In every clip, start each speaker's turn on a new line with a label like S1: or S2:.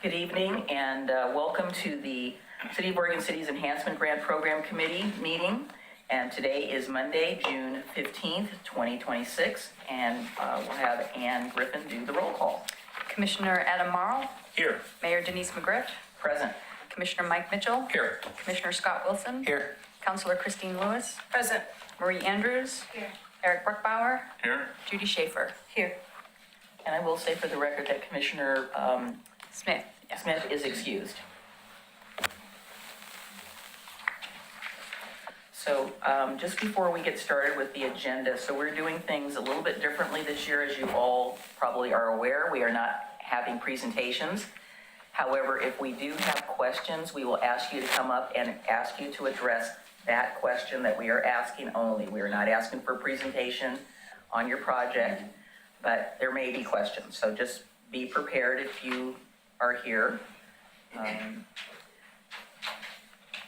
S1: Good evening and welcome to the City of Oregon City's Enhancement Grant Program Committee meeting. And today is Monday, June 15th, 2026. And we'll have Ann Griffin do the roll call.
S2: Commissioner Adam Marl.
S3: Here.
S2: Mayor Denise McGriff.
S1: Present.
S2: Commissioner Mike Mitchell.
S3: Here.
S2: Commissioner Scott Wilson.
S3: Here.
S2: Councilor Christine Lewis.
S4: Present.
S2: Marie Andrews.
S4: Here.
S2: Eric Bruckbauer.
S3: Here.
S2: Judy Schaefer.
S4: Here.
S1: And I will say for the record that Commissioner
S2: Smith. Yeah.
S1: Smith is excused. So just before we get started with the agenda, so we're doing things a little bit differently this year, as you all probably are aware. We are not having presentations. However, if we do have questions, we will ask you to come up and ask you to address that question that we are asking only. We are not asking for a presentation on your project, but there may be questions. So just be prepared if you are here.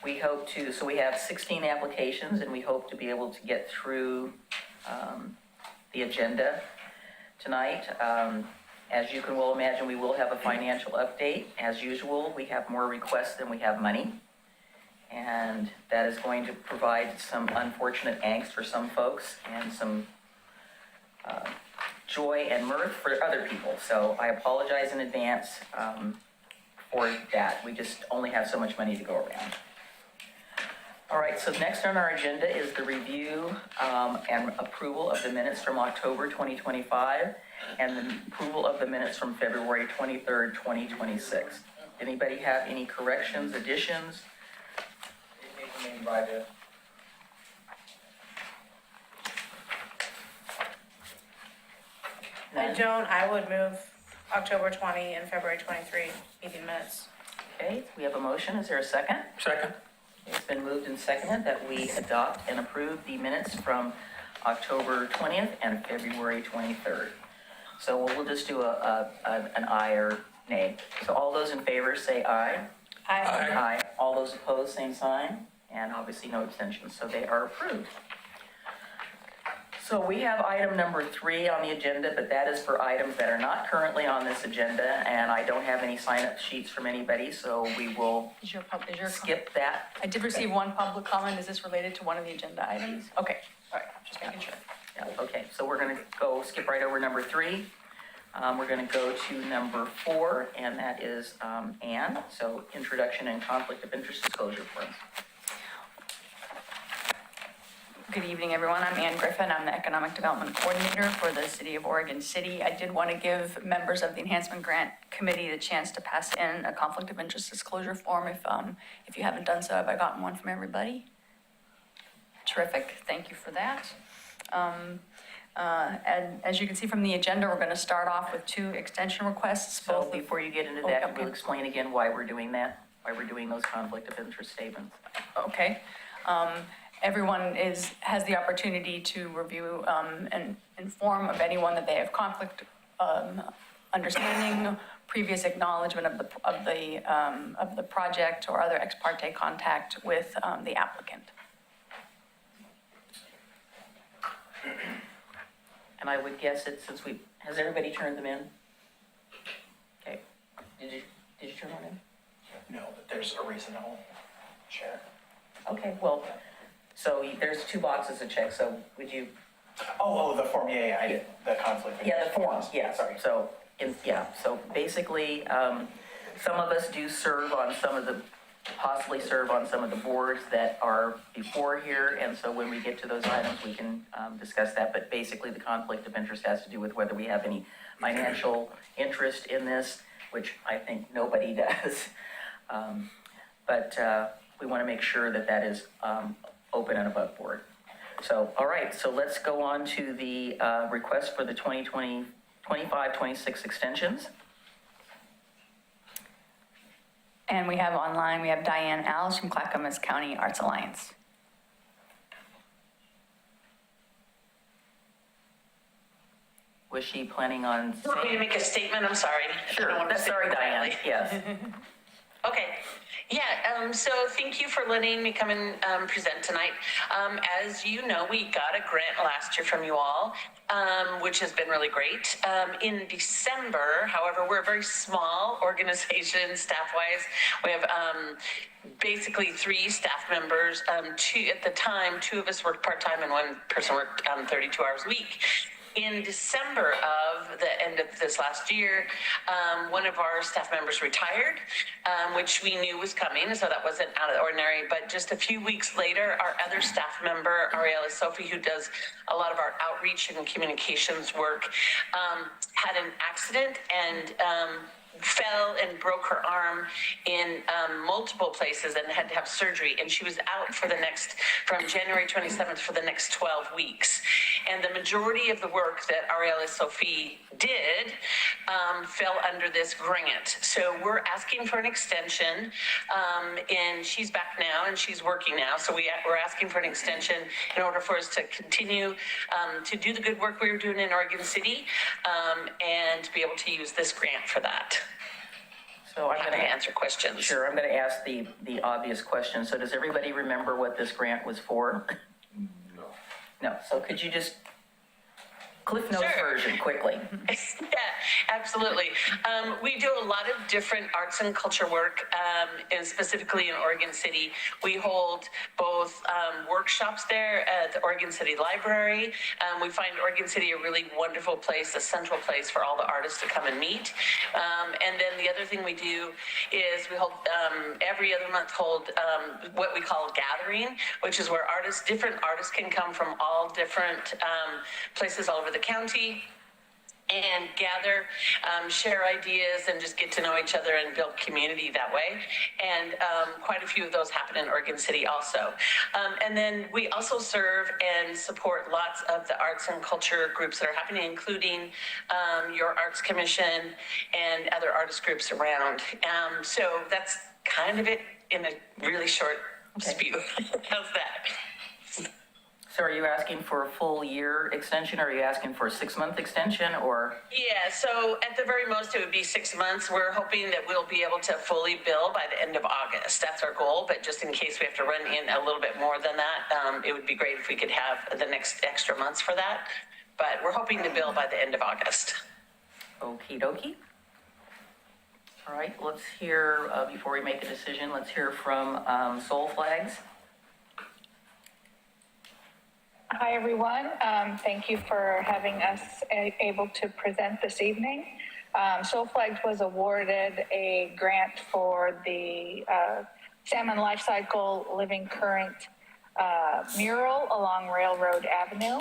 S1: We hope to, so we have 16 applications and we hope to be able to get through the agenda tonight. As you can well imagine, we will have a financial update. As usual, we have more requests than we have money. And that is going to provide some unfortunate angst for some folks and some joy and mirth for other people. So I apologize in advance for that. We just only have so much money to go around. All right, so next on our agenda is the review and approval of the minutes from October 2025 and the approval of the minutes from February 23rd, 2026. Anybody have any corrections, additions?
S4: I don't. I would move October 20 and February 23 meeting minutes.
S1: Okay, we have a motion. Is there a second?
S3: Second.
S1: It's been moved and seconded that we adopt and approve the minutes from October 20th and February 23rd. So we'll just do an aye or nay. So all those in favor say aye.
S4: Aye.
S1: Aye. All those opposed, same sign. And obviously no abstentions, so they are approved. So we have item number 3 on the agenda, but that is for items that are not currently on this agenda, and I don't have any sign-up sheets from anybody, so we will skip that.
S2: I did receive one public comment. Is this related to one of the agenda items? Okay, all right, just making sure.
S1: Yeah, okay, so we're gonna go skip right over number 3. We're gonna go to number 4, and that is Ann, so introduction and conflict of interest disclosure forms.
S2: Good evening, everyone. I'm Ann Griffin. I'm the Economic Development Coordinator for the City of Oregon City. I did want to give members of the Enhancement Grant Committee the chance to pass in a conflict of interest disclosure form. If you haven't done so, have I gotten one from everybody? Terrific. Thank you for that. And as you can see from the agenda, we're going to start off with 2 extension requests.
S1: So before you get into that,
S2: okay.
S1: we'll explain again why we're doing that, why we're doing those conflict of interest statements.
S2: Okay. Everyone has the opportunity to review and inform of anyone that they have conflict understanding, previous acknowledgement of the project or other ex parte contact with the applicant.
S1: And I would guess it, since has everybody turned them in? Okay, did you turn one in?
S3: No, but there's a reason I'll share.
S1: Okay, well, so there's 2 boxes to check, so would you?
S3: Oh, the form, yeah, I did, the conflict.
S1: Yeah, the forms, yeah,
S3: Sorry.
S1: so, so basically, some of us do serve on possibly serve on some of the boards that are before here, and so when we get to those items, we can discuss that, but basically the conflict of interest has to do with whether we have any financial interest in this, which I think nobody does. But we want to make sure that that is open and above board. So, all right, so let's go on to the request for the 25-26 extensions.
S2: And we have online, we have Diane Alls from Clackamas County Arts Alliance.
S1: Was she planning on
S4: You want me to make a statement? I'm sorry.
S1: Sure, that's sorry, Diane, yes.
S5: Okay. Yeah, so thank you for letting me come and present tonight. As you know, we got a grant last year from you all, which has been really great. In December, however, we're a very small organization staff-wise. We have basically 3 staff members. Two at the time, 2 of us worked part-time and 1 person worked 32 hours a week. In December of the end of this last year, one of our staff members retired, which we knew was coming, so that wasn't out of the ordinary. But just a few weeks later, our other staff member, Ariella Sophie, who does a lot of our outreach and communications work, had an accident and fell and broke her arm in multiple places and had to have surgery. And she was out from January 27th for the next 12 weeks. And the majority of the work that Ariella Sophie did fell under this grant. So we're asking for an extension, and she's back now and she's working now. So we're asking for an extension in order for us to continue to do the good work we were doing in Oregon City, and to be able to use this grant for that.
S1: So I'm
S5: Happy
S1: going
S5: to
S1: to
S5: answer questions.
S1: Sure, I'm going to ask the obvious question. So does everybody remember what this grant was for?
S6: No.
S1: No. So could you just Cliff Notes
S5: Sure.
S1: version quickly?
S5: Yeah, absolutely. We do a lot of different arts and culture work, and specifically in Oregon City. We hold both workshops there at the Oregon City Library. We find Oregon City a really wonderful place, a central place for all the artists to come and meet. And then the other thing we do is we hold, every other month, what we call gathering, which is where different artists can come from all different places all over the county and gather, share ideas, and just get to know each other and build community that way. And quite a few of those happen in Oregon City also. And then we also serve and support lots of the arts and culture groups that are happening, including your Arts Commission and other artist groups around. So that's kind of it in a really short spew. How's that?
S1: So are you asking for a full year extension? Or are you asking for a 6-month extension or?
S5: Yeah, so at the very most, it would be 6 months. We're hoping that we'll be able to fully bill by the end of August. That's our goal, but just in case we have to run in a little bit more than that, it would be great if we could have the next extra months for that. But we're hoping to bill by the end of August.
S1: Okie dokie. All right, let's hear, before we make a decision, let's hear from Soulflags.
S7: Hi, everyone. Thank you for having us able to present this evening. Soulflags was awarded a grant for the Salmon Life Cycle Living Current mural along Railroad Avenue.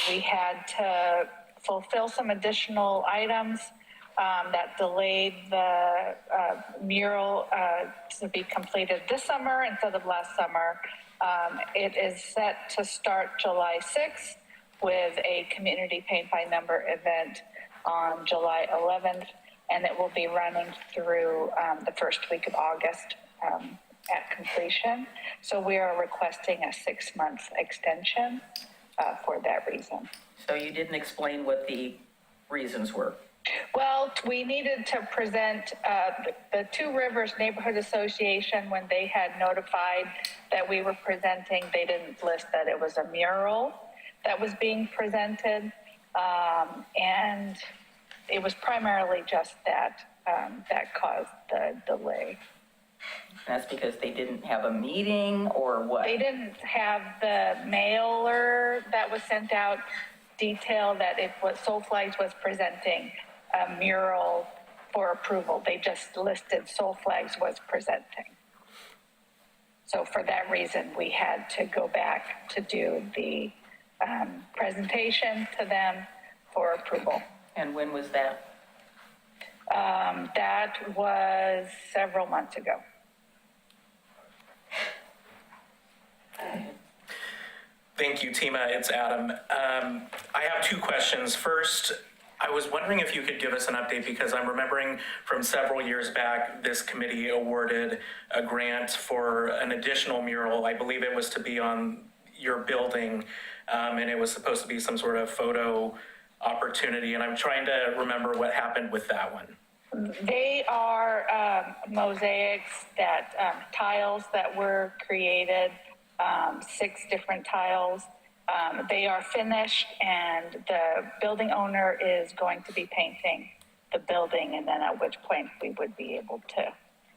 S7: We had to fulfill some additional items that delayed the mural to be completed this summer instead of last summer. It is set to start July 6th with a community paint by number event on July 11th, and it will be running through the first week of August at completion. So we are requesting a 6-month extension for that reason.
S1: So you didn't explain what the reasons were.
S7: Well, we needed to present the Two Rivers Neighborhood Association, when they had notified that we were presenting, they didn't list that it was a mural that was being presented. And it was primarily just that that caused the delay.
S1: That's because they didn't have a meeting or what?
S7: They didn't have the mailer that was sent out detail that it was Soulflags was presenting a mural for approval. They just listed Soulflags was presenting. So for that reason, we had to go back to do the presentation to them for approval.
S1: And when was that?
S7: That was several months ago.
S3: Thank you, Tima. It's Adam. I have 2 questions. First, I was wondering if you could give us an update, because I'm remembering from several years back, this committee awarded a grant for an additional mural. I believe it was to be on your building, and it was supposed to be some sort of photo opportunity. And I'm trying to remember what happened with that one.
S7: They are mosaics that tiles that were created, 6 different tiles. They are finished, and the building owner is going to be painting the building, and then at which point we would be able to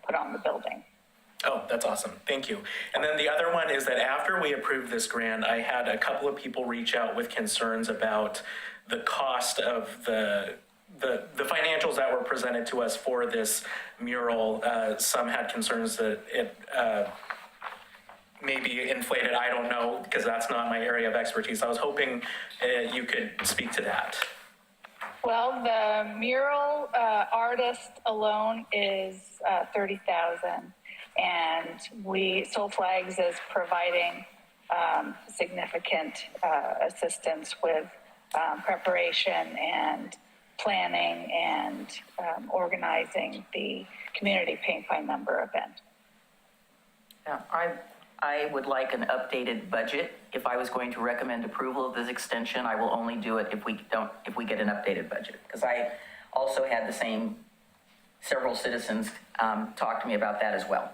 S7: put on the building.
S3: Oh, that's awesome. Thank you. And then the other one is that after we approved this grant, I had a couple of people reach out with concerns about the cost of the financials that were presented to us for this mural. Some had concerns that it may be inflated. I don't know, because that's not my area of expertise. I was hoping you could speak to that.
S7: Well, the mural artist alone is $30,000, and Soulflags is providing significant assistance with preparation and planning and organizing the community paint by number event.
S1: Yeah, I would like an updated budget. If I was going to recommend approval of this extension, I will only do it if we get an updated budget. Because I also had several citizens talk to me about that as well.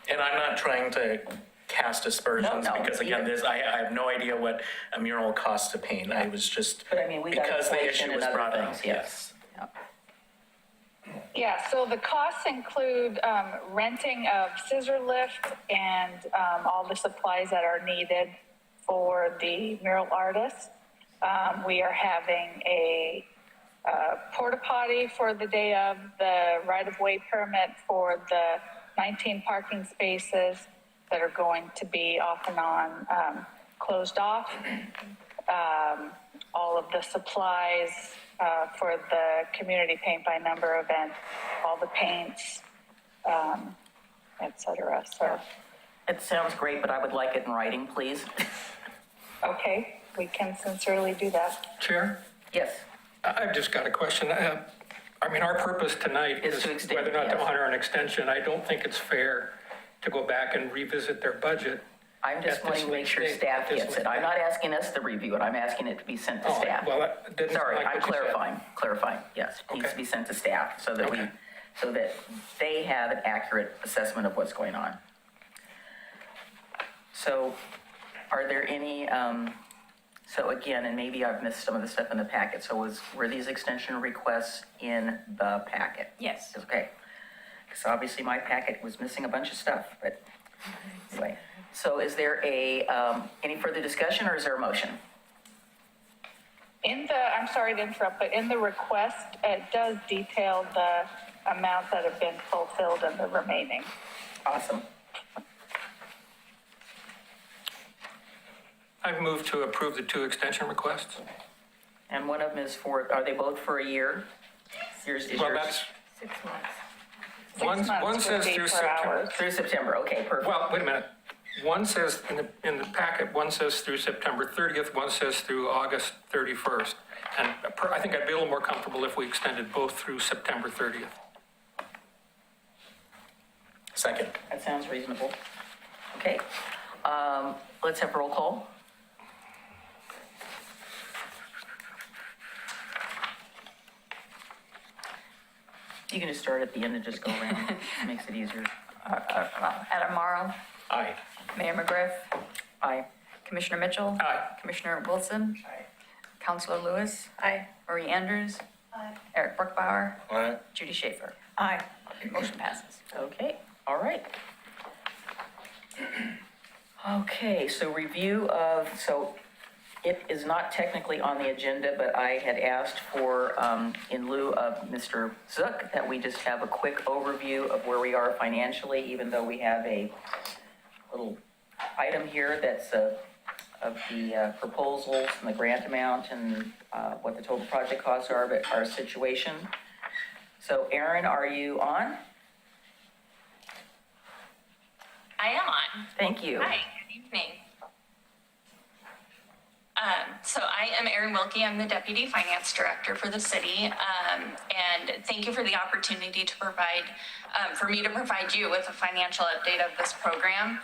S3: And I'm not trying to cast aspersions,
S1: No,
S3: because again,
S1: either.
S3: I have no idea what a mural costs to paint. I was just,
S1: But I mean, we got
S3: because the
S1: inflation
S3: issue
S1: and
S3: was
S1: other
S3: brought up.
S1: things, yes. Yeah.
S7: Yeah, so the costs include renting of scissor lift and all the supplies that are needed for the mural artist. We are having a porta potty for the day of, the right-of-way permit for the 19 parking spaces that are going to be off and on closed off. All of the supplies for the community paint by number event, all the paints, et cetera. So,
S1: It sounds great, but I would like it in writing, please.
S7: okay, we can sincerely do that.
S6: Chair,
S1: Yes.
S6: I've just got a question. I mean, our purpose tonight
S1: Is
S6: is
S1: to extend,
S6: whether or not to
S1: yes.
S6: honor an extension. I don't think it's fair to go back and revisit their budget.
S1: I'm just
S6: At
S1: wanting
S6: this
S1: to make sure
S6: late
S1: staff
S6: date.
S1: gets it. I'm not asking us to review it. I'm asking it to be sent to
S6: Oh,
S1: staff.
S6: well, that didn't sound
S1: Sorry,
S6: like
S1: I'm
S6: what you said.
S1: clarifying, yes. It needs
S6: Okay.
S1: to be sent to staff so that
S6: Okay.
S1: so that they have an accurate assessment of what's going on. So are there any, so again, and maybe I've missed some of the stuff in the packet. So were these extension requests in the packet?
S2: Yes.
S1: Okay. Because obviously my packet was missing a bunch of stuff, but anyway. So is there any further discussion, or is there a motion?
S7: I'm sorry to interrupt, but in the request, it does detail the amounts that have been fulfilled and the remaining.
S1: Awesome.
S6: I've moved to approve the 2 extension requests.
S1: And one of them is are they both for a year? Is
S6: Well,
S1: yours
S6: that's,
S4: 6 months.
S6: one
S7: 6 months
S6: says
S7: would be
S6: through
S7: per
S6: September.
S7: hours.
S1: through September? Okay, perfect.
S6: Well, wait a minute. One says in the packet, one says through September 30th, one says through August 31st. And I think I'd be a little more comfortable if we extended both through September 30th.
S3: Second.
S1: That sounds reasonable. Okay. Let's have roll call. You can just start at the end and just go around. Makes it easier.
S2: Adam Morrow,
S3: Aye.
S2: Mayor McGriff,
S1: Aye.
S2: Commissioner Mitchell.
S6: Aye.
S2: Commissioner Wilson. Counselor Lewis.
S4: Aye.
S2: Marie Andrews. Eric Brookbauer.
S3: Aye.
S2: Judy Schaefer.
S4: Aye.
S2: Motion passes.
S1: Okay, all right. Okay, so it is not technically on the agenda, but I had asked for, in lieu of Mr. Zook, that we just have a quick overview of where we are financially, even though we have a little item here that's of the proposals and the grant amount and what the total project costs are, but our situation. So Erin, are you on?
S8: I am on.
S1: Thank you.
S8: Hi, good evening. So I am Erin Wilkie. I'm the Deputy Finance Director for the city. And thank you for the opportunity to provide, for me to provide you with a financial update of this program.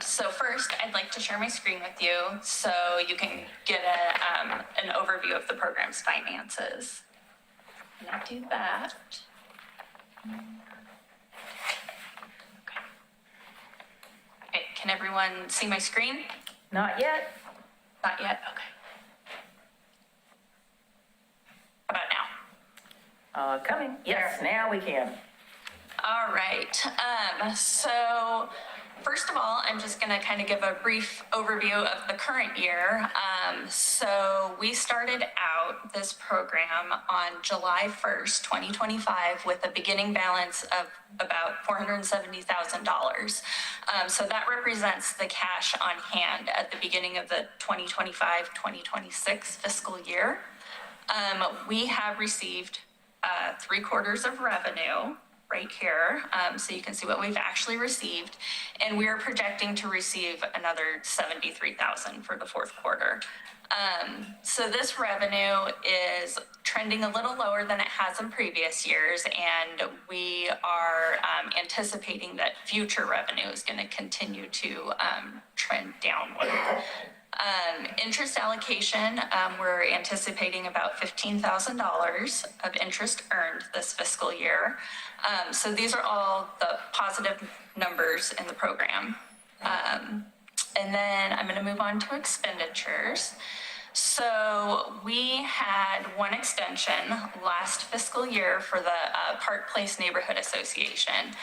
S8: So first, I'd like to share my screen with you so you can get an overview of the program's finances. gonna do that. Okay, can everyone see my screen?
S1: Not yet.
S8: Not yet, okay. How about now?
S1: Coming. Yes, now we can.
S8: All right, so first of all, I'm just gonna kind of give a brief overview of the current year. So we started out this program on July 1st, 2025 with a beginning balance of about $470,000. So that represents the cash on hand at the beginning of the 2025-2026 fiscal year. We have received 3/4 of revenue right here. So you can see what we've actually received. And we are projecting to receive another $73,000 for the fourth quarter. So this revenue is trending a little lower than it has in previous years, and we are anticipating that future revenue is going to continue to trend downward. Interest allocation, we're anticipating about $15,000 of interest earned this fiscal year. So these are all the positive numbers in the program. And then I'm going to move on to expenditures. So we had one extension last fiscal year for the Park Place Neighborhood Association.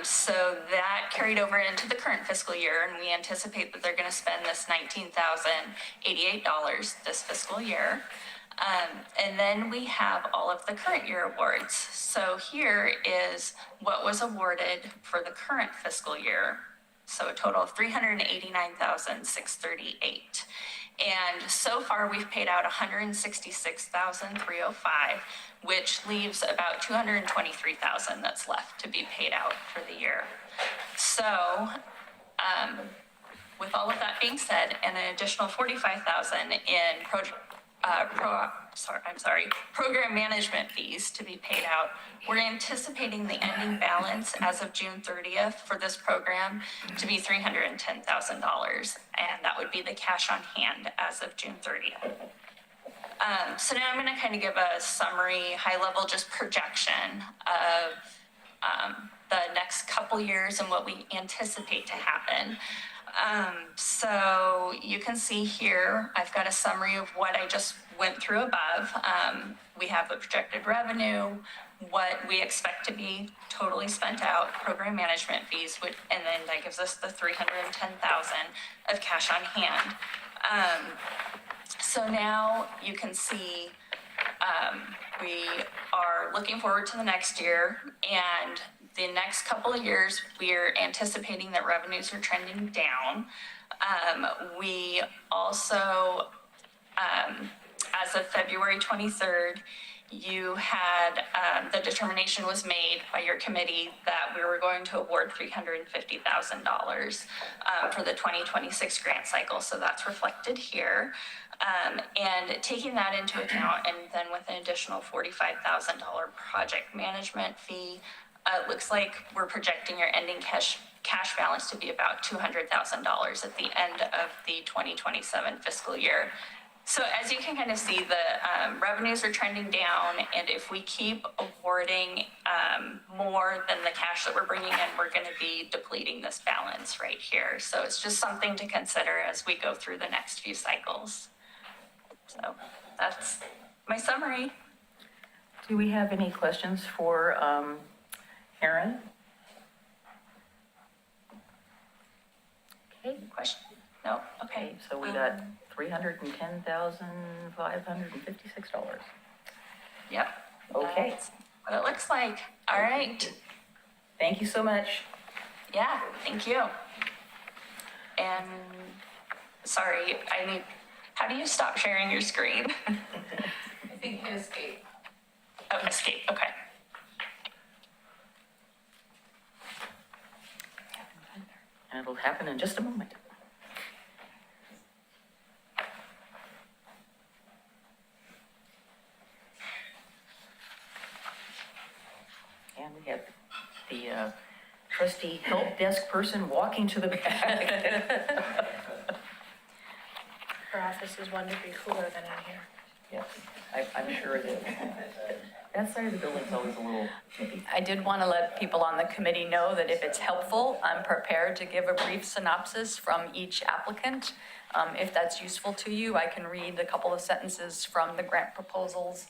S8: So that carried over into the current fiscal year, and we anticipate that they're going to spend this $19,088 this fiscal year. And then we have all of the current year awards. So here is what was awarded for the current fiscal year. So a total of $389,638. And so far we've paid out $166,305, which leaves about $223,000 that's left to be paid out for the year. So, with all of that being said, and an additional $45,000 in program management fees to be paid out, we're anticipating the ending balance as of June 30th for this program to be $310,000, and that would be the cash on hand as of June 30th. So now I'm going to kind of give a summary, high-level just projection of the next couple years and what we anticipate to happen. So you can see here, I've got a summary of what I just went through above. We have the projected revenue, what we expect to be totally spent out, program management fees, and then that gives us the $310,000 of cash on hand. So now you can see we are looking forward to the next year, and the next couple of years, we're anticipating that revenues are trending down. We also, as of February 23rd, you had, the determination was made by your committee that we were going to award $350,000 for the 2026 grant cycle. So that's reflected here. And taking that into account, and then with an additional $45,000 project management fee, it looks like we're projecting your ending cash balance to be about $200,000 at the end of the 2027 fiscal year. So as you can kind of see, the revenues are trending down, and if we keep awarding more than the cash that we're bringing in, we're going to be depleting this balance right here. So it's just something to consider as we go through the next few cycles. So that's my summary.
S1: Do we have any questions for Erin? Okay,
S8: Question? No? Okay.
S1: so we got $310,556.
S8: Yep.
S1: Okay.
S8: That's what it looks like. All right.
S1: Thank you so much.
S8: Yeah, thank you. And sorry, how do you stop sharing your screen?
S4: I think hit escape.
S8: Oh, escape, okay.
S1: And it'll happen in just a moment. And we have the trustee help desk person walking to the back.
S4: Her office is 1 degree cooler than in here.
S1: Yes, I'm sure that That side of the building's always a little nippy.
S2: I did want to let people on the committee know that if it's helpful, I'm prepared to give a brief synopsis from each applicant. If that's useful to you, I can read a couple of sentences from the grant proposals.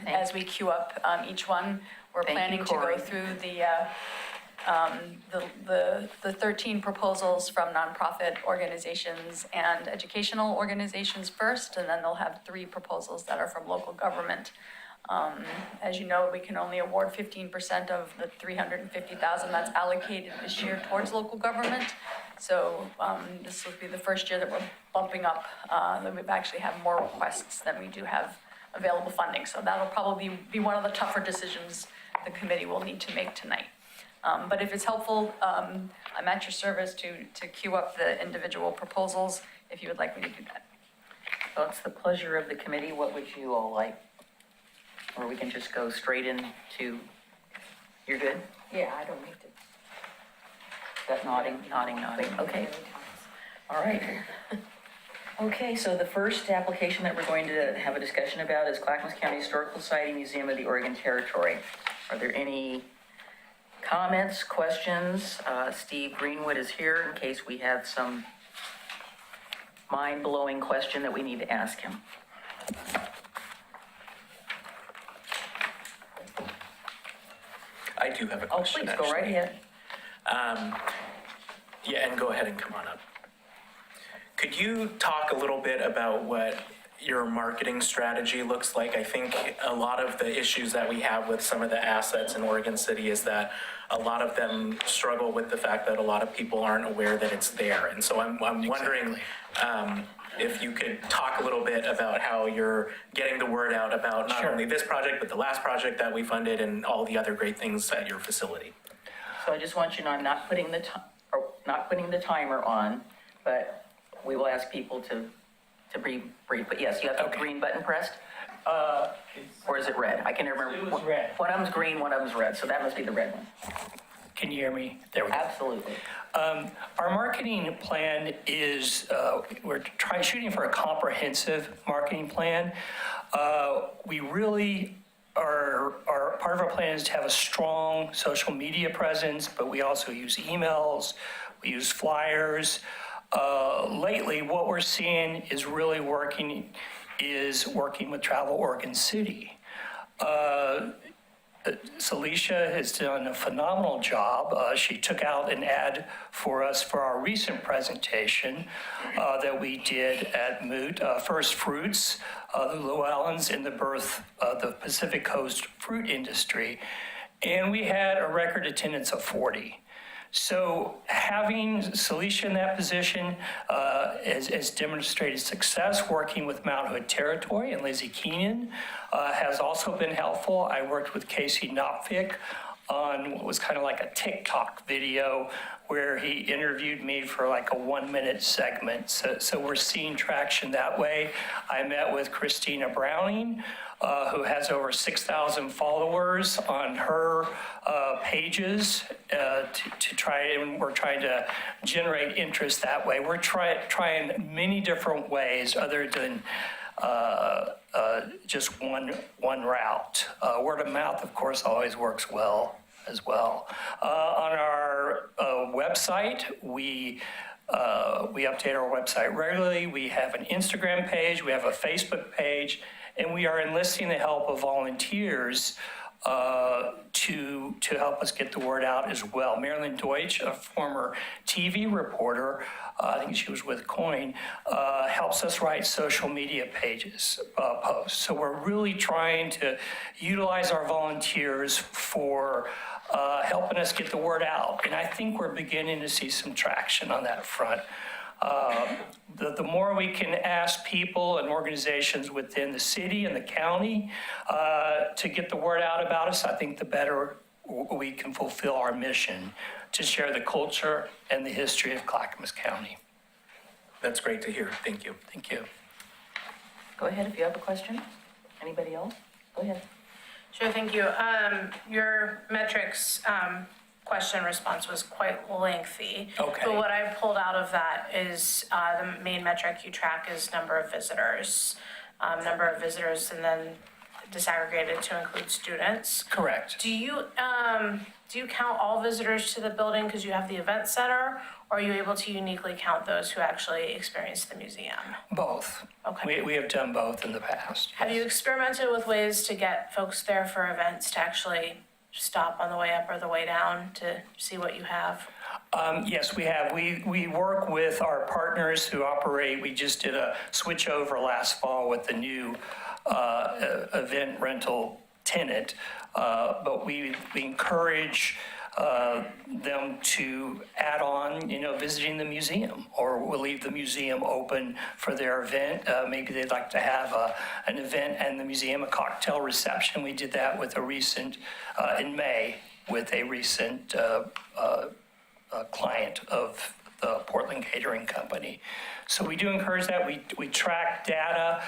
S2: As we queue up each one, we're
S1: Thank you,
S2: planning to go
S1: Corey.
S2: through the 13 proposals from nonprofit organizations and educational organizations first, and then they'll have 3 proposals that are from local government. As you know, we can only award 15% of the $350,000 that's allocated this year towards local government. So this will be the first year that we're bumping up, that we've actually have more requests than we do have available funding. So that'll probably be one of the tougher decisions the committee will need to make tonight. But if it's helpful, I'm at your service to queue up the individual proposals if you would like me to do that.
S1: So it's the pleasure of the committee. What would you all like? Or we can just go straight into, you're good?
S9: Yeah, I don't need to.
S1: That nodding. Okay. All right. Okay, so the first application that we're going to have a discussion about is Clackamas County Historical Society Museum of the Oregon Territory. Are there any comments, questions? Steve Greenwood is here in case we have some mind-blowing question that we need to ask him.
S3: I do have a
S1: Oh,
S3: question,
S1: please, go right
S3: actually.
S1: ahead.
S3: Yeah, and go ahead and come on up. Could you talk a little bit about what your marketing strategy looks like? I think a lot of the issues that we have with some of the assets in Oregon City is that a lot of them struggle with the fact that a lot of people aren't aware that it's there. And so I'm wondering if you could talk a little bit about how you're getting the word out about not only this project, but the last project that we funded and all the other great things at your facility.
S1: So I just want you to know, I'm not putting the timer on, but we will ask people to be brief. But yes, you have the green button pressed? Or is it red? I can never remember.
S10: It was red.
S1: One of them's green, one of them's red, so that must be the red one.
S10: Can you hear me? There we go.
S1: Absolutely.
S10: Our marketing plan is, we're shooting for a comprehensive marketing plan. We really are, part of our plan is to have a strong social media presence, but we also use emails, we use flyers. Lately, what we're seeing is really working with Travel Oregon City. Celicia has done a phenomenal job. She took out an ad for us for our recent presentation that we did at Moot, First Fruits, the Llewellyns in the birth of the Pacific Coast fruit industry. And we had a record attendance of 40. So having Celicia in that position has demonstrated success. Working with Mount Hood Territory and Lizzie Keenan has also been helpful. I worked with Casey Knopfick on what was kind of like a TikTok video where he interviewed me for like a 1-minute segment. So we're seeing traction that way. I met with Christina Browning, who has over 6,000 followers on her pages to try, and we're trying to generate interest that way. We're trying many different ways other than just one route. Word of mouth, of course, always works well as well. On our website, we update our website regularly. We have an Instagram page, we have a Facebook page, and we are enlisting the help of volunteers to help us get the word out as well. Marilyn Deutsch, a former TV reporter, I think she was with Coin, helps us write social media pages, posts. So we're really trying to utilize our volunteers for helping us get the word out. And I think we're beginning to see some traction on that front. The more we can ask people and organizations within the city and the county to get the word out about us, I think the better we can fulfill our mission to share the culture and the history of Clackamas County.
S3: That's great to hear. Thank you.
S10: Thank you.
S1: Go ahead if you have a question. Anybody else? Go ahead.
S4: Sure, thank you. Your metrics question response was quite lengthy.
S10: Okay.
S4: But what I pulled out of that is the main metric you track is number of visitors, and then disaggregated to include students.
S10: Correct.
S4: Do you count all visitors to the building because you have the event center, or are you able to uniquely count those who actually experience the museum?
S10: Both.
S4: Okay.
S10: We have done both in the past.
S4: Have you experimented with ways to get folks there for events to actually stop on the way up or the way down to see what you have?
S10: Yes, we have. We work with our partners who operate. We just did a switch over last fall with the new event rental tenant, but we encourage them to add on, visiting the museum, or we'll leave the museum open for their event. Maybe they'd like to have an event and the museum, a cocktail reception. We did that with a recent, in May, with a recent client of the Portland Catering Company. So we do encourage that. We track data.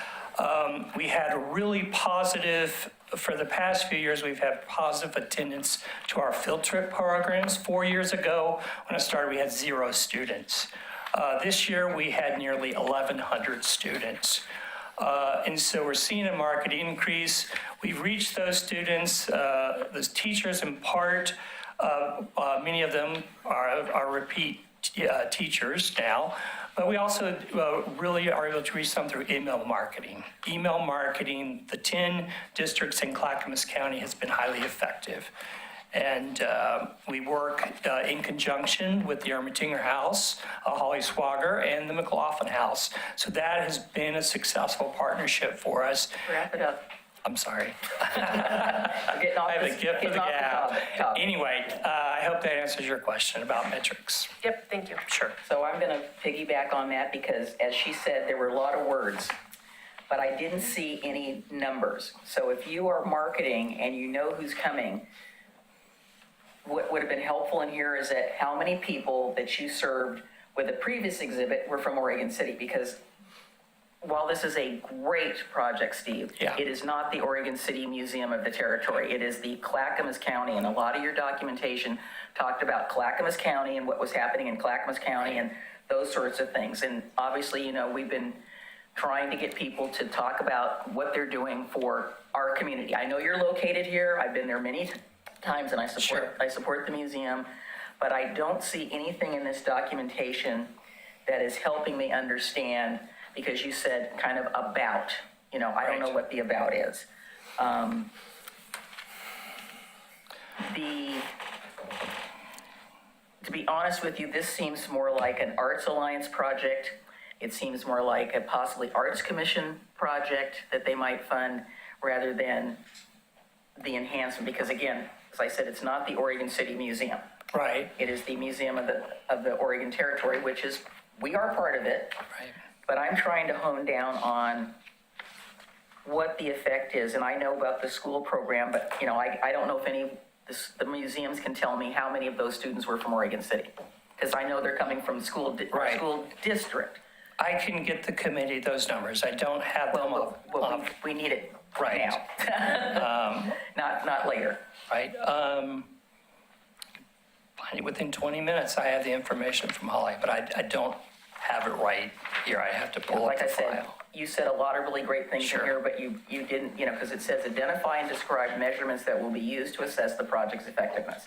S10: We had a really positive, for the past few years, we've had positive attendance to our field trip programs. 4 years ago, when I started, we had 0 students. This year, we had nearly 1,100 students. And so we're seeing a market increase. We've reached those students, those teachers in part. Many of them are repeat teachers now, but we also really are able to reach them through email marketing. Email marketing, the 10 districts in Clackamas County has been highly effective. And we work in conjunction with the Ermitinger House, Holly Swager, and the McLaughlin House. So that has been a successful partnership for us.
S1: Wrap it up.
S10: I'm sorry.
S1: Getting off
S10: I have
S1: this-
S10: a gift for
S1: getting
S10: the
S1: off
S10: gab.
S1: topic.
S10: Anyway, I hope that answers your question about metrics.
S4: Yep, thank you.
S10: Sure.
S1: So I'm going to piggyback on that because, as she said, there were a lot of words, but I didn't see any numbers. So if you are marketing and you know who's coming, what would have been helpful in here is that how many people that you served with the previous exhibit were from Oregon City, because while this is a great project, Steve,
S10: Yeah.
S1: it is not the Oregon City Museum of the Territory. It is the Clackamas County, and a lot of your documentation talked about Clackamas County and what was happening in Clackamas County and those sorts of things. And obviously, we've been trying to get people to talk about what they're doing for our community. I know you're located here. I've been there many times, and I support the museum, but I don't see anything in this documentation that is helping me understand, because you said kind of about, I don't know what the about is. To be honest with you, this seems more like an Arts Alliance project. It seems more like a possibly Arts Commission project that they might fund rather than the enhancement, because again, as I said, it's not the Oregon City Museum.
S10: Right.
S1: It is the Museum of the Oregon Territory, which is, we are part of it.
S10: Right.
S1: But I'm trying to hone down on what the effect is. And I know about the school program, but, I don't know if the museums can tell me how many of those students were from Oregon City. Because I know they're coming from school district.
S10: I can get the committee those numbers. I don't have them
S1: Well, we need it
S10: Right.
S1: now. Not later.
S10: Right. Find it within 20 minutes. I have the information from Holly, but I don't have it right here. I have to pull up
S1: Like
S10: the
S1: I said,
S10: file.
S1: you said a lot of really great things in
S10: Sure.
S1: here, but you didn't, because it says identify and describe measurements that will be used to assess the project's effectiveness.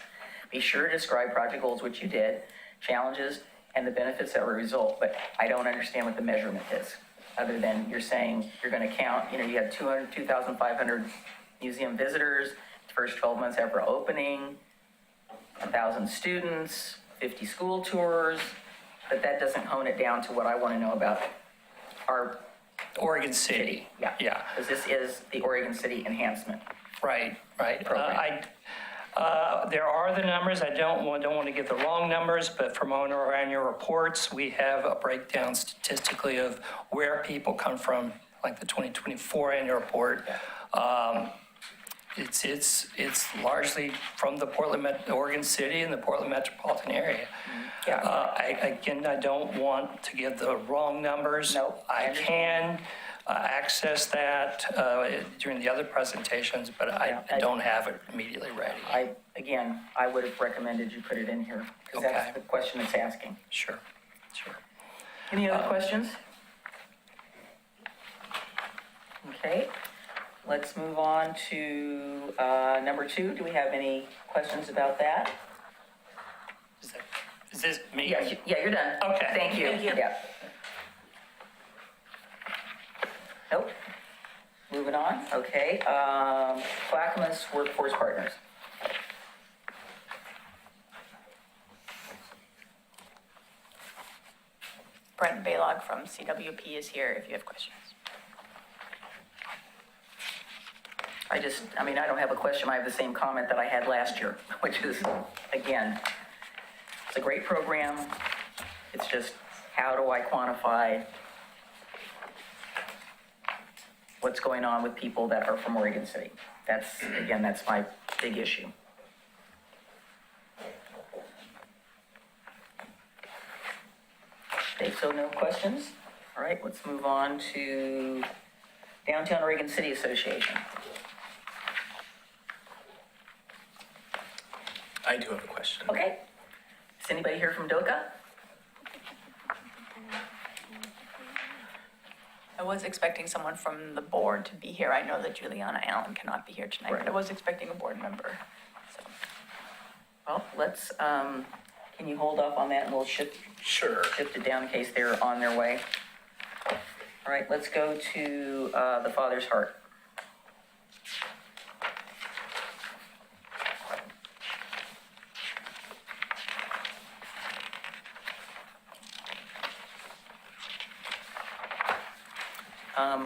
S1: Be sure to describe project goals, which you did, challenges, and the benefits that will result, but I don't understand what the measurement is, other than you're saying you're going to count, you had 2,500 museum visitors, the first 12 months after opening, 1,000 students, 50 school tours, but that doesn't hone it down to what I want to know about our
S10: Oregon City. Yeah.
S1: Because this is the Oregon City Enhancement.
S10: Right.
S1: Program.
S10: There are the numbers. I don't want to give the wrong numbers, but from our annual reports, we have a breakdown statistically of where people come from, like the 2024 annual report. It's largely from the Oregon City and the Portland metropolitan area.
S1: Yeah.
S10: I don't want to give the wrong numbers.
S1: No, I
S10: I can access that during the other presentations, but I don't have it immediately ready.
S1: I would have recommended you put it in here, because that's
S10: Okay.
S1: the question it's asking.
S10: Sure.
S1: Any other questions? Okay. let's move on to number 2. Do we have any questions about that?
S10: Is this me?
S1: Yeah, you're done.
S10: Okay.
S1: Thank you.
S4: Thank you.
S1: Yeah. Nope. Moving on, okay. Clackamas Workforce Partners.
S2: Brent Baylog from CWP is here if you have questions.
S1: I don't have a question. I have the same comment that I had last year, which is, again, it's a great program. It's just, how do I quantify what's going on with people that are from Oregon City? That's my big issue. Okay, so no questions? All right, let's move on to Downtown Oregon City Association.
S3: I do have a question.
S1: Okay. Is anybody here from DOCA?
S2: I was expecting someone from the board to be here. I know that Juliana Allen cannot be here tonight, but I was expecting a board member. So,
S1: Well, let's, can you hold off on that and we'll shift it down in case they're on their way? All right, let's go to the Father's Heart.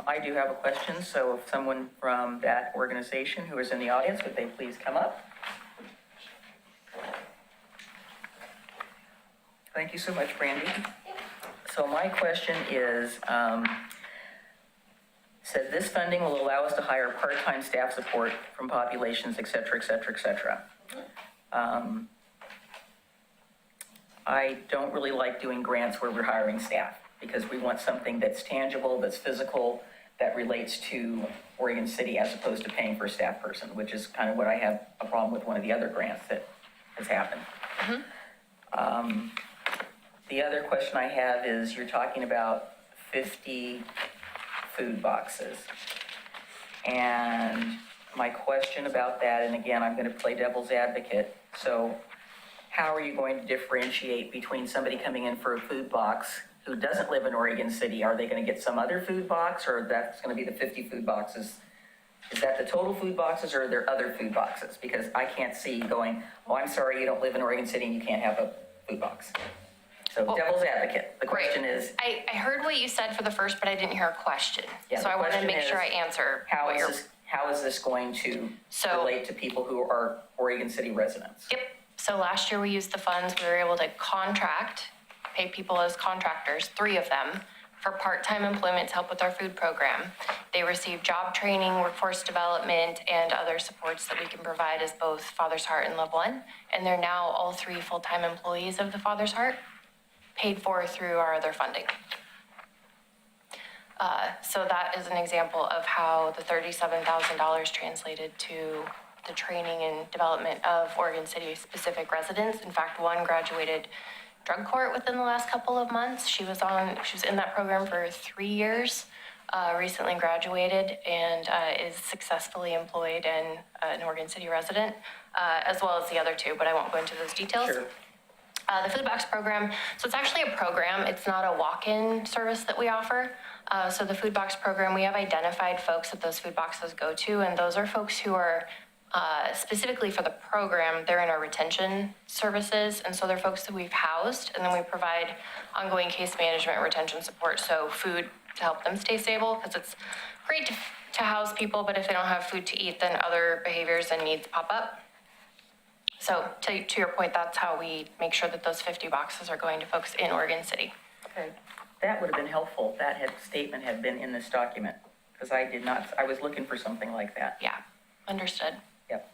S1: I do have a question, so if someone from that organization who is in the audience, would they please come up? Thank you so much, Brandy. So my question is, said this funding will allow us to hire part-time staff support from populations, et cetera, et cetera, et cetera. I don't really like doing grants where we're hiring staff because we want something that's tangible, that's physical, that relates to Oregon City as opposed to paying for a staff person, which is kind of what I have a problem with one of the other grants that has happened. The other question I have is you're talking about 50 food boxes. And my question about that, and again, I'm going to play devil's advocate. So how are you going to differentiate between somebody coming in for a food box who doesn't live in Oregon City? Are they going to get some other food box, or that's going to be the 50 food boxes? Is that the total food boxes, or are there other food boxes? Because I can't see going, oh, I'm sorry, you don't live in Oregon City and you can't have a food box. So devil's advocate, the question is.
S9: I heard what you said for the first, but I didn't hear a question.
S1: Yeah,
S9: So I want to
S1: question
S9: make sure
S1: is,
S9: I answer.
S1: How is this going to relate to people who are Oregon City residents?
S9: Yep. So last year we used the funds, we were able to pay people as contractors, 3 of them, for part-time employment to help with our food program. They receive job training, workforce development, and other supports that we can provide as both Father's Heart and Love One. And they're now all 3 full-time employees of the Father's Heart, paid for through our other funding. So that is an example of how the $37,000 translated to the training and development of Oregon City specific residents. In fact, one graduated drug court within the last couple of months. She was in that program for 3 years, recently graduated, and is successfully employed and an Oregon City resident, as well as the other 2, but I won't go into those details.
S1: Sure.
S9: The food box program, so it's actually a program. It's not a walk-in service that we offer. So the food box program, we have identified folks that those food boxes go to, and those are folks who are specifically for the program, they're in our retention services, and so they're folks that we've housed, and then we provide ongoing case management and retention support, so food to help them stay stable, because it's great to house people, but if they don't have food to eat, then other behaviors and needs pop up. So to your point, that's how we make sure that those 50 boxes are going to folks in Oregon City.
S1: Okay, that would have been helpful. That statement had been in this document, because I was looking for something like that.
S9: Yeah, understood.
S1: Yep.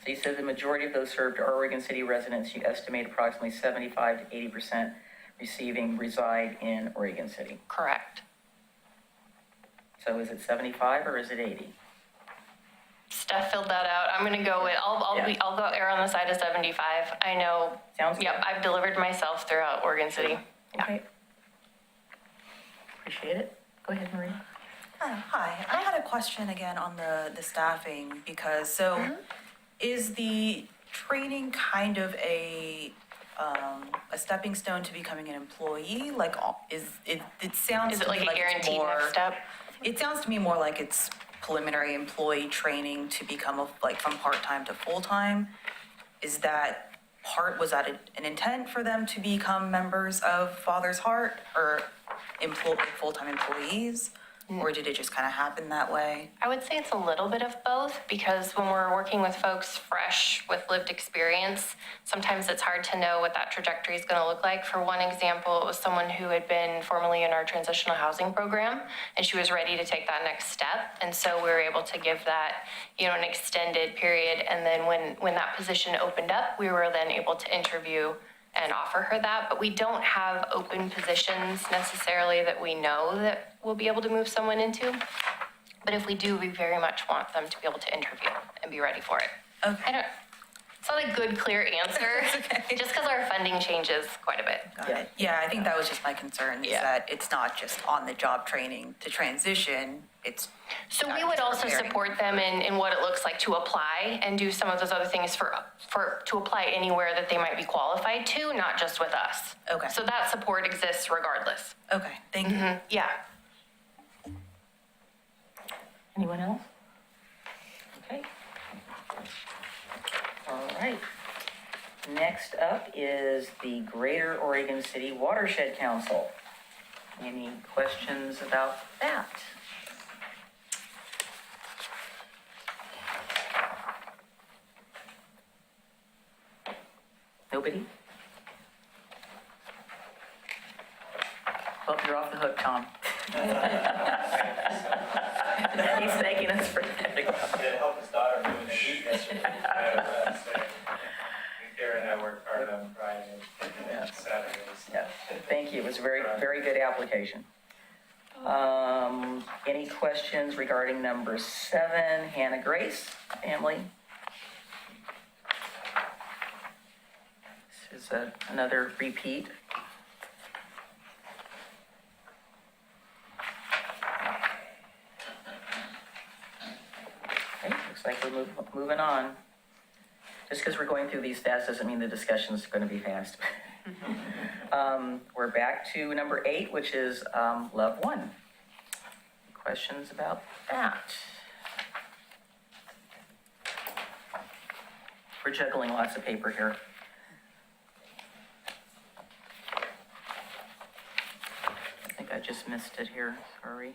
S1: So you said the majority of those served are Oregon City residents. You estimate approximately 75 to 80% reside in Oregon City.
S9: Correct.
S1: So is it 75 or is it 80?
S9: Steph filled that out. I'm gonna go with, I'll go err on the side of 75. I know.
S1: Sounds good.
S9: Yep, I've delivered myself throughout Oregon City.
S1: Okay. Appreciate it. Go ahead, Marie.
S11: Hi, I had a question again on the staffing, because is the training kind of a stepping stone to becoming an employee? Like, it sounds
S9: Is it
S11: to me
S9: like a
S11: it's
S9: guaranteed
S11: more-
S9: next step?
S11: It sounds to me more like it's preliminary employee training to become from part-time to full-time. Was that an intent for them to become members of Father's Heart or full-time employees? Or did it just kind of happen that way?
S9: I would say it's a little bit of both, because when we're working with folks fresh with lived experience, sometimes it's hard to know what that trajectory is going to look like. For one example, it was someone who had been formerly in our transitional housing program, and she was ready to take that next step. And so we were able to give that, an extended period. And then when that position opened up, we were then able to interview and offer her that, but we don't have open positions necessarily that we know that we'll be able to move someone into. But if we do, we very much want them to be able to interview and be ready for it.
S11: Okay.
S9: It's not a good, clear answer, just because our funding changes quite a bit.
S11: Got it. Yeah, I think that was just my concern, is that it's not just on-the-job training to transition, it's.
S9: So we would also support them in what it looks like to apply and do some of those other things to apply anywhere that they might be qualified to, not just with us.
S11: Okay.
S9: So that support exists regardless.
S11: Okay, thank you.
S9: Yeah.
S1: Anyone else? Okay. All right. Next up is the Greater Oregon City Watershed Council. Any questions about that? Nobody? Well, you're off the hook, Tom. He's thanking us for that.
S12: He helped his daughter move in the heat yesterday. Karen and I worked hard on Friday and Saturdays.
S1: Yeah, thank you. It was a very, very good application. Any questions regarding number 7, Hannah Grace family? This is another repeat. Okay, looks like we're moving on. Just because we're going through these fast doesn't mean the discussion's going to be fast. We're back to number 8, which is Love One. Questions about that? We're juggling lots of paper here. I think I just missed it here, sorry.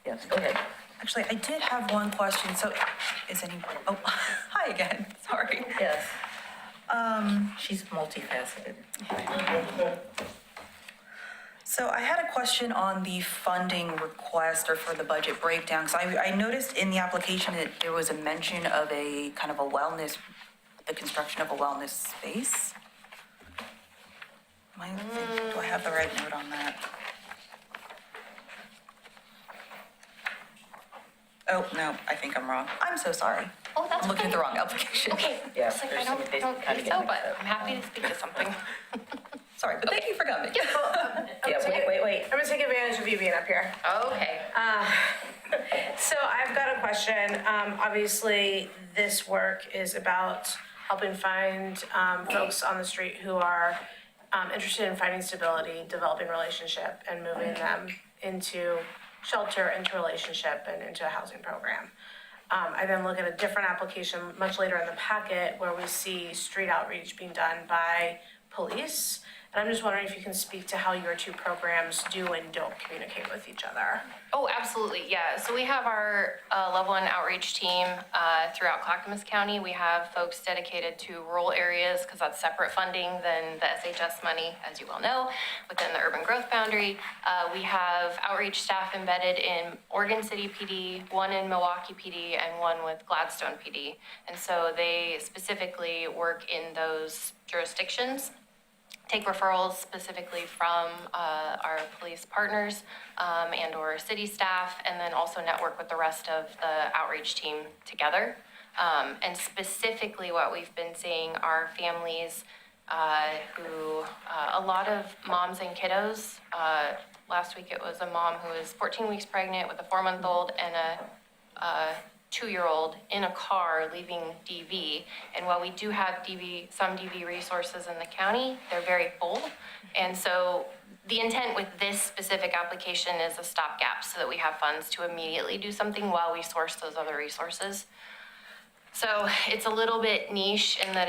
S1: Yes, go ahead.
S11: Actually, I did have one question, so hi again, sorry.
S1: Yes. She's multifaceted.
S11: So I had a question on the funding request or for the budget breakdown, because I noticed in the application that there was a mention of a kind of the construction of a wellness space. Do I have the right note on that? Oh, no, I think I'm wrong. I'm so sorry.
S9: Oh, that's
S11: I'm looking at
S9: okay.
S11: the wrong application.
S9: Okay.
S1: Yeah,
S9: It's like,
S1: there's
S9: I don't
S1: some-
S9: think
S1: kinda
S9: so,
S1: get
S9: but
S1: mixed up.
S9: I'm happy to speak to something.
S11: Sorry, but thank you for coming.
S1: Yeah, wait.
S4: I'm gonna take advantage of you being up here.
S9: Okay.
S4: So I've got a question. Obviously, this work is about helping find folks on the street who are interested in finding stability, developing relationship, and moving them into shelter, into relationship, and into a housing program. I then look at a different application much later in the packet where we see street outreach being done by police. And I'm just wondering if you can speak to how your two programs do and don't communicate with each other.
S9: Oh, absolutely, yeah. So we have our level 1 outreach team throughout Clackamas County. We have folks dedicated to rural areas because that's separate funding than the SHS money, as you well know, within the urban growth boundary. We have outreach staff embedded in Oregon City PD, one in Milwaukee PD, and one with Gladstone PD. And so they specifically work in those jurisdictions, take referrals specifically from our police partners and or city staff, and then also network with the rest of the outreach team together. And specifically what we've been seeing are families a lot of moms and kiddos. Last week it was a mom who was 14 weeks pregnant with a 4-month-old and a 2-year-old in a car leaving DV. And while we do have some DV resources in the county, they're very full. And so the intent with this specific application is a stopgap so that we have funds to immediately do something while we source those other resources. So it's a little bit niche in that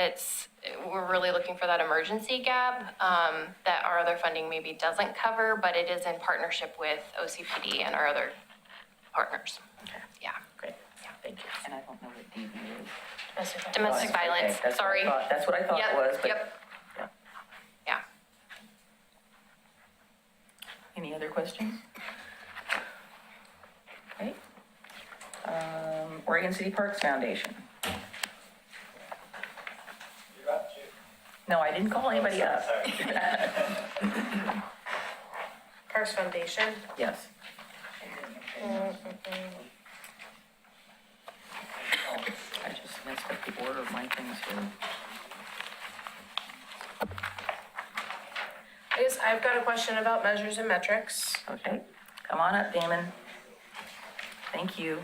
S9: we're really looking for that emergency gap that our other funding maybe doesn't cover, but it is in partnership with OCPD and our other partners.
S1: Okay.
S9: Yeah.
S1: Great, thank you. And I don't know what DV is.
S9: Domestic violence,
S1: Okay,
S9: sorry.
S1: That's what I thought it was, but.
S9: Yep.
S1: Yeah.
S9: Yeah.
S1: Any other questions? Okay. Oregon City Parks Foundation.
S12: You're up, Chief.
S1: No, I didn't call anybody up.
S12: Sorry.
S4: Parks Foundation.
S1: Yes. I just messed up the order of my things here.
S4: I guess I've got a question about measures and metrics.
S1: Okay, come on up, Damon. Thank you.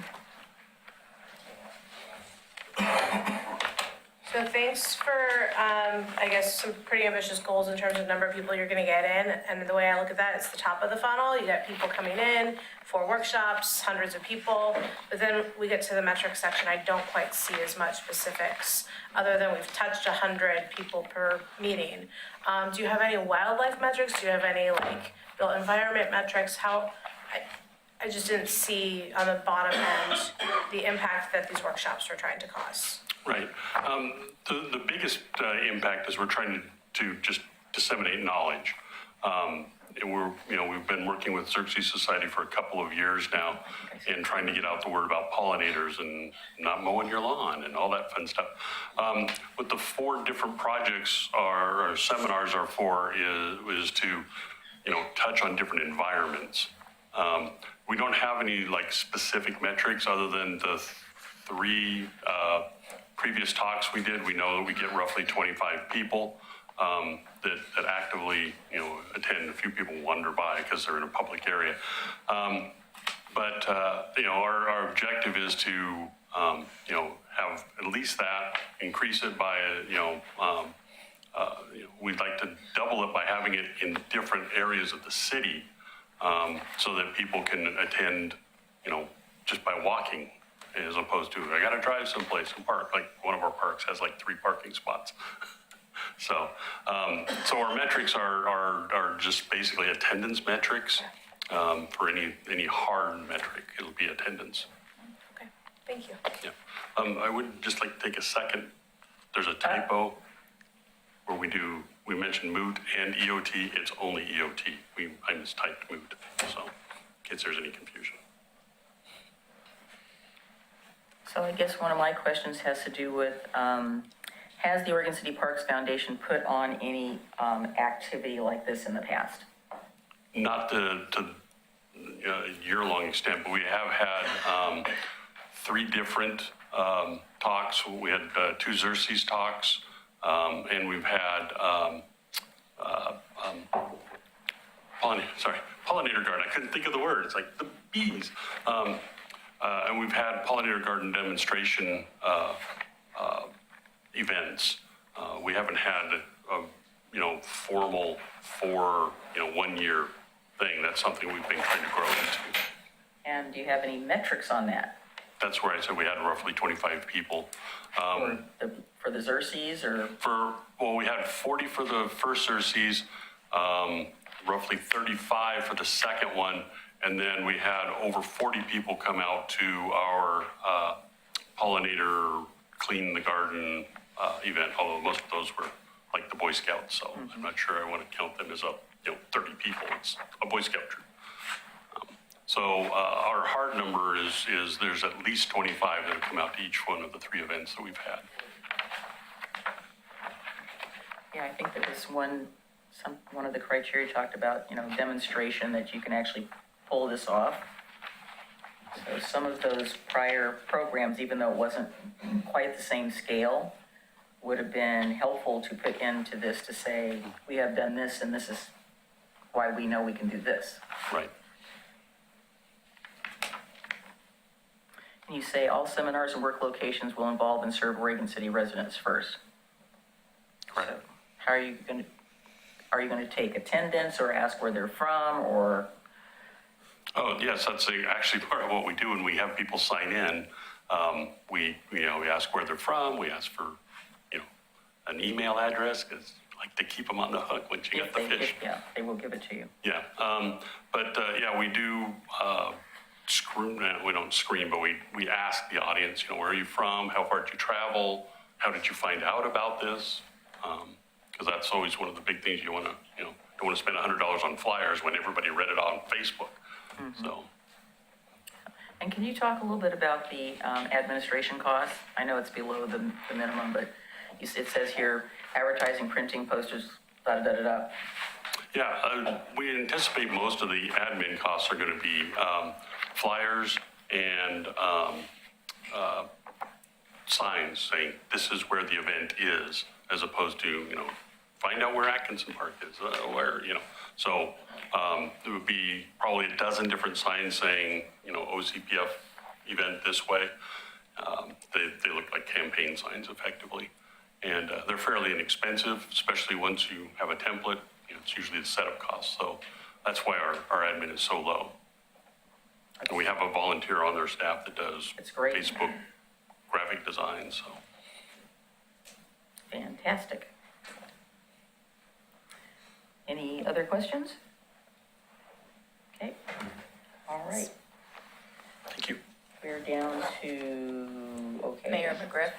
S4: So thanks for, I guess, some pretty ambitious goals in terms of number of people you're gonna get in. And the way I look at that, it's the top of the funnel. You got people coming in, 4 workshops, hundreds of people. But then we get to the metrics section, I don't quite see as much specifics, other than we've touched 100 people per meeting. Do you have any wildlife metrics? Do you have any built environment metrics? I just didn't see on the bottom end the impact that these workshops are trying to cause.
S13: Right. The biggest impact is we're trying to just disseminate knowledge. We've been working with Xerxes Society for a couple of years now and trying to get out the word about pollinators and not mowing your lawn and all that fun stuff. What the 4 different projects our seminars are for is to, touch on different environments. We don't have any specific metrics other than the 3 previous talks we did. We know that we get roughly 25 people that actively, attend. A few people wander by because they're in a public area. But our objective is to, have at least that, increase it by, we'd like to double it by having it in different areas of the city so that people can attend, just by walking, as opposed to, I gotta drive someplace and park. Like one of our parks has 3 parking spots. So our metrics are just basically attendance metrics. For any hard metric, it'll be attendance.
S4: Okay, thank you.
S13: Yeah. I would just like to take a second. There's a typo where we mentioned moot and EOT. It's only EOT. I mistyped moot, so in case there's any confusion.
S1: So I guess one of my questions has to do with, has the Oregon City Parks Foundation put on any activity like this in the past?
S13: Not to year-long extent, but we have had 3 different talks. We had 2 Xerxes talks, and we've had pollinator garden. I couldn't think of the word. It's like the bees. And we've had pollinator garden demonstration events. We haven't had a formal 1-year thing. That's something we've been trying to grow into.
S1: And do you have any metrics on that?
S13: That's where I said we had roughly 25 people.
S1: For the Xerxes or?
S13: We had 40 for the first Xerxes, roughly 35 for the second one, and then we had over 40 people come out to our pollinator clean the garden event, although most of those were like the Boy Scouts, so I'm not sure I want to count them as 30 people. It's a Boy Scout troop. So our hard number is there's at least 25 that have come out to each one of the 3 events that we've had.
S1: Yeah, I think there was one of the criteria talked about, demonstration that you can actually pull this off. So some of those prior programs, even though it wasn't quite the same scale, would have been helpful to put into this to say, we have done this and this is why we know we can do this.
S13: Right.
S1: And you say all seminars and work locations will involve and serve Oregon City residents first.
S13: Correct.
S1: So how are you going to take attendance or ask where they're from or?
S13: Oh, yes, that's actually part of what we do when we have people sign in. We ask where they're from, we ask for, an email address, because I like to keep them on the hook once you get the fish.
S1: Yeah, they will give it to you.
S13: Yeah, we do we don't scream, but we ask the audience, where are you from? How far did you travel? How did you find out about this? Because that's always one of the big things you want to, don't want to spend $100 on flyers when everybody read it on Facebook.
S1: Mm-hmm.
S13: So.
S1: And can you talk a little bit about the administration costs? I know it's below the minimum, but it says here, advertising, printing, posters, da-da-da-da-da.
S13: Yeah, we anticipate most of the admin costs are going to be flyers and signs saying this is where the event is, as opposed to, find out where Atkinson Park is, So there would be probably a dozen different signs saying, OCPF event this way. They look like campaign signs effectively. And they're fairly inexpensive, especially once you have a template. It's usually the setup cost. So that's why our admin is so low. And we have a volunteer on their staff that does Facebook graphic design. So
S1: Fantastic. Any other questions? Okay, all right.
S3: Thank you.
S1: We're down to, okay.
S2: Mayor McGriff.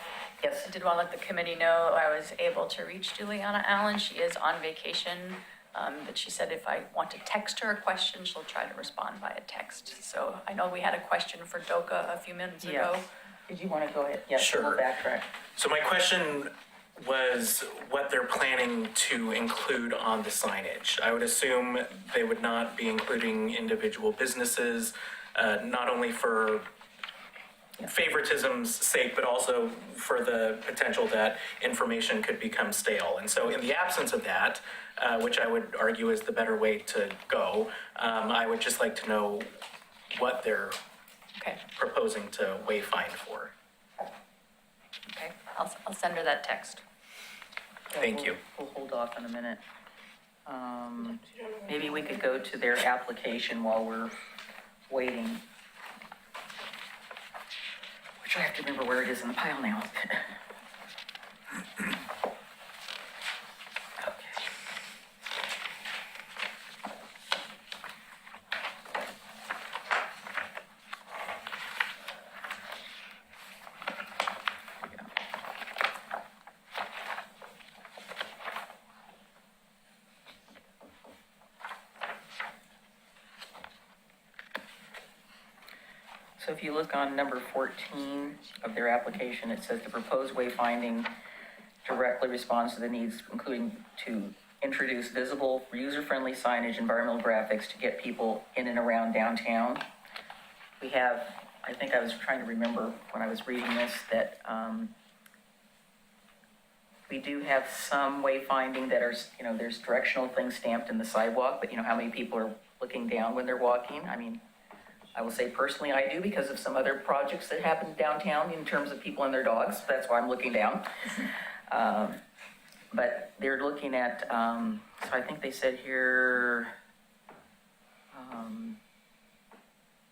S1: Yes.
S2: I did want to let the committee know I was able to reach Juliana Allen. She is on vacation, but she said if I want to text her a question, she'll try to respond via text. So I know we had a question for DOCA a few minutes ago.
S1: Did you want to go ahead? Yes,
S3: Sure.
S1: we'll backtrack.
S3: So my question was what they're planning to include on the signage. I would assume they would not be including individual businesses, not only for favoritism's sake, but also for the potential that information could become stale. And so in the absence of that, which I would argue is the better way to go, I would just like to know what they're proposing to wayfind for.
S2: Okay, I'll send her that text.
S3: Thank you.
S1: We'll hold off in a minute. Maybe we could go to their application while we're waiting. Which I have to remember where it is in the pile now. So if you look on number 14 of their application, it says the proposed wayfinding directly responds to the needs, including to introduce visible, user-friendly signage, environmental graphics to get people in and around downtown. We have, I think I was trying to remember when I was reading this, that we do have some wayfinding that are, there's directional things stamped in the sidewalk, but how many people are looking down when they're walking? I mean, I will say personally I do because of some other projects that happen downtown in terms of people and their dogs. That's why I'm looking down. But they're looking at, so I think they said here,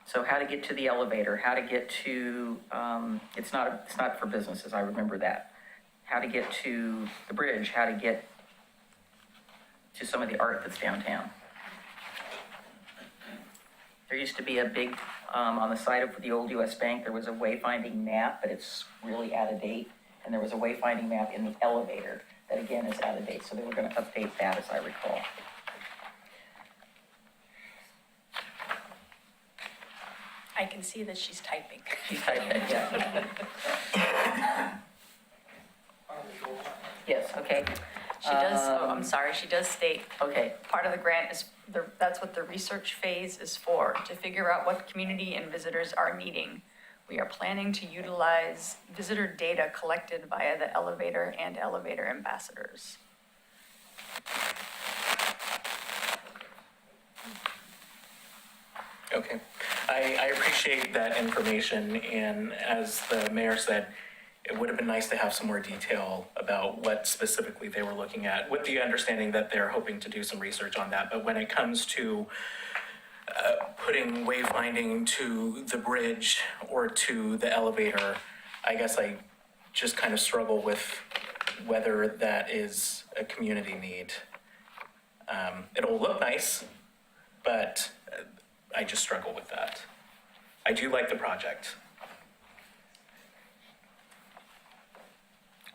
S1: so how to get to the elevator, how to get to, it's not for businesses, I remember that. How to get to the bridge, how to get to some of the art that's downtown. There used to be a big, on the side of the old US Bank, there was a wayfinding map, but it's really out of date. And there was a wayfinding map in the elevator that again is out of date. So they were gonna update that as I recall.
S2: I can see that she's typing.
S1: She's typing, yeah. Yes, okay.
S2: She does, I'm sorry, she does state,
S1: Okay,
S2: part of the grant is, that's what the research phase is for, to figure out what community and visitors are needing. We are planning to utilize visitor data collected via the elevator and elevator ambassadors.
S3: Okay. I appreciate that information, and as the mayor said, it would have been nice to have some more detail about what specifically they were looking at, with the understanding that they're hoping to do some research on that. But when it comes to putting wayfinding to the bridge or to the elevator, I guess I just kind of struggle with whether that is a community need. It'll look nice, but I just struggle with that. I do like the project.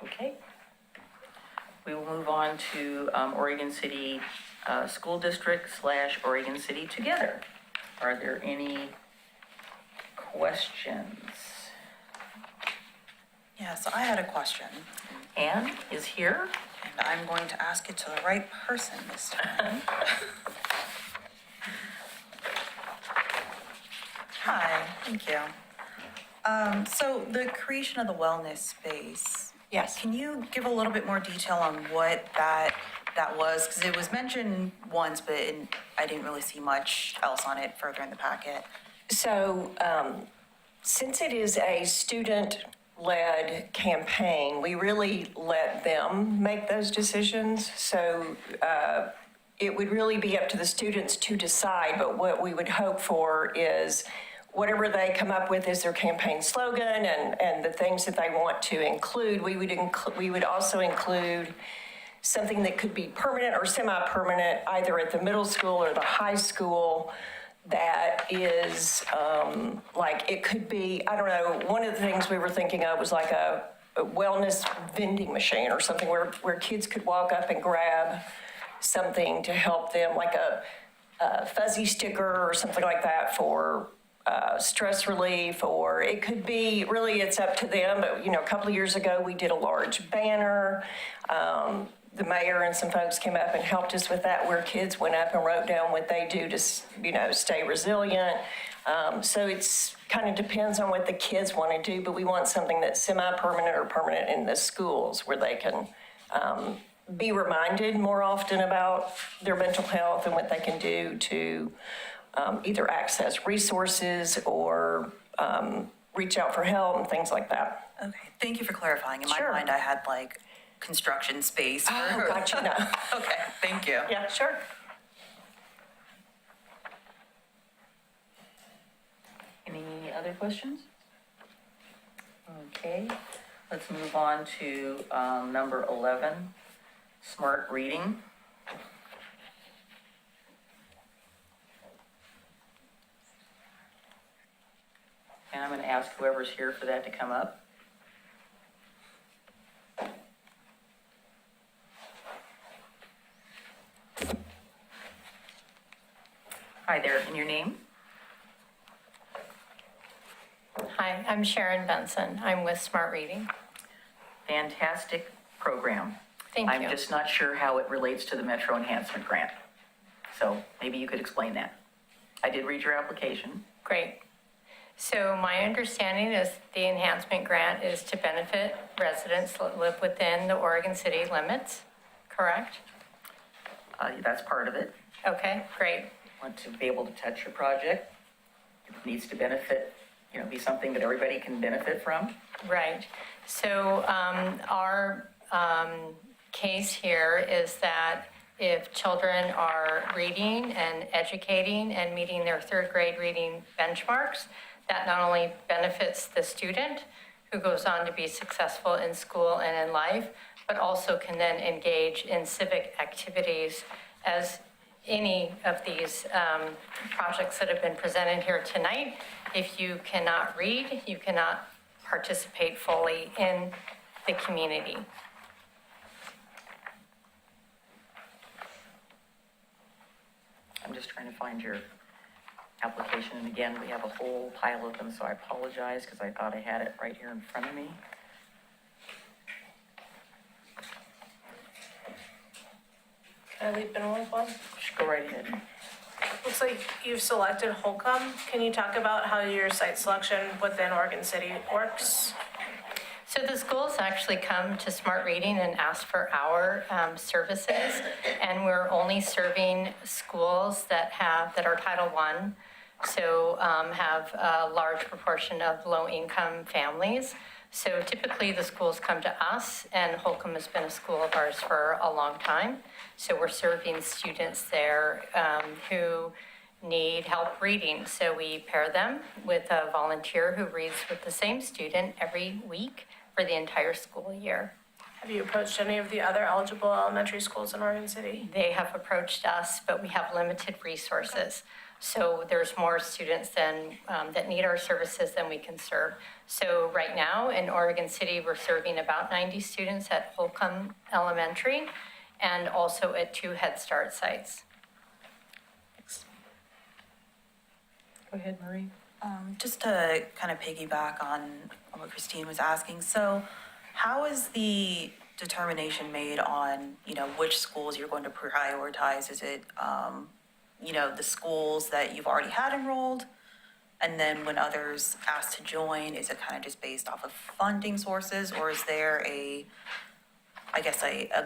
S1: Okay. We will move on to Oregon City School District / Oregon City Together. Are there any questions?
S11: Yeah, so I had a question,
S1: Anne is here.
S11: and I'm going to ask it to the right person this time. Hi, thank you. So the creation of the wellness space.
S2: Yes.
S11: Can you give a little bit more detail on what that was? Because it was mentioned once, but I didn't really see much else on it further in the packet.
S14: So, since it is a student-led campaign, we really let them make those decisions. So, it would really be up to the students to decide, but what we would hope for is whatever they come up with as their campaign slogan and the things that they want to include, we would also include something that could be permanent or semi-permanent, either at the middle school or the high school, that is like, it could be, I don't know, one of the things we were thinking of was like a wellness vending machine or something where kids could walk up and grab something to help them, like a fuzzy sticker or something like that for stress relief, or it could be, really, it's up to them. But, a couple of years ago, we did a large banner. The mayor and some folks came up and helped us with that, where kids went up and wrote down what they do to, stay resilient. So it's kind of depends on what the kids want to do, but we want something that's semi-permanent or permanent in the schools where they can be reminded more often about their mental health and what they can do to either access resources or reach out for help and things like that.
S11: Okay, thank you for clarifying. In my
S14: Sure.
S11: mind, I had like construction space.
S14: Oh, gotcha, no.
S11: Okay, thank you.
S14: Yeah, sure.
S1: Any other questions? Okay, let's move on to number 11, smart reading. And I'm going to ask whoever's here for that to come up. Hi there, and your name?
S15: Hi, I'm Sharon Benson. I'm with Smart Reading.
S1: Fantastic program.
S15: Thank you.
S1: I'm just not sure how it relates to the Metro Enhancement Grant. So maybe you could explain that. I did read your application.
S15: Great. So my understanding is the enhancement grant is to benefit residents that live within the Oregon City limits, correct?
S1: That's part of it.
S15: Okay, great.
S1: Want to be able to touch your project. It needs to benefit, be something that everybody can benefit from.
S15: Right. So our case here is that if children are reading and educating and meeting their third grade reading benchmarks, that not only benefits the student who goes on to be successful in school and in life, but also can then engage in civic activities, as any of these projects that have been presented here tonight. If you cannot read, you cannot participate fully in the community.
S1: I'm just trying to find your application. And again, we have a whole pile of them, so I apologize because I thought I had it right here in front of me.
S4: Can I leave Ben with one?
S1: Just go right ahead.
S4: Looks like you've selected Holcomb. Can you talk about how your site selection within Oregon City works?
S15: So the schools actually come to Smart Reading and ask for our services, and we're only serving schools that are Title I, so have a large proportion of low-income families. So typically, the schools come to us, and Holcomb has been a school of ours for a long time. So we're serving students there who need help reading. So we pair them with a volunteer who reads with the same student every week for the entire school year.
S4: Have you approached any of the other eligible elementary schools in Oregon City?
S15: They have approached us, but we have limited resources. So there's more students than that need our services than we can serve. So right now in Oregon City, we're serving about 90 students at Holcomb Elementary and also at 2 Head Start sites.
S1: Go ahead, Marie.
S11: Just to kind of piggyback on what Christine was asking, so how is the determination made on, which schools you're going to prioritize? Is it, the schools that you've already had enrolled? And then when others ask to join, is it kind of just based off of funding sources, or is there a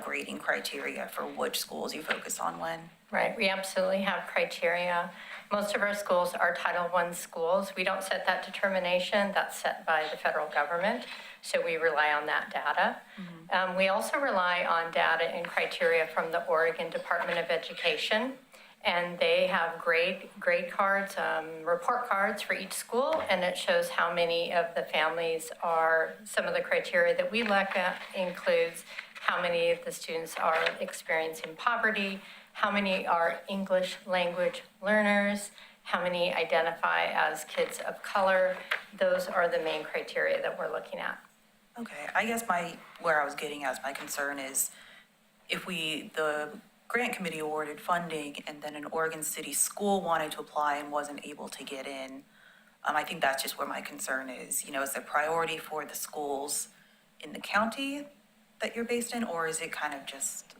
S11: grading criteria for which schools you focus on when?
S15: Right, we absolutely have criteria. Most of our schools are Title I schools. We don't set that determination, that's set by the federal government, so we rely on that data. We also rely on data and criteria from the Oregon Department of Education, and they have grade cards, report cards for each school, and it shows how many of the families are, some of the criteria that we look at includes how many of the students are experiencing poverty, how many are English language learners, how many identify as kids of color. Those are the main criteria that we're looking at.
S11: Okay, I guess where I was getting at, my concern is if the grant committee awarded funding and then an Oregon City school wanted to apply and wasn't able to get in, I think that's just where my concern is. Is there priority for the schools in the county that you're based in, or is it kind of just,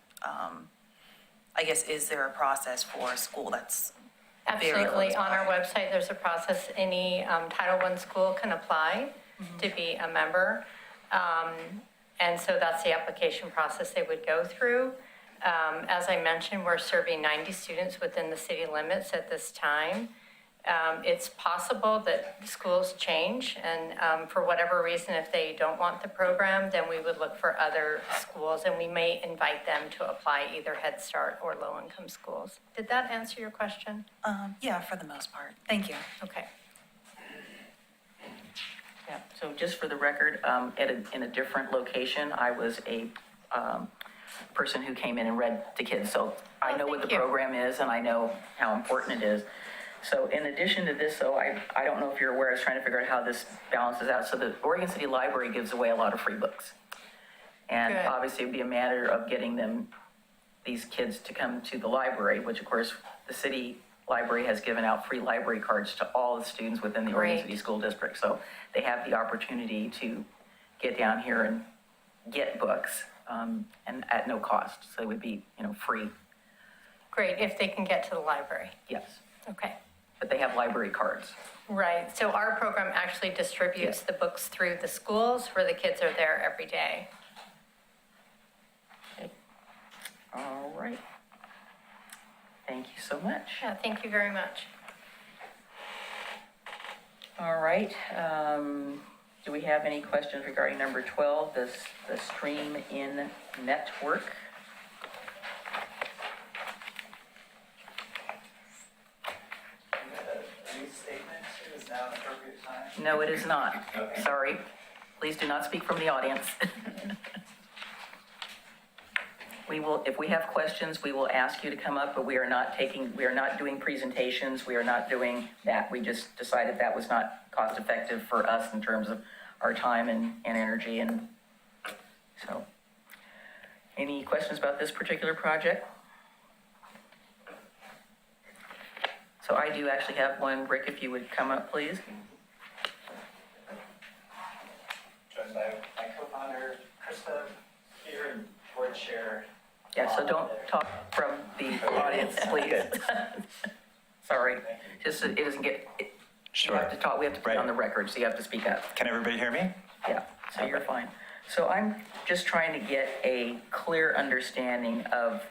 S11: is there a process for a school that's very
S15: Absolutely.
S11: close
S15: On
S11: by?
S15: our website, there's a process. Any Title I school can apply to be a member. And so that's the application process they would go through. As I mentioned, we're serving 90 students within the city limits at this time. It's possible that schools change, and for whatever reason, if they don't want the program, then we would look for other schools, and we may invite them to apply either Head Start or low-income schools. Did that answer your question?
S11: Yeah, for the most part. Thank you.
S15: Okay.
S1: Yeah, so just for the record, in a different location, I was a person who came in and read to kids. So I know what the program is, and I know how important it is. So in addition to this, though, I don't know if you're aware, I was trying to figure out how this balances out. So the Oregon City Library gives away a lot of free books. And
S15: Good.
S1: obviously it'd be a matter of getting these kids to come to the library, which of course the city library has given out free library cards to all the students within the Oregon
S15: Great.
S1: City School District. So they have the opportunity to get down here and get books, and at no cost. So it would be, free.
S15: Great, if they can get to the library.
S1: Yes.
S15: Okay.
S1: But they have library cards.
S15: Right, so our program actually distributes the books through the schools where the kids are there every day.
S1: Okay. All right. Thank you so much.
S15: Yeah, thank you very much.
S1: All right. Do we have any questions regarding number 12, the Stream In Network? No, it is not. Sorry. Please do not speak from the audience. We will, if we have questions, we will ask you to come up, but we are not doing presentations. We are not doing that. We just decided that was not cost effective for us in terms of our time and energy. And so, any questions about this particular project? So I do actually have one. Rick, if you would come up, please.
S12: Joined by my co-founder, Krista, here, and board chair.
S1: Yeah, so don't talk from the audience, please. Sorry, just so it doesn't get, you
S12: Sure.
S1: have to talk, we have to put it
S12: Right.
S1: on the record, so you have to speak up.
S12: Can everybody hear me?
S1: Yeah, so you're fine. So I'm just trying to get a clear understanding of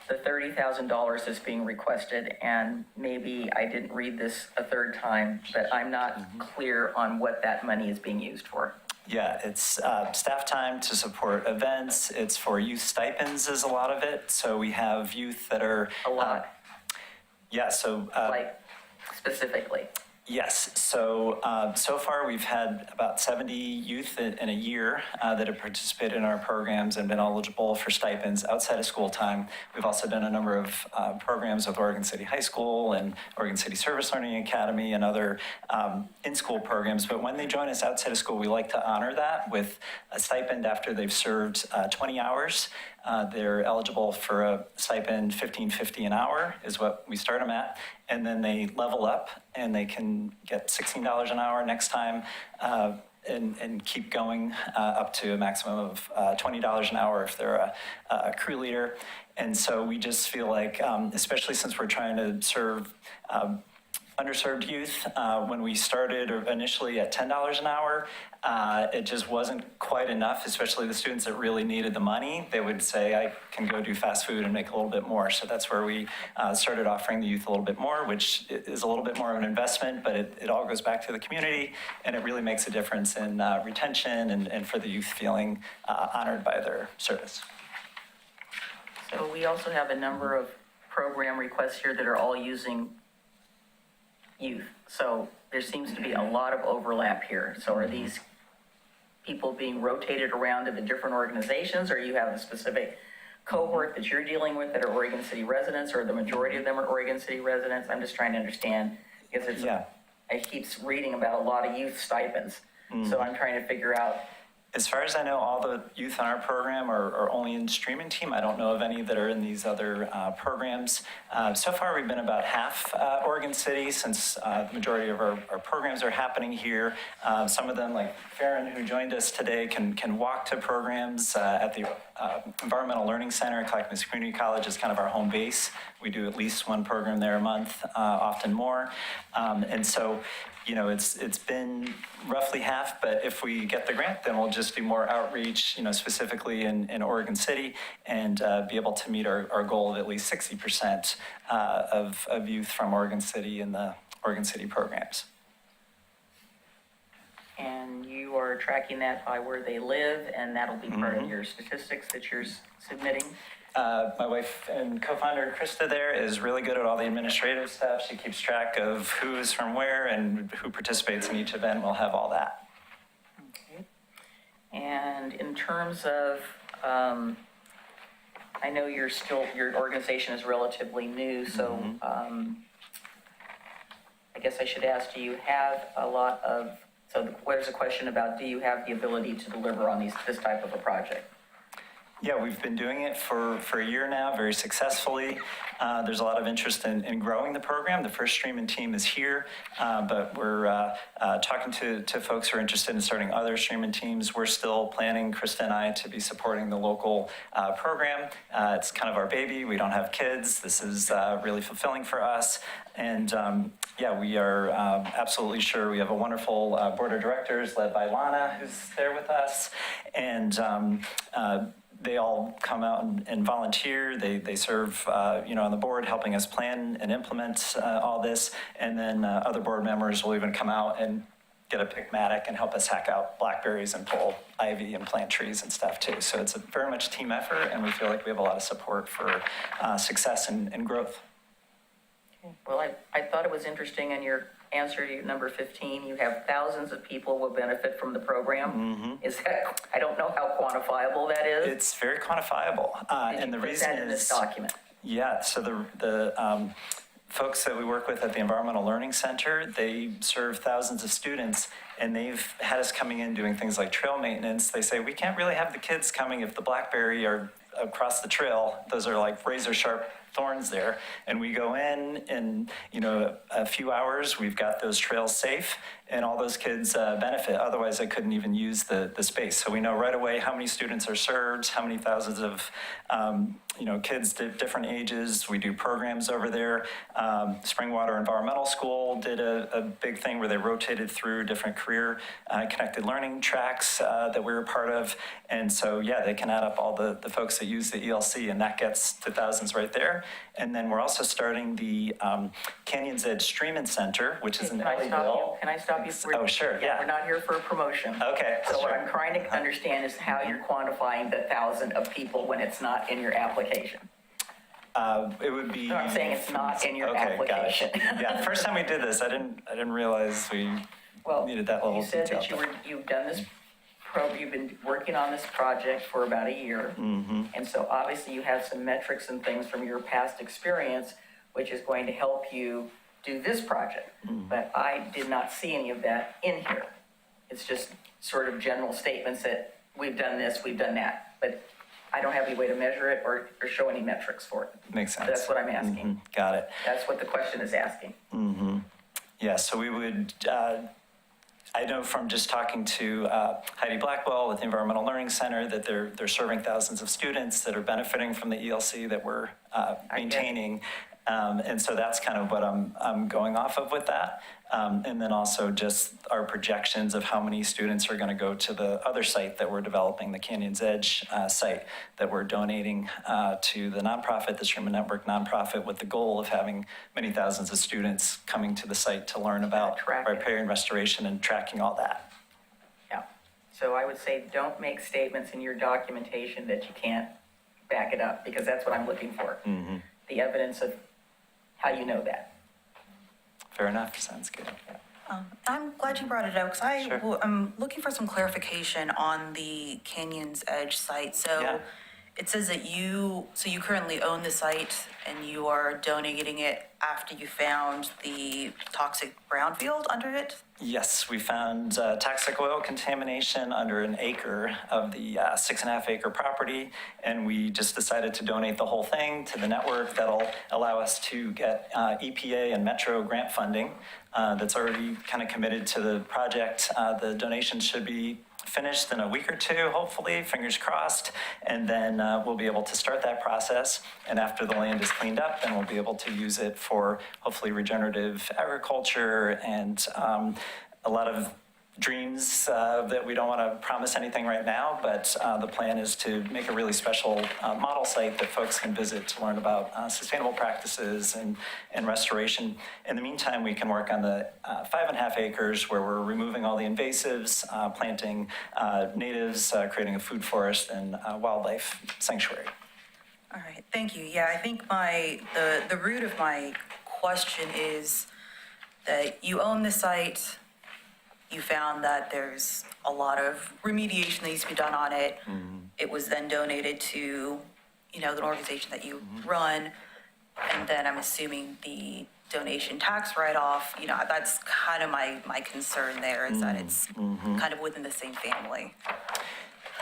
S1: the $30,000 that's being requested, and maybe I didn't read this a third time, but I'm not clear on what that money is being used for.
S12: Yeah, it's staff time to support events. It's for youth stipends is a lot of it. So we have youth that are.
S1: A lot,
S12: Yeah, so.
S1: like specifically.
S12: Yes, so so far we've had about 70 youth in a year that have participated in our programs and been eligible for stipends outside of school time. We've also done a number of programs with Oregon City High School and Oregon City Service Learning Academy and other in-school programs. But when they join us outside of school, we like to honor that with a stipend after they've served 20 hours. They're eligible for a stipend $15.50 an hour is what we start them at. And then they level up and they can get $16 an hour next time and keep going up to a maximum of $20 an hour if they're a crew leader. And so we just feel like, especially since we're trying to serve underserved youth, when we started initially at $10 an hour, it just wasn't quite enough, especially the students that really needed the money. They would say, I can go do fast food and make a little bit more. So that's where we started offering the youth a little bit more, which is a little bit more of an investment, but it all goes back to the community, and it really makes a difference in retention and for the youth feeling honored by their service.
S1: So we also have a number of program requests here that are all using youth. So there seems to be a lot of overlap here. So are these people being rotated around to the different organizations, or you have a specific cohort that you're dealing with that are Oregon City residents, or the majority of them are Oregon City residents? I'm just trying to understand, because it's, I keep reading about a lot of youth stipends. So I'm trying to figure out.
S12: As far as I know, all the youth on our program are only in Stream and Team. I don't know of any that are in these other programs. So far, we've been about half Oregon City, since the majority of our programs are happening here. Some of them, like Farron, who joined us today, can walk to programs at the Environmental Learning Center at Clackamas Community College is kind of our home base. We do at least one program there a month, often more. And so, you know, it's been roughly half, but if we get the grant, then we'll just do more outreach, you know, specifically in Oregon City, and be able to meet our goal of at least 60% of youth from Oregon City in the Oregon City programs.
S1: And you are tracking that by where they live, and that'll be part of your statistics that you're submitting?
S12: My wife and co-founder Krista there is really good at all the administrative stuff. She keeps track of who is from where and who participates in each event. We'll have all that.
S1: Okay. And in terms of, I know your organization is relatively new, so I guess I should ask, do you have a lot of, so there's a question about, do you have the ability to deliver on this type of a project?
S12: Yeah, we've been doing it for a year now, very successfully. There's a lot of interest in growing the program. The first Stream and Team is here, but we're talking to folks who are interested in starting other Stream and Teams. We're still planning, Krista and I, to be supporting the local program. It's kind of our baby. We don't have kids. This is really fulfilling for us. And yeah, we are absolutely sure. We have a wonderful board of directors led by Lana, who's there with us. And they all come out and volunteer. They serve, you know, on the board, helping us plan and implement all this. And then other board members will even come out and get a pickmatic and help us hack out blackberries and pull ivy and plant trees and stuff too. So it's a very much team effort, and we feel like we have a lot of support for success and growth.
S1: Well, I thought it was interesting in your answer to number 15, you have thousands of people will benefit from the program. Is that, I don't know how quantifiable that is.
S12: It's very quantifiable. And the reason
S1: that in this
S12: is,
S1: document?
S12: Yeah, so the folks that we work with at the Environmental Learning Center, they serve thousands of students, and they've had us coming in doing things like trail maintenance. They say, we can't really have the kids coming if the blackberry are across the trail. Those are like razor sharp thorns there. And we go in, a few hours, we've got those trails safe, and all those kids benefit. Otherwise, I couldn't even use the space. So we know right away how many students are served, how many thousands of kids, different ages. We do programs over there. Springwater Environmental School did a big thing where they rotated through different career connected learning tracks that we were part of. And so, yeah, they can add up all the folks that use the ELC, and that gets to thousands right there. And then we're also starting the Canyons Edge Streaming Center, which is in Ellendale.
S1: Can I stop you?
S12: Oh, sure, yeah.
S1: We're not here for a promotion.
S12: Okay,
S1: So what
S12: sure.
S1: I'm trying to understand is how you're quantifying the 1,000 of people when it's not in your application.
S12: It would be.
S1: No, I'm saying it's not in your
S12: Okay, got it.
S1: application.
S12: Yeah, the first time we did this, I didn't realize we needed that level
S1: You
S12: of
S1: said
S12: detail.
S1: that you've done this you've been working on this project for about a year.
S12: Mm-hmm.
S1: And so obviously you have some metrics and things from your past experience, which is going to help you do this project.
S12: Mm-hmm.
S1: But I did not see any of that in here. It's just sort of general statements that we've done this, we've done that. But I don't have any way to measure it or show any metrics for it.
S12: Makes sense.
S1: That's what I'm asking.
S12: Mm-hmm. Got it.
S1: That's what the question is asking.
S12: Mm-hmm. Yeah, so we would, I know from just talking to Heidi Blackwell with the Environmental Learning Center that they're serving thousands of students that are benefiting from the ELC that we're maintaining. And so that's kind of what I'm going off of with that. And then also just our projections of how many students are going to go to the other site that we're developing, the Canyons Edge site that we're donating to the nonprofit, the Streaming Network nonprofit, with the goal of having many thousands of students coming to the site to learn about riparian restoration and tracking all that.
S1: Yeah. So I would say don't make statements in your documentation that you can't back it up, because that's what I'm looking for.
S12: Mm-hmm.
S1: The evidence of how you know that.
S12: Fair enough. Sounds good.
S11: I'm glad you brought it up, because I'm looking for some clarification on the Canyons Edge site. So
S12: Yeah.
S11: it says that you currently own the site and you are donating it after you found the toxic brownfield under it?
S12: Yes, we found toxic oil contamination under an acre of the 6.5 acre property, and we just decided to donate the whole thing to the network. That'll allow us to get EPA and Metro grant funding that's already kind of committed to the project. The donation should be finished in a week or two, hopefully, fingers crossed, and then we'll be able to start that process. And after the land is cleaned up, then we'll be able to use it for hopefully regenerative agriculture and a lot of dreams that we don't want to promise anything right now, but the plan is to make a really special model site that folks can visit to learn about sustainable practices and restoration. In the meantime, we can work on the 5.5 acres where we're removing all the invasives, planting natives, creating a food forest and wildlife sanctuary.
S11: All right, thank you. Yeah, I think the root of my question is that you own the site. You found that there's a lot of remediation that needs to be done on it.
S12: Mm-hmm.
S11: It was then donated to, the organization that you run. And then I'm assuming the donation tax write-off, that's kind of my concern there, is that it's kind of within the same family.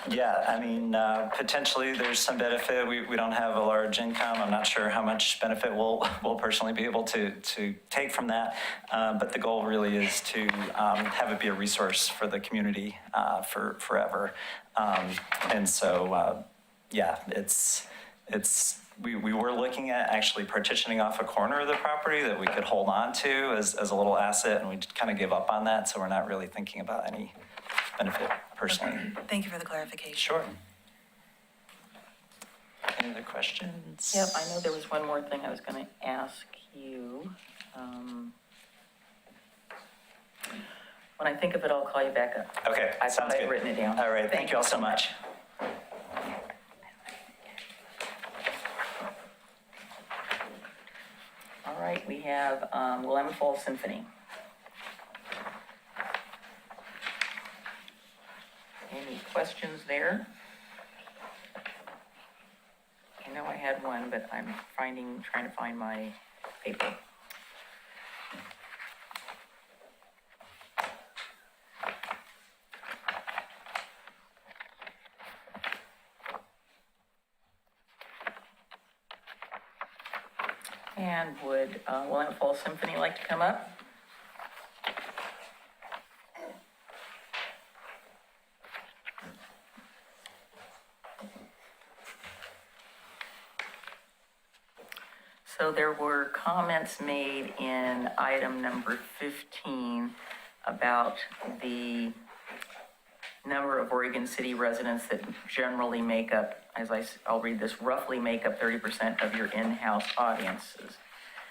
S12: Yeah, I mean, potentially there's some benefit. We don't have a large income. I'm not sure how much benefit we'll personally be able to take from that. But the goal really is to have it be a resource for the community for forever. And so, yeah, we were looking at actually partitioning off a corner of the property that we could hold on to as a little asset, and we kind of gave up on that. So we're not really thinking about any benefit personally.
S11: Thank you for the clarification.
S12: Sure. Any other questions?
S1: Yep, I know there was one more thing I was going to ask you. When I think of it, I'll call you back up.
S12: Okay,
S1: I
S12: sounds
S1: thought
S12: good.
S1: I'd written it down.
S12: All right, thank you all so much.
S1: All right, we have Willamette Falls Symphony. Any questions there? I know I had one, but I'm trying to find my paper. And would Willamette Falls Symphony like to come up? So there were comments made in item number 15 about the number of Oregon City residents that generally make up, I'll read this, roughly make up 30% of your in-house audiences.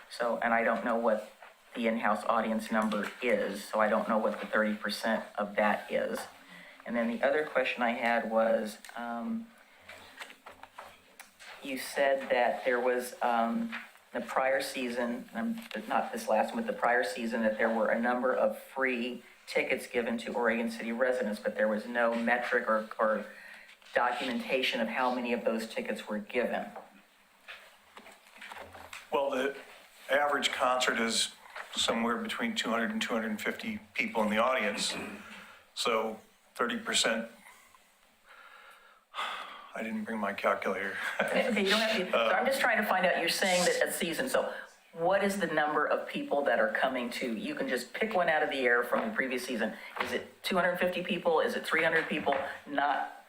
S1: So, and I don't know what the in-house audience number is, so I don't know what the 30% of that is. And then the other question I had was, you said that there was, the prior season, not this last one, but the prior season, that there were a number of free tickets given to Oregon City residents, but there was no metric or documentation of how many of those tickets were given.
S16: Well, the average concert is somewhere between 200 and 250 people in the audience. So 30%, I didn't bring my calculator.
S1: Okay, you don't have to, so I'm just trying to find out, you're saying that a season, so what is the number of people that are coming to? You can just pick one out of the air from the previous season. Is it 250 people? Is it 300 people? Not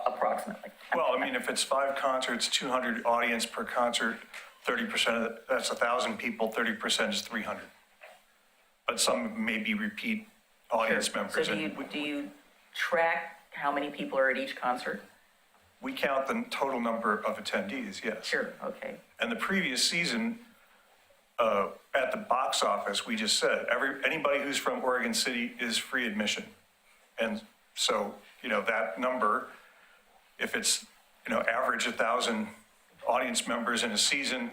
S1: approximately.
S16: Well, I mean, if it's 5 concerts, 200 audience per concert, 30% of it, that's 1,000 people, 30% is 300. But some may be repeat audience members.
S1: So do you track how many people are at each concert?
S16: We count the total number of attendees, yes.
S1: Sure, okay.
S16: And the previous season, at the box office, we just said, anybody who's from Oregon City is free admission. And so, that number, if it's, average 1,000 audience members in a season,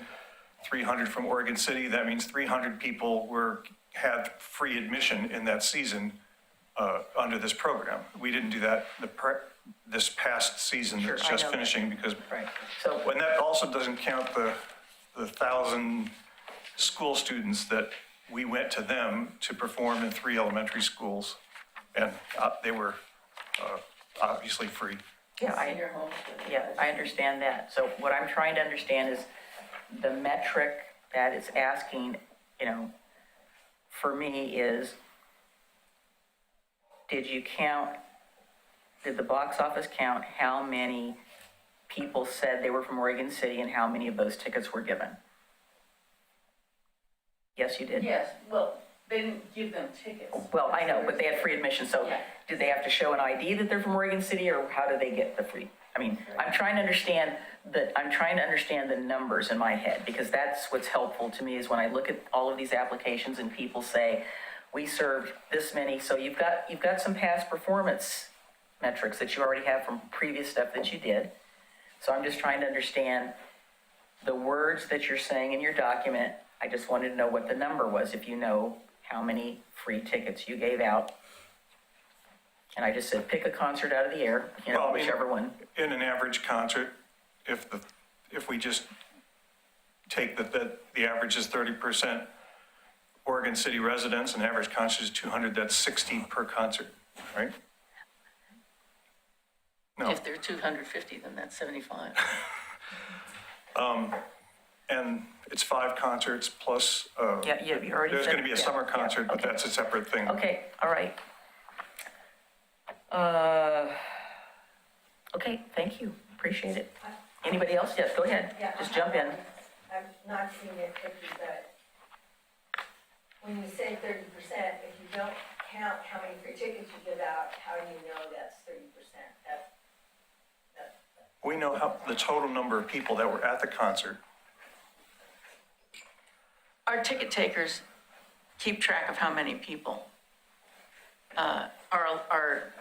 S16: 300 from Oregon City, that means 300 people had free admission in that season under this program. We didn't do that this past season that's just finishing because,
S1: right. So,
S16: and that also doesn't count the 1,000 school students that we went to them to perform in 3 elementary schools, and they were obviously free.
S1: yeah, I understand that. So what I'm trying to understand is the metric that it's asking, for me is, did the box office count how many people said they were from Oregon City and how many of those tickets were given? Yes, you did?
S17: Yes, well, they didn't give them tickets.
S1: Well, I know, but they had free admission, so
S17: Yeah.
S1: did they have to show an ID that they're from Oregon City, or how do they get the free? I mean, I'm trying to understand the numbers in my head, because that's what's helpful to me, is when I look at all of these applications and people say, we served this many, so you've got some past performance metrics that you already have from previous stuff that you did. So I'm just trying to understand the words that you're saying in your document. I just wanted to know what the number was, if you know how many free tickets you gave out. And I just said, pick a concert out of the air, whichever one.
S16: In an average concert, if we just take that the average is 30% Oregon City residents, and average concert is 200, that's 60 per concert, right? No.
S17: If they're 250, then that's 75.
S16: And it's 5 concerts plus,
S1: Yeah, you already
S16: there's
S1: said.
S16: going to be a summer concert, but
S1: okay.
S16: that's a separate thing.
S1: Okay, all right. Okay, thank you, appreciate it. Anybody else? Yes, go ahead, just jump in.
S18: I'm not seeing it picky, but when you say 30%, if you don't count how many free tickets you give out, how do you know that's 30%?
S16: We know the total number of people that were at the concert.
S17: Our ticket takers keep track of how many people are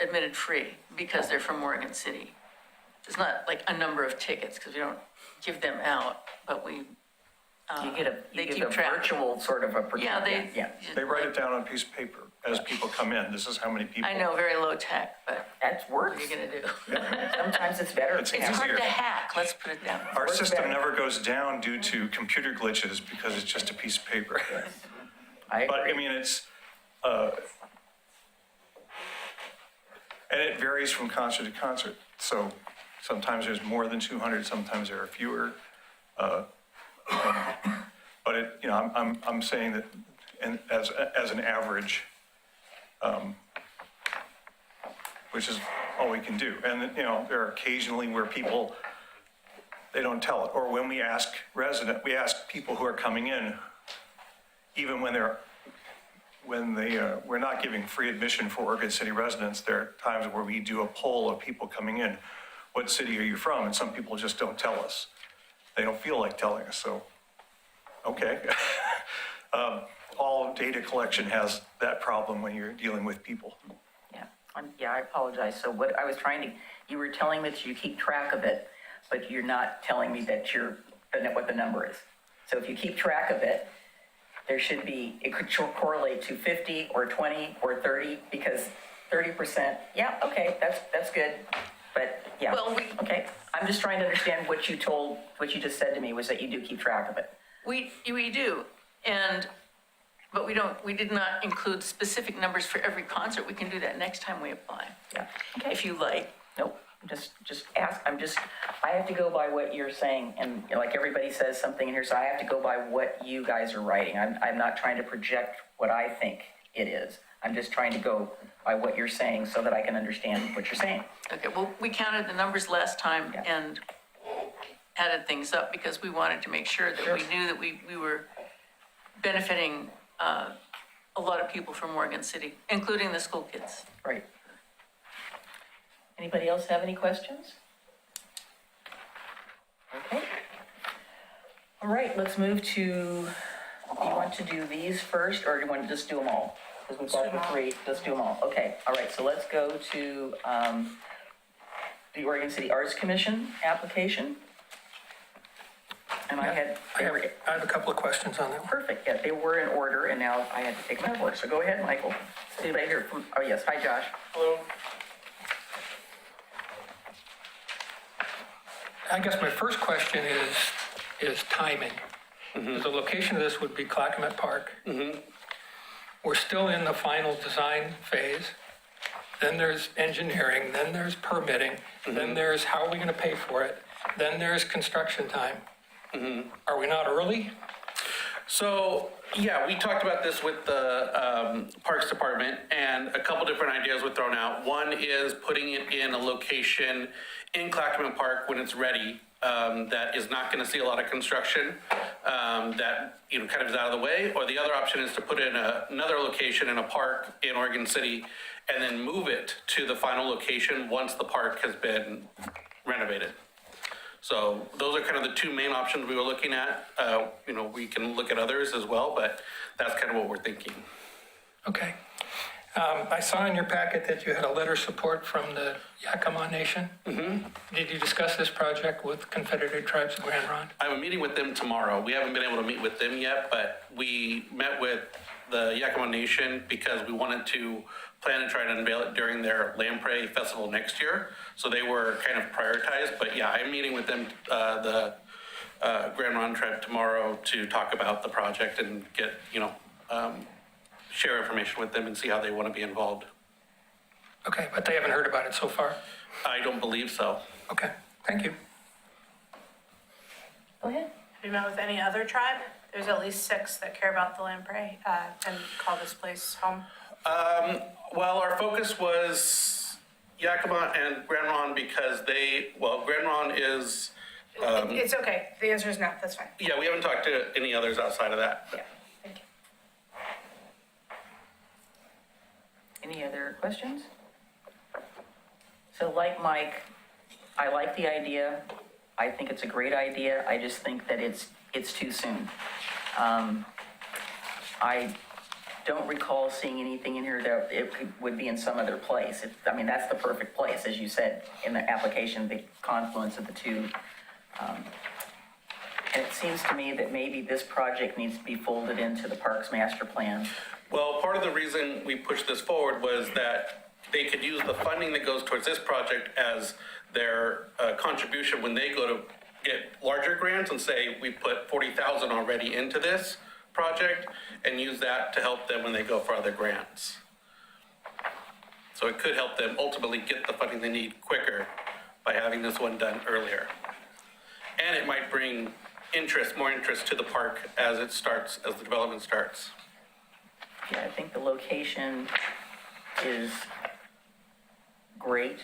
S17: admitted free because they're from Oregon City. It's not like a number of tickets, because we don't give them out, but we,
S1: You get
S17: they
S1: a
S17: keep track.
S1: virtual sort of a.
S17: Yeah,
S16: They write it down on a piece of paper as people come in. This is how many people.
S17: I know, very low tech, but
S1: That
S17: what
S1: works.
S17: are you gonna do?
S1: Sometimes it's better.
S16: It's
S17: It's hard
S16: easier.
S17: to hack, let's put it down.
S16: Our
S1: Works
S16: system
S1: better.
S16: never goes down due to computer glitches because it's just a piece of paper.
S1: I
S16: But I
S1: agree.
S16: mean, it's, and it varies from concert to concert. So sometimes there's more than 200, sometimes there are fewer. But it, you know, I'm saying that, and as an average, which is all we can do. And, you know, there are occasionally where people, they don't tell it. Or when we ask people who are coming in, even when we're not giving free admission for Oregon City residents, there are times where we do a poll of people coming in. What city are you from? And some people just don't tell us. They don't feel like telling us, so, okay. All data collection has that problem when you're dealing with people.
S1: Yeah, I apologize. So what I was you were telling me that you keep track of it, but you're not telling me that what the number is. So if you keep track of it, it could correlate to 50 or 20 or 30, because 30%, yeah, okay, that's good. But yeah, okay. I'm just trying to understand what you just said to me was that you do keep track of it.
S17: We do, but we did not include specific numbers for every concert. We can do that next time we apply.
S1: Yeah. Okay.
S17: If you like.
S1: Nope. Just ask. I have to go by what you're saying, and like everybody says something in here, so I have to go by what you guys are writing. I'm not trying to project what I think it is. I'm just trying to go by what you're saying so that I can understand what you're saying.
S17: Okay, well, we counted the numbers last time and added things up because we wanted to make sure that we knew that we were benefiting a lot of people from Oregon City, including the school kids.
S1: Right. Anybody else have any questions? Okay. All right, let's move to, do you want to do these first, or do you want to just do them all? Because we've got the three, let's do them all. Okay, all right, so let's go to the Oregon City Arts Commission application. And I
S6: have a couple of questions on that one.
S1: Perfect, yeah, they were in order, and now I had to take them out of order. So go ahead, Michael. Is anybody here from, oh yes, hi Josh.
S6: Hello. I guess my first question is timing. The location of this would be Clackamas Park. We're still in the final design phase. Then there's engineering, then there's permitting, then there's how are we going to pay for it, then there's construction time. Are we not early?
S19: So, yeah, we talked about this with the Parks Department, and a couple different ideas were thrown out. One is putting it in a location in Clackamas Park when it's ready, that is not going to see a lot of construction, that, you know, kind of is out of the way. Or the other option is to put it in another location in a park in Oregon City and then move it to the final location once the park has been renovated. So those are kind of the two main options we were looking at. You know, we can look at others as well, but that's kind of what we're thinking.
S6: Okay. I saw in your packet that you had a letter of support from the Yakama Nation. Did you discuss this project with Confederated Tribes of Grand Ronde?
S19: I have a meeting with them tomorrow. We haven't been able to meet with them yet, but we met with the Yakama Nation because we wanted to plan to try to unveil it during their Lamprey Festival next year. So they were kind of prioritized, but yeah, I'm meeting with them, the Grand Ronde tribe tomorrow to talk about the project and get, you know, share information with them and see how they want to be involved.
S6: Okay, but they haven't heard about it so far?
S19: I don't believe so.
S6: Okay, thank you.
S1: Go ahead.
S4: Have you met with any other tribe? There's at least 6 that care about the lamprey and call this place home.
S19: Well, our focus was Yakima and Grand Ronde because Grand Ronde is...
S4: it's okay. The answer is no. That's fine.
S19: Yeah, we haven't talked to any others outside of that.
S4: Yeah. Thank you.
S1: Any other questions? So like Mike, I like the idea. I think it's a great idea. I just think that it's too soon. I don't recall seeing anything in here that would be in some other place. I mean, that's the perfect place, as you said, in the application, the confluence of the two. And it seems to me that maybe this project needs to be folded into the Parks Master Plan.
S19: Well, part of the reason we pushed this forward was that they could use the funding that goes towards this project as their contribution when they go to get larger grants and say, we put 40,000 already into this project, and use that to help them when they go for other grants. So it could help them ultimately get the funding they need quicker by having this one done earlier. And it might bring more interest to the park as the development starts.
S1: Yeah, I think the location is great.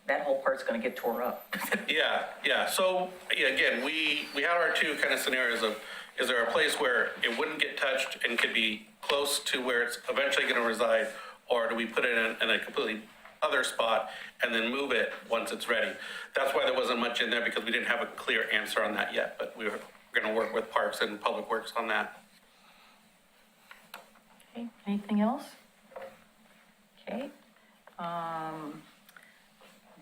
S1: That whole part's gonna get tore up.
S19: Yeah. So, again, we had our two kind of scenarios of, is there a place where it wouldn't get touched and could be close to where it's eventually gonna reside? Or do we put it in a completely other spot and then move it once it's ready? That's why there wasn't much in there, because we didn't have a clear answer on that yet, but we're gonna work with Parks and Public Works on that.
S1: Okay, anything else? Okay.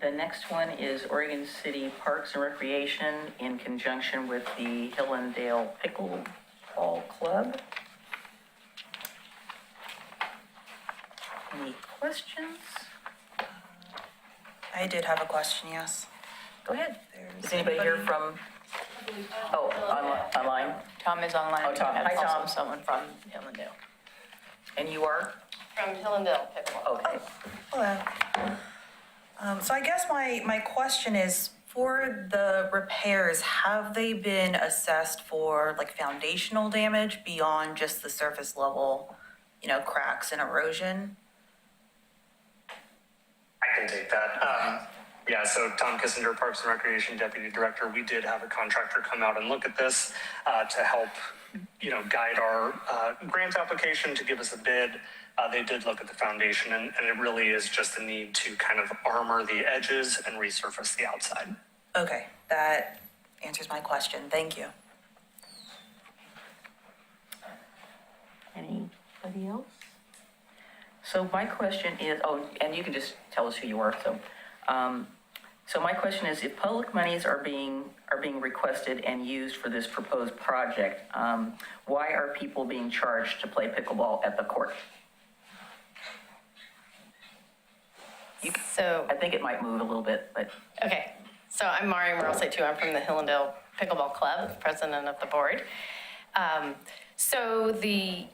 S1: The next one is Oregon City Parks and Recreation in conjunction with the Hillendale Pickleball Club. Any questions?
S11: I did have a question, yes.
S1: Go ahead. Is anybody here from, online?
S2: Tom is online.
S1: Oh, Tom.
S2: And
S1: Hi, Tom.
S2: also someone from Hillendale.
S1: And you are?
S9: From Hillendale Pickleball.
S1: Okay.
S11: Hello. So I guess my question is, for the repairs, have they been assessed for like foundational damage beyond just the surface level, cracks and erosion?
S20: I can take that. Yeah, so Tom Kissinger, Parks and Recreation Deputy Director, we did have a contractor come out and look at this to help, guide our grant application, to give us a bid. They did look at the foundation, and it really is just a need to kind of armor the edges and resurface the outside.
S11: Okay, that answers my question. Thank you.
S1: Anybody else? So my question is, and you can just tell us who you are, so my question is, if public monies are being requested and used for this proposed project, why are people being charged to play pickleball at the court? I think it might move a little bit, but.
S9: Okay, so I'm Mari Morose too. I'm from the Hillendale Pickleball Club, president of the board. So the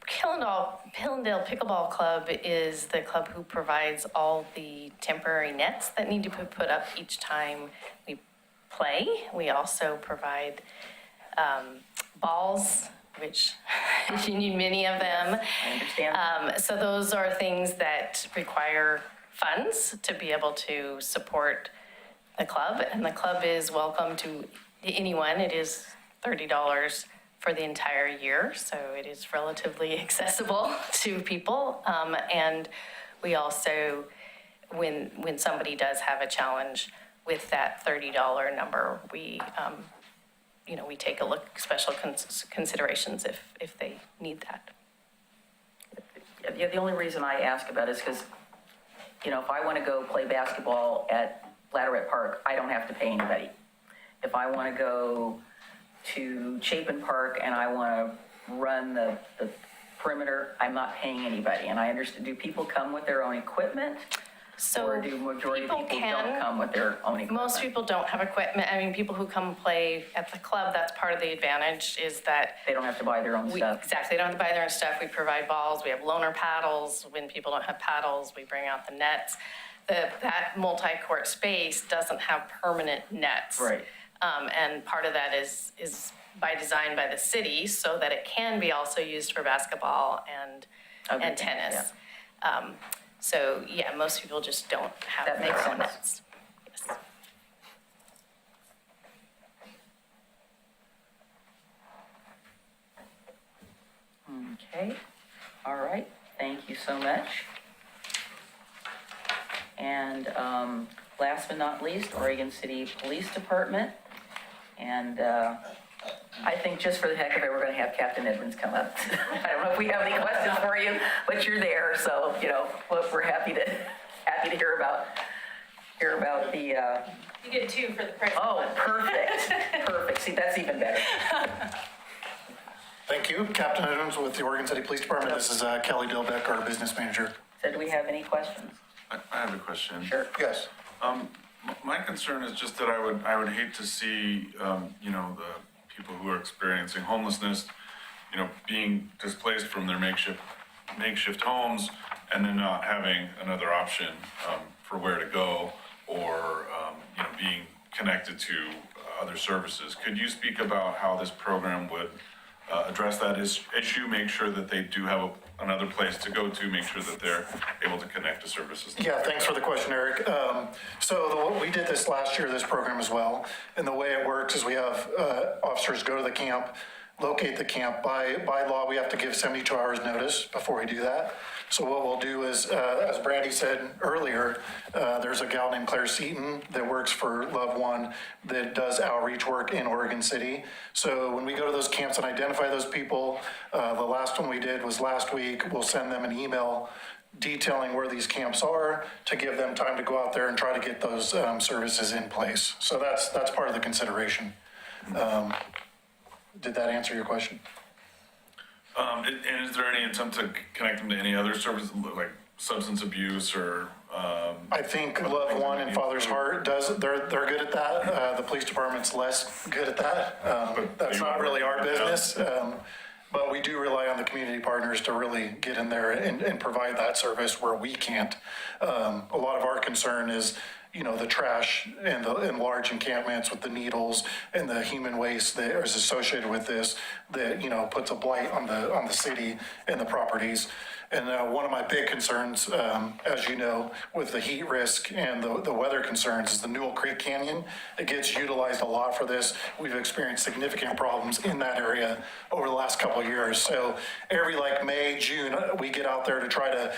S9: Hillendale Pickleball Club is the club who provides all the temporary nets that need to be put up each time we play. We also provide balls, which you need many of them.
S1: I understand.
S9: So those are things that require funds to be able to support the club, and the club is welcome to anyone. It is $30 for the entire year, so it is relatively accessible to people. And we also, when somebody does have a challenge with that $30 number, we we take a look, special considerations if they need that.
S1: Yeah, the only reason I ask about it is because, if I want to go play basketball at Bladderette Park, I don't have to pay anybody. If I want to go to Chapin Park and I want to run the perimeter, I'm not paying anybody. And I understand, do people come with their own equipment? Or do majority of people don't come with their own equipment?
S9: Most people don't have equipment. I mean, people who come play at the club, that's part of the advantage, is that
S1: they don't have to buy their own stuff.
S9: Exactly, they don't have to buy their own stuff. We provide balls, we have loaner paddles. When people don't have paddles, we bring out the nets. That multi-court space doesn't have permanent nets.
S1: Right.
S9: And part of that is by design by the city, so that it can be also used for basketball and tennis.
S1: Yeah.
S9: So, yeah, most people just don't have
S1: That makes
S9: their own
S1: sense.
S9: nets. Yes.
S1: Okay, all right, thank you so much. And last but not least, Oregon City Police Department. And I think just for the heck of it, we're gonna have Captain Edmonds come up. I don't know if we have any questions for you, but you're there, so, we're happy to hear about the,
S9: You get two for the price of
S1: oh,
S9: one.
S1: perfect, see, that's even better.
S21: Thank you. Captain Edmonds with the Oregon City Police Department. This is Kelly Dilbeck, our business manager.
S1: So do we have any questions?
S22: I have a question.
S1: Sure.
S21: Yes.
S22: My concern is just that I would hate to see, the people who are experiencing homelessness, being displaced from their makeshift homes and then not having another option for where to go, or, being connected to other services. Could you speak about how this program would address that issue, make sure that they do have another place to go to, make sure that they're able to connect to services?
S21: Yeah, thanks for the question, Eric. We did this last year, this program as well. And the way it works is we have officers go to the camp, locate the camp. By law, we have to give 72 hours notice before we do that. So what we'll do is, as Brandy said earlier, there's a gal named Claire Seaton that works for Love One that does outreach work in Oregon City. So when we go to those camps and identify those people, the last one we did was last week, we'll send them an email detailing where these camps are to give them time to go out there and try to get those services in place. So that's part of the consideration. Did that answer your question?
S22: And is there any attempt to connect them to any other services, like substance abuse or?
S21: I think Love One and Father's Heart they're good at that. The police department's less good at that. That's not really our business. But we do rely on the community partners to really get in there and provide that service where we can't. A lot of our concern is, the trash and large encampments with the needles and the human waste that is associated with this that, puts a blight on the city and the properties. And one of my big concerns, as you know, with the heat risk and the weather concerns is the Newell Creek Canyon. It gets utilized a lot for this. We've experienced significant problems in that area over the last couple of years. So every May, June, we get out there to try to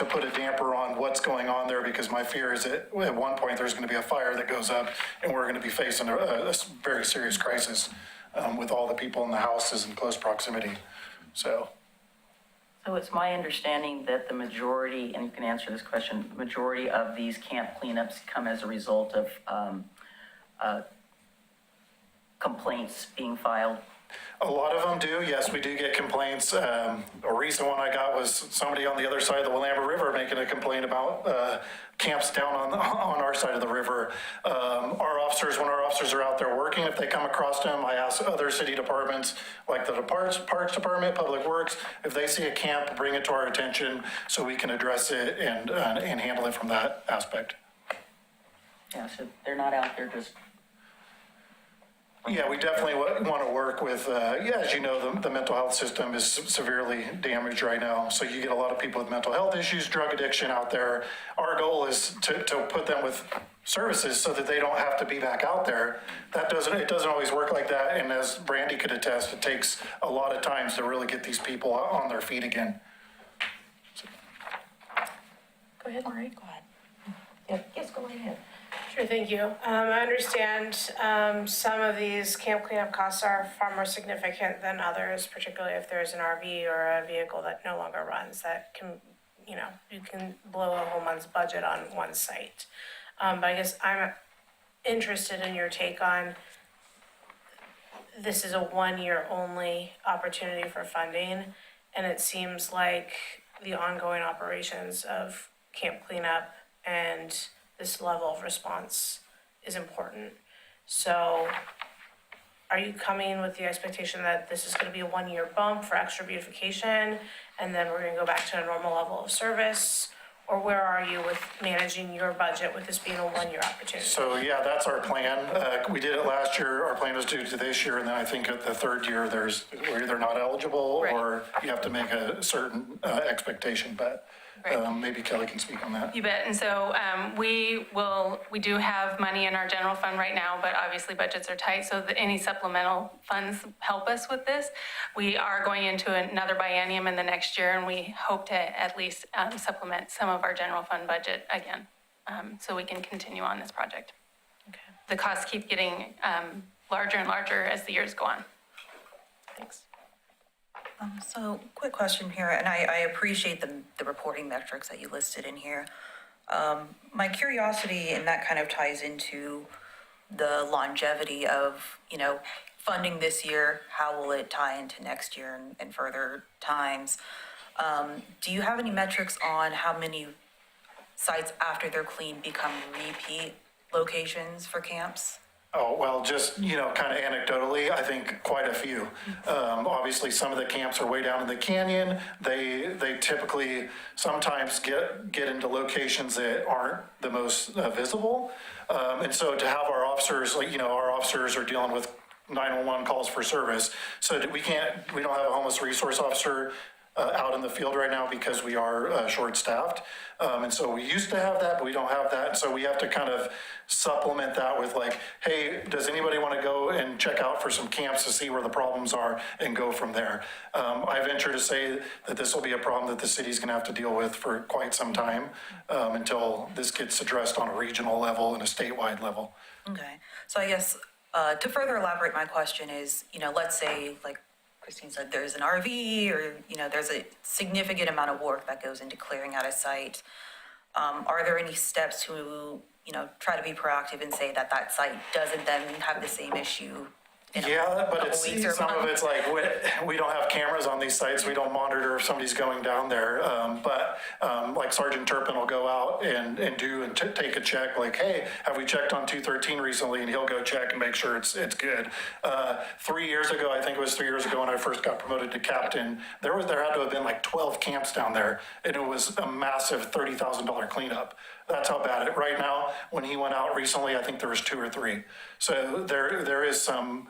S21: put a damper on what's going on there, because my fear is that at one point there's going to be a fire that goes up and we're going to be facing a very serious crisis with all the people in the houses in close proximity. So
S1: it's my understanding that the majority, and you can answer this question, the majority of these camp cleanups come as a result of complaints being filed.
S21: A lot of them do. Yes, we do get complaints. A recent one I got was somebody on the other side of the Willamette River making a complaint about camps down on our side of the river. When our officers are out there working, if they come across them, I ask other city departments, like the Parks Department, Public Works, if they see a camp, bring it to our attention so we can address it and handle it from that aspect.
S1: Yeah, so they're not out there just.
S21: Yeah, we definitely want to work with, as you know, the mental health system is severely damaged right now. So you get a lot of people with mental health issues, drug addiction out there. Our goal is to put them with services so that they don't have to be back out there. It doesn't always work like that. And as Brandy could attest, it takes a lot of times to really get these people on their feet again.
S4: Go ahead, Marie.
S11: Go ahead. Yes, go ahead.
S4: Sure, thank you. I understand some of these camp cleanup costs are far more significant than others, particularly if there's an RV or a vehicle that no longer runs that can, you can blow a whole month's budget on one site. But I guess I'm interested in your take on, this is a 1 year only opportunity for funding, and it seems like the ongoing operations of camp cleanup and this level of response is important. So are you coming with the expectation that this is gonna be a 1 year bump for extra beautification, and then we're gonna go back to a normal level of service? Or where are you with managing your budget with this being a 1 year opportunity?
S21: So yeah, that's our plan. We did it last year. Our plan was due to this year. And then I think at the third year, we're either not eligible or you have to make a certain expectation, but maybe Kelly can speak on that.
S2: You bet. And so we do have money in our general fund right now, but obviously budgets are tight, so any supplemental funds help us with this. We are going into another biennium in the next year, and we hope to at least supplement some of our general fund budget again, so we can continue on this project. Okay. The costs keep getting larger and larger as the years go on.
S4: Thanks.
S11: So quick question here, and I appreciate the reporting metrics that you listed in here. My curiosity, and that kind of ties into the longevity of, funding this year, how will it tie into next year and further times? Do you have any metrics on how many sites after they're cleaned become repeat locations for camps?
S21: Oh, well, just, kind of anecdotally, I think quite a few. Obviously, some of the camps are way down in the canyon. They typically sometimes get into locations that aren't the most visible. And so to have our officers, our officers are dealing with 911 calls for service. So we don't have a homeless resource officer out in the field right now because we are short-staffed. And so we used to have that, but we don't have that. So we have to kind of supplement that with like, hey, does anybody want to go and check out for some camps to see where the problems are and go from there? I venture to say that this will be a problem that the city's going to have to deal with for quite some time until this gets addressed on a regional level and a statewide level.
S11: Okay, so I guess to further elaborate, my question is, let's say, like Christine said, there's an RV or, there's a significant amount of work that goes into clearing out a site. Are there any steps to, try to be proactive and say that site doesn't then have the same issue?
S21: Yeah, but some of it's like, we don't have cameras on these sites. We don't monitor if somebody's going down there. But like Sergeant Turpin will go out and take a check, like, hey, have we checked on 213 recently? And he'll go check and make sure it's good. 3 years ago, I think it was 3 years ago when I first got promoted to captain, there had to have been like 12 camps down there. And it was a massive $30,000 cleanup. That's how bad it. Right now, when he went out recently, I think there was 2 or 3. So there is some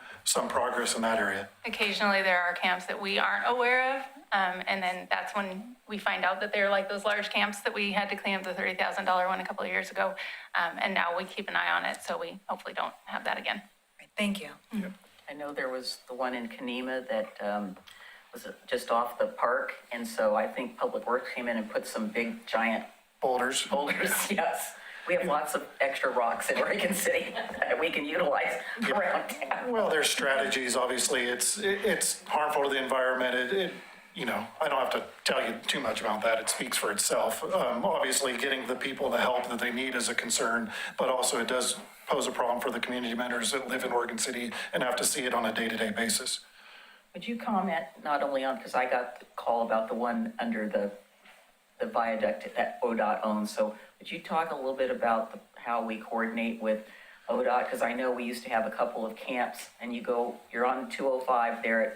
S21: progress in that area.
S2: Occasionally, there are camps that we aren't aware of, and then that's when we find out that they're like those large camps that we had to clean up the $30,000 one a couple of years ago, and now we keep an eye on it, so we hopefully don't have that again.
S11: Thank you.
S21: Yep.
S1: I know there was the one in Kanema that was just off the park, and so I think Public Works came in and put some big giant
S21: boulders,
S1: yes. We have lots of extra rocks in Oregon City that we can utilize around town.
S21: Well, there's strategies. Obviously, it's harmful to the environment. I don't have to tell you too much about that. It speaks for itself. Obviously, getting the people the help that they need is a concern, but also it does pose a problem for the community members that live in Oregon City and have to see it on a day-to-day basis.
S1: Would you comment not only on, because I got the call about the one under the viaduct that ODOT owns, so would you talk a little bit about how we coordinate with ODOT? Because I know we used to have a couple of camps, and you're on 205 there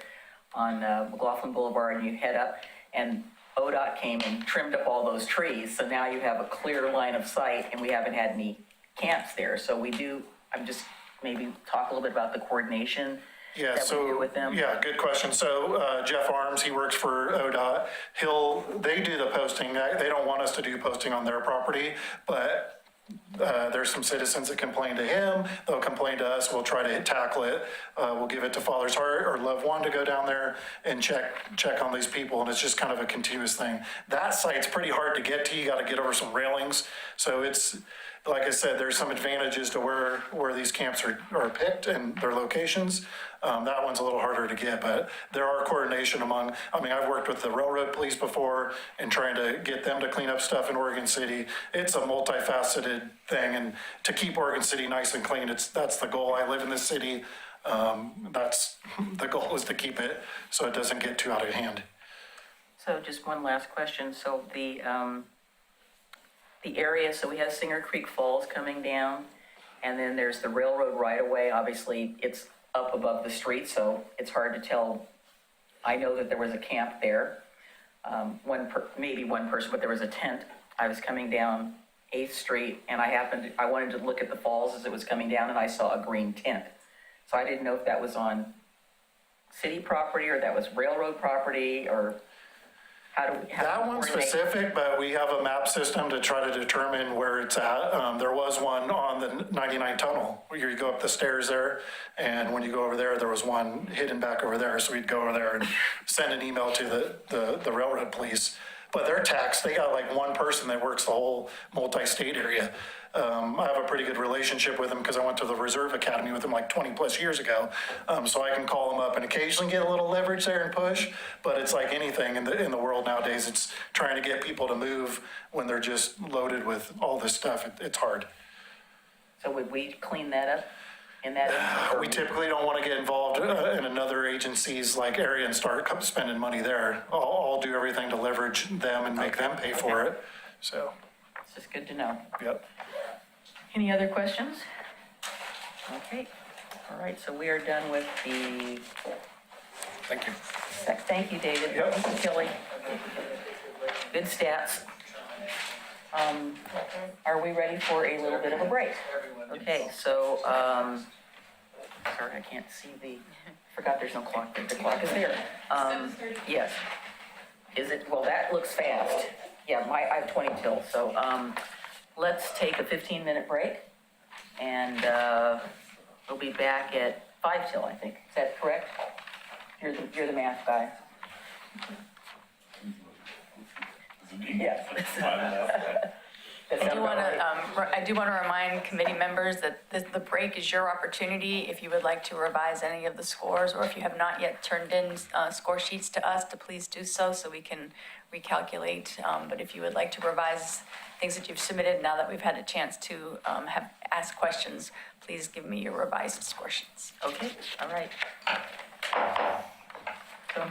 S1: on McLaughlin Boulevard, and you head up, and ODOT came and trimmed up all those trees, so now you have a clear line of sight, and we haven't had any camps there. So I'm just maybe talk a little bit about the coordination.
S21: Yeah, so, with them? Yeah, good question. So Jeff Arms, he works for ODOT. They do the posting. They don't want us to do posting on their property, but there's some citizens that complain to him. They'll complain to us. We'll try to tackle it. We'll give it to Father's Heart or Love One to go down there and check on these people. And it's just kind of a continuous thing. That site's pretty hard to get to. You got to get over some railings. So it's, like I said, there's some advantages to where these camps are picked and their locations. That one's a little harder to get, but there are coordination I've worked with the railroad police before and trying to get them to clean up stuff in Oregon City. It's a multifaceted thing, and to keep Oregon City nice and clean, that's the goal. I live in this city. That's the goal, is to keep it so it doesn't get too out of hand.
S1: So just one last question. So the area, so we have Singer Creek Falls coming down, and then there's the railroad right-of-way. Obviously, it's up above the street, so it's hard to tell. I know that there was a camp there, maybe one person, but there was a tent. I was coming down 8th Street, and I wanted to look at the falls as it was coming down, and I saw a green tent. So I didn't know if that was on city property or that was railroad property, or
S21: that one's specific, but we have a map system to try to determine where it's at. There was one on the 99 tunnel where you go up the stairs there, and when you go over there was one hidden back over there. So we'd go over there and send an email to the railroad police. But they're taxed. They got like one person that works the whole multi-state area. I have a pretty good relationship with them because I went to the Reserve Academy with them like 20 plus years ago. So I can call them up and occasionally get a little leverage there and push, but it's like anything in the world nowadays. It's trying to get people to move when they're just loaded with all this stuff. It's hard.
S1: So would we clean that up in that instance?
S21: We typically don't want to get involved in another agency's like area and start spending money there. I'll do everything to leverage them and make them pay for it. So
S1: it's just good to know.
S21: Yep.
S1: Any other questions? Okay, all right, so we are done with the,
S19: Thank you.
S1: thank you, David. Thank you, Kelly. Good stats. Are we ready for a little bit of a break? Okay, so, sorry, I can't see forgot there's no clock there. The clock is there. Yes. Is it, well, that looks fast. Yeah, I have 20 till, so, let's take a 15-minute break. And, we'll be back at 5 till, I think. Is that correct? You're the math guy. Yes.
S2: I do want to remind committee members that the break is your opportunity. If you would like to revise any of the scores, or if you have not yet turned in score sheets to us, to please do so we can recalculate. But if you would like to revise things that you've submitted now that we've had a chance to have asked questions, please give me your revised score sheets.
S1: Okay, all right. So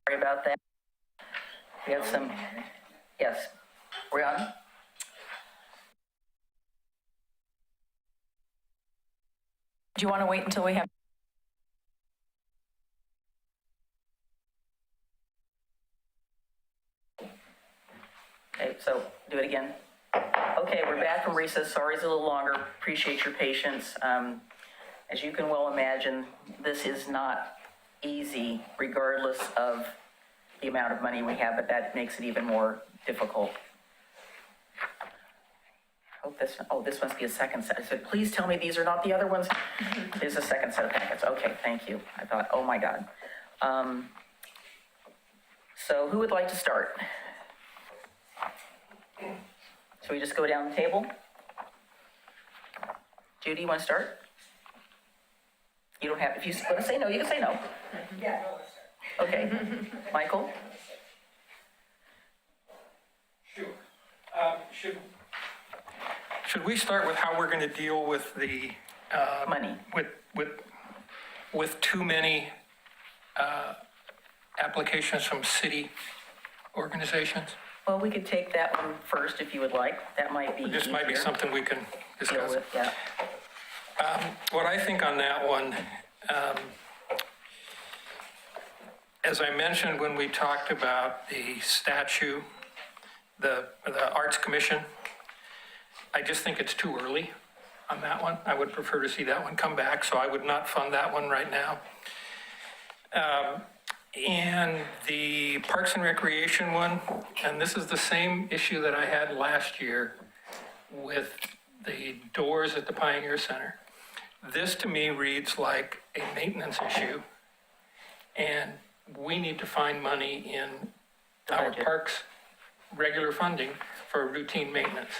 S1: Sorry about that. We have some, yes, we're on?
S2: Do you want to wait until we have?
S1: Okay, so do it again. Okay, we're back from recess. Sorry it's a little longer. Appreciate your patience. As you can well imagine, this is not easy regardless of the amount of money we have, but that makes it even more difficult. Hope this, oh, this must be a second set. I said, please tell me these are not the other ones. There's a second set of packets. Okay, thank you. I thought, oh my God. So who would like to start? Should we just go down the table? Judy, you want to start? You don't have, if you want to say no, you can say no.
S18: Yeah.
S1: Okay. Michael?
S6: Sure. Should we start with how we're going to deal with the
S1: money?
S6: With too many applications from city organizations?
S1: Well, we could take that one first if you would like. That might be
S6: This might be
S1: easier.
S6: something we can discuss.
S1: Deal with, yeah.
S6: What I think on that one, as I mentioned when we talked about the statue, the Arts Commission, I just think it's too early on that one. I would prefer to see that one come back, so I would not fund that one right now. And the Parks and Recreation one, and this is the same issue that I had last year with the doors at the Pioneer Center. This to me reads like a maintenance issue, and we need to find money in our parks regular funding for routine maintenance.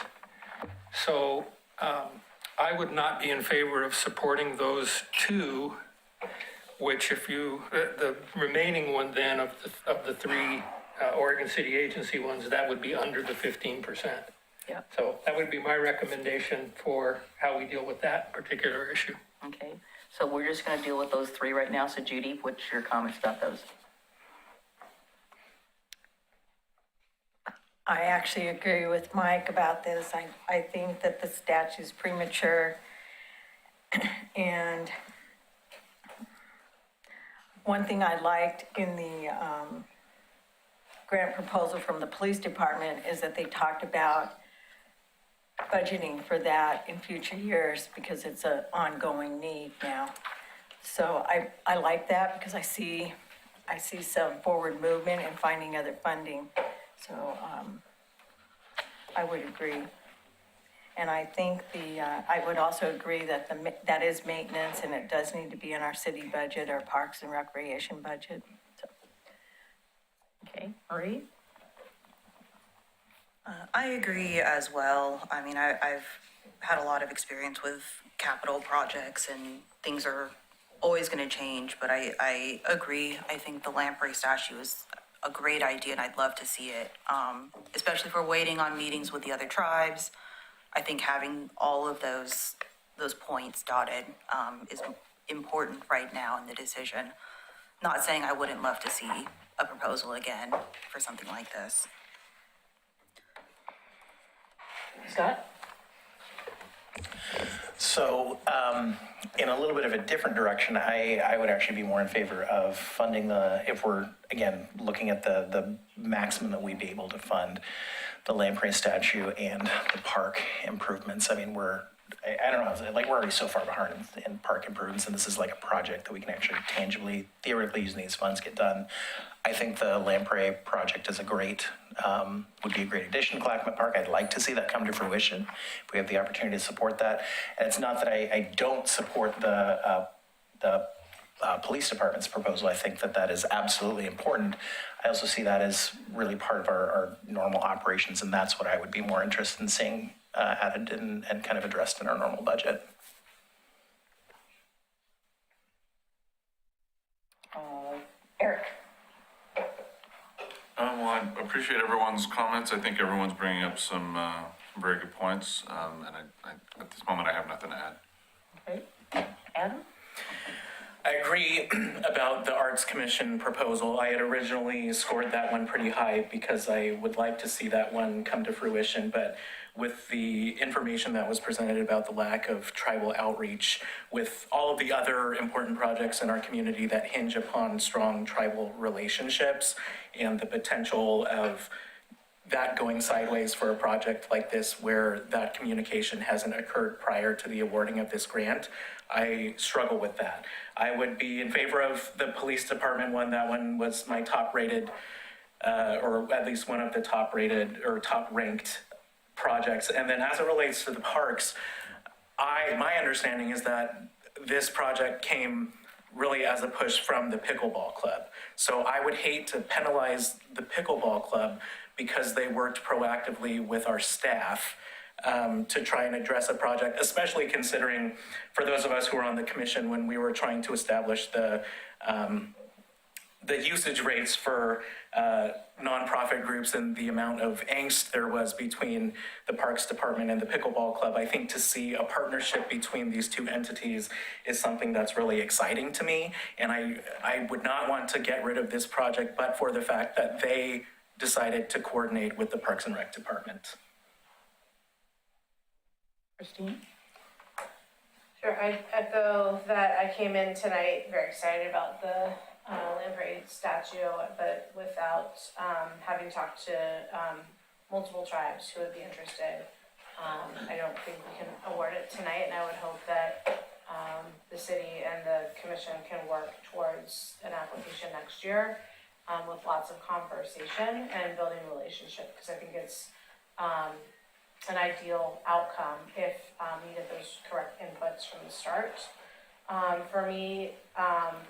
S6: So I would not be in favor of supporting those two, which if you, the remaining one then of the three Oregon City agency ones, that would be under the 15%.
S1: Yeah.
S6: So that would be my recommendation for how we deal with that particular issue.
S1: Okay. So we're just going to deal with those three right now. So Judy, what's your comments about those?
S18: I actually agree with Mike about this. I think that the statue's premature. And one thing I liked in the grant proposal from the police department is that they talked about budgeting for that in future years because it's an ongoing need now. So I like that because I see some forward movement and finding other funding. So I would agree. And I think I would also agree that that is maintenance and it does need to be in our city budget, our Parks and Recreation budget. So.
S1: Okay, Marie?
S11: I agree as well. I mean, I've had a lot of experience with capital projects and things are always going to change, but I agree. I think the lamprey statue is a great idea and I'd love to see it, especially if we're waiting on meetings with the other tribes. I think having all of those points dotted is important right now in the decision. Not saying I wouldn't love to see a proposal again for something like this.
S1: Scott?
S5: So, in a little bit of a different direction, I would actually be more in favor of funding if we're, again, looking at the maximum that we'd be able to fund the lamprey statue and the park improvements. I mean, I don't know, like we're already so far behind in park improvements, and this is like a project that we can actually tangibly, theoretically using these funds get done. I think the lamprey project is would be a great addition to Clackamas Park. I'd like to see that come to fruition if we have the opportunity to support that. And it's not that I don't support the police department's proposal. I think that is absolutely important. I also see that as really part of our normal operations, and that's what I would be more interested in seeing added and kind of addressed in our normal budget.
S1: Eric?
S22: Well, I appreciate everyone's comments. I think everyone's bringing up some very good points, and at this moment, I have nothing to add.
S1: Okay. Adam?
S3: I agree about the Arts Commission proposal. I had originally scored that one pretty high because I would like to see that one come to fruition, but with the information that was presented about the lack of tribal outreach, with all of the other important projects in our community that hinge upon strong tribal relationships and the potential of that going sideways for a project like this where that communication hasn't occurred prior to the awarding of this grant, I struggle with that. I would be in favor of the police department one. That one was my top rated, or at least one of the top rated or top ranked projects. And then as it relates to the parks, my understanding is that this project came really as a push from the pickleball club. So I would hate to penalize the pickleball club because they worked proactively with our staff to try and address a project, especially considering for those of us who were on the commission when we were trying to establish the usage rates for nonprofit groups and the amount of angst there was between the Parks Department and the Pickleball Club. I think to see a partnership between these two entities is something that's really exciting to me. And I would not want to get rid of this project, but for the fact that they decided to coordinate with the Parks and Rec Department.
S1: Christine?
S4: Sure, I echo that. I came in tonight very excited about the Lamprey statue, but without having talked to multiple tribes who would be interested. I don't think we can award it tonight, and I would hope that the city and the commission can work towards an application next year with lots of conversation and building relationship, because I think it's an ideal outcome if you get those correct inputs from the start. For me,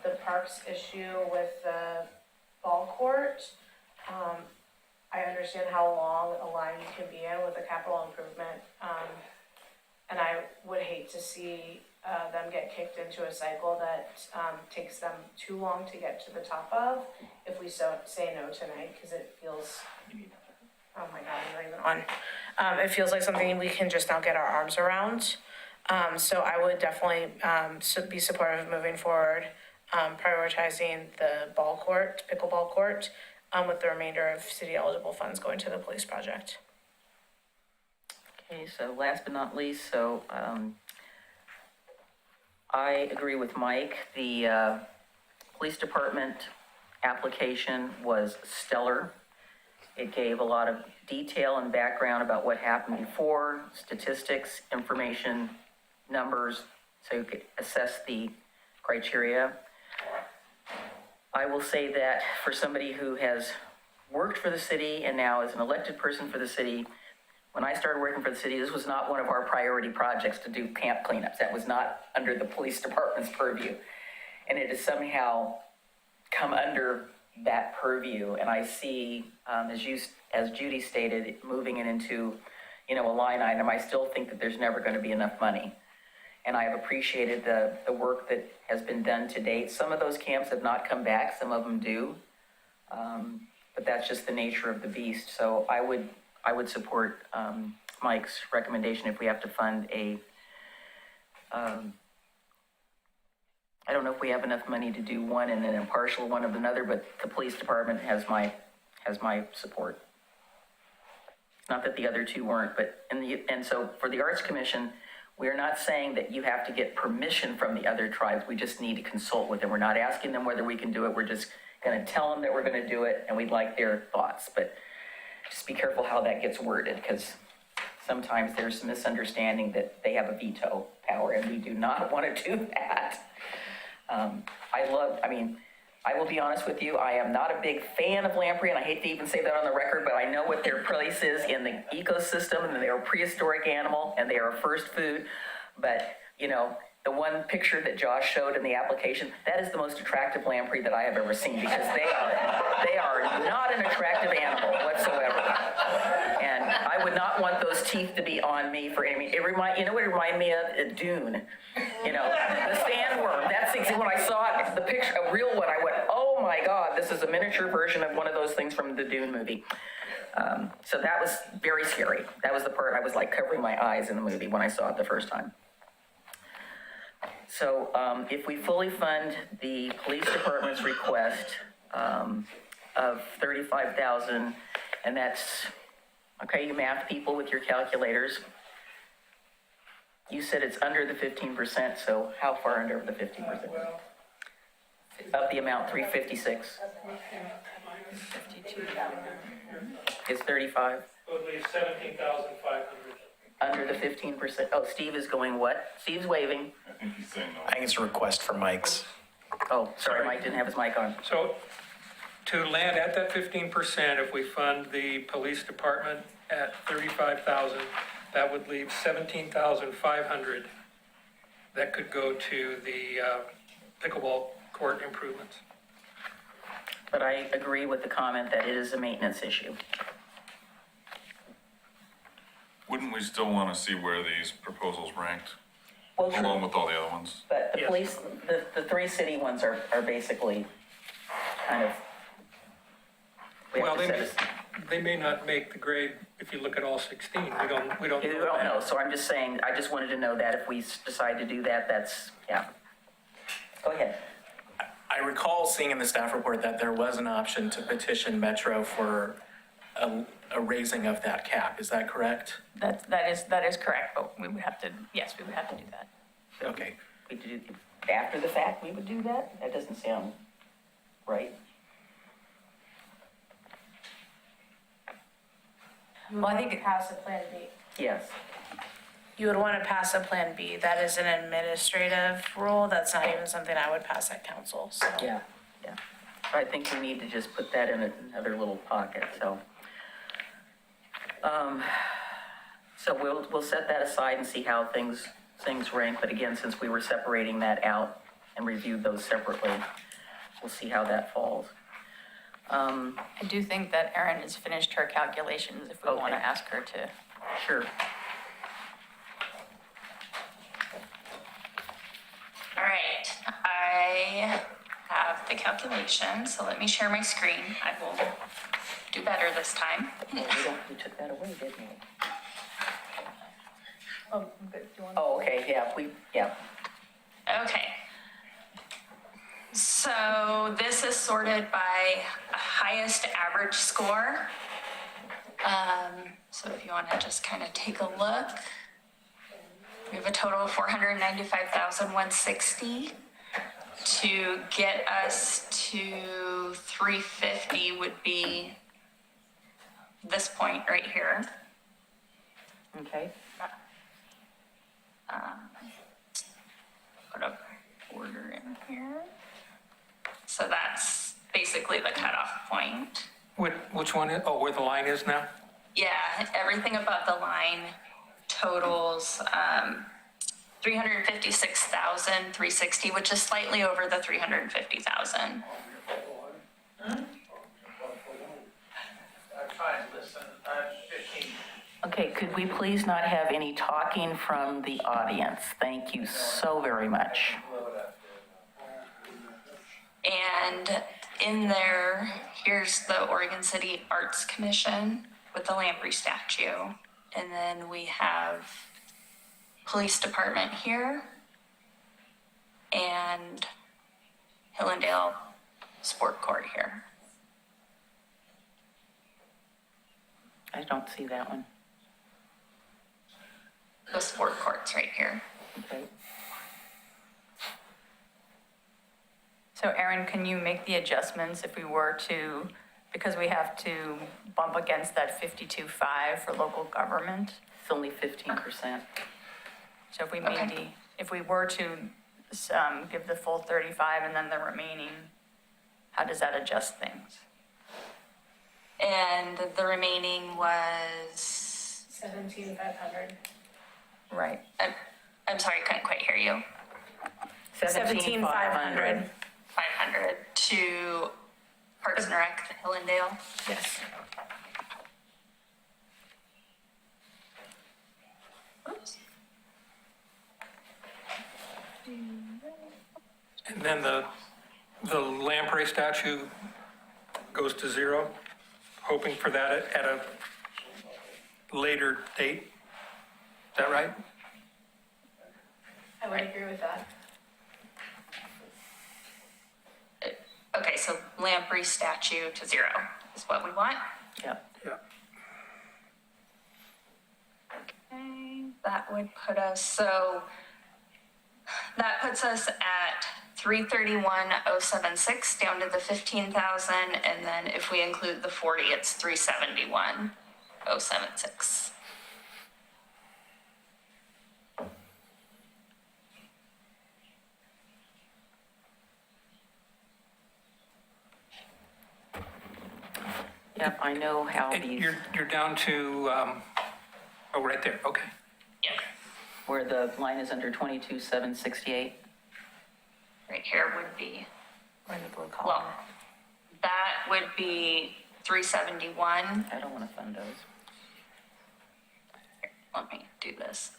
S4: the parks issue with the ball court, I understand how long a line you can be in with a capital improvement. And I would hate to see them get kicked into a cycle that takes them too long to get to the top of if we say no tonight, because it feels, oh my God, I'm not even on. It feels like something we can just now get our arms around. So I would definitely be supportive of moving forward, prioritizing the pickleball court, with the remainder of city eligible funds going to the police project.
S1: Okay, so last but not least, so I agree with Mike. The police department application was stellar. It gave a lot of detail and background about what happened before, statistics, information, numbers, so you could assess the criteria. I will say that for somebody who has worked for the city and now is an elected person for the city, when I started working for the city, this was not one of our priority projects to do camp cleanups. That was not under the police department's purview. And it has somehow come under that purview. And I see, as Judy stated, moving it into, a line item. I still think that there's never going to be enough money. And I have appreciated the work that has been done to date. Some of those camps have not come back, some of them do. But that's just the nature of the beast. So I would support Mike's recommendation if we have to fund I don't know if we have enough money to do one and then a partial one of another, but the police department has my support. Not that the other two weren't, but and so for the Arts Commission, we're not saying that you have to get permission from the other tribes. We just need to consult with them. We're not asking them whether we can do it. We're just going to tell them that we're going to do it, and we'd like their thoughts. But just be careful how that gets worded, because sometimes there's some misunderstanding that they have a veto power, and we do not want to do that. I will be honest with you, I am not a big fan of lamprey, and I hate to even say that on the record, but I know what their place is in the ecosystem, and they're a prehistoric animal, and they are a first food. But, the one picture that Josh showed in the application, that is the most attractive lamprey that I have ever seen, because they are not an attractive animal whatsoever. And I would not want those teeth to be on me for any, what it reminded me of? A dune. The sandworm. That's exactly when I saw it, the picture, a real one, I went, oh my God, this is a miniature version of one of those things from the Dune movie. So that was very scary. That was the part I was like covering my eyes in the movie when I saw it the first time. So if we fully fund the police department's request of 35,000, and that's, okay, you math people with your calculators, you said it's under the 15%, so how far under the 15%? Of the amount, 356 is 35,
S6: It would leave 17,500.
S1: under the 15%. Oh, Steve is going what? Steve's waving.
S22: I think he's saying no.
S5: I think it's a request for mics.
S1: Oh, sorry, Mike didn't have his mic on.
S6: So to land at that 15%, if we fund the police department at 35,000, that would leave 17,500 that could go to the pickleball court improvements.
S1: But I agree with the comment that it is a maintenance issue.
S22: Wouldn't we still want to see where these proposals ranked,
S1: Well, true.
S22: along with all the other ones?
S1: But the
S6: Yes.
S1: police, the three city ones are basically kind of, we have
S6: Well,
S1: to
S6: they
S1: set
S6: may, they may not make the grade if you look at all 16. We don't
S1: We
S6: know
S1: don't
S6: that.
S1: know, so I'm just saying, I just wanted to know that if we decide to do that, that's, yeah. Go ahead.
S3: I recall seeing in the staff report that there was an option to petition Metro for a raising of that cap. Is that correct?
S2: That is correct, but we would have to, yes, we would have to do that.
S3: Okay.
S1: We do, after the fact, we would do that? That doesn't sound right.
S2: Well, I think
S4: Pass a Plan B.
S1: Yes.
S4: You would want to pass a Plan B. That is an administrative rule. That's not even something I would pass at council, so.
S1: Yeah. I think we need to just put that in another little pocket, so. So we'll set that aside and see how things rank, but again, since we were separating that out and reviewed those separately, we'll see how that falls.
S2: I do think that Erin has finished her calculations if we want to ask her to.
S1: Sure.
S7: All right, I have the calculation, so let me share my screen. I will do better this time.
S1: We took that away, didn't we?
S2: Oh, good. Do you want
S1: Oh, okay, yeah.
S7: Okay. So this is sorted by highest average score. So if you want to just kind of take a look, we have a total of 495,160. To get us to 350 would be this point right here.
S1: Okay.
S7: Put a border in here. So that's basically the cutoff point.
S6: Which one, where the line is now?
S7: Yeah, everything above the line totals 356,360, which is slightly over the 350,000.
S1: Okay, could we please not have any talking from the audience? Thank you so very much.
S7: And in there, here's the Oregon City Arts Commission with the Lamprey statue. And then we have Police Department here and Hillendale Sport Court here.
S1: I don't see that one.
S7: The sport court's right here.
S1: Okay.
S2: So Erin, can you make the adjustments if we were to, because we have to bump against that 52.5 for local government?
S1: It's only 15%.
S2: So if we made if we were to give the full 35 and then the remaining, how does that adjust things?
S7: And the remaining was
S4: 17,500.
S2: Right.
S7: I'm sorry, I couldn't quite hear you.
S4: 17,500.
S7: 500 to Parks and Rec, Hillendale.
S4: Yes.
S7: Oops.
S6: And then the lamprey statue goes to zero, hoping for that at a later date. Is that right?
S4: I would agree with that.
S7: lamprey statue to 0 is what we want.
S1: Yeah.
S7: Okay, that would put us, that puts us at 331,076 down to the 15,000, and then if we include the 40, it's 371,076.
S1: Yep, I know how these,
S6: You're down to, oh, right there, okay.
S1: where the line is under 22,768.
S7: Right here would be,
S2: Or the blue column.
S7: well, that would be 371.
S1: I don't want to fund those.
S7: Here, let me do this.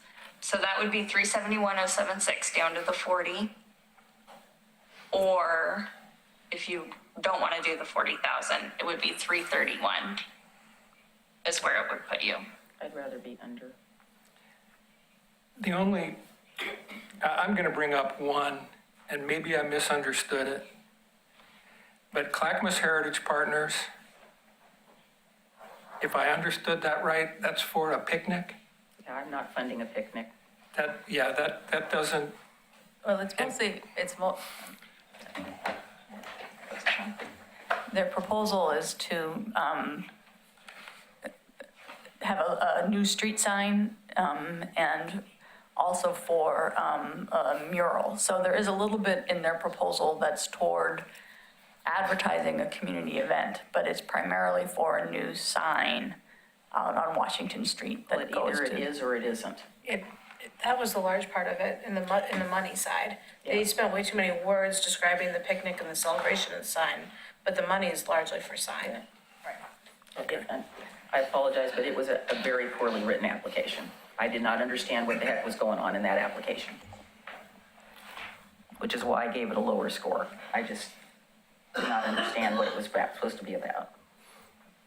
S7: So that would be 371,076 down to the 40. Or if you don't want to do the 40,000, it would be 331 is where it would put you.
S1: I'd rather be under.
S6: The only, I'm going to bring up one, and maybe I misunderstood it, but Clackamas Heritage Partners, if I understood that right, that's for a picnic?
S1: Yeah, I'm not funding a picnic.
S6: That doesn't,
S2: Well, it's mostly, their proposal is to have a new street sign and also for a mural. So there is a little bit in their proposal that's toward advertising a community event, but it's primarily for a new sign out on Washington Street that goes
S1: Either
S2: to.
S1: it is or it isn't.
S4: That was the large part of it in the money side. They spent way too many words describing the picnic and the celebration and the sign, but the money is largely for sign.
S1: Okay. I apologize, but it was a very poorly written application. I did not understand what the heck was going on in that application, which is why I gave it a lower score. I just did not understand what it was supposed to be about.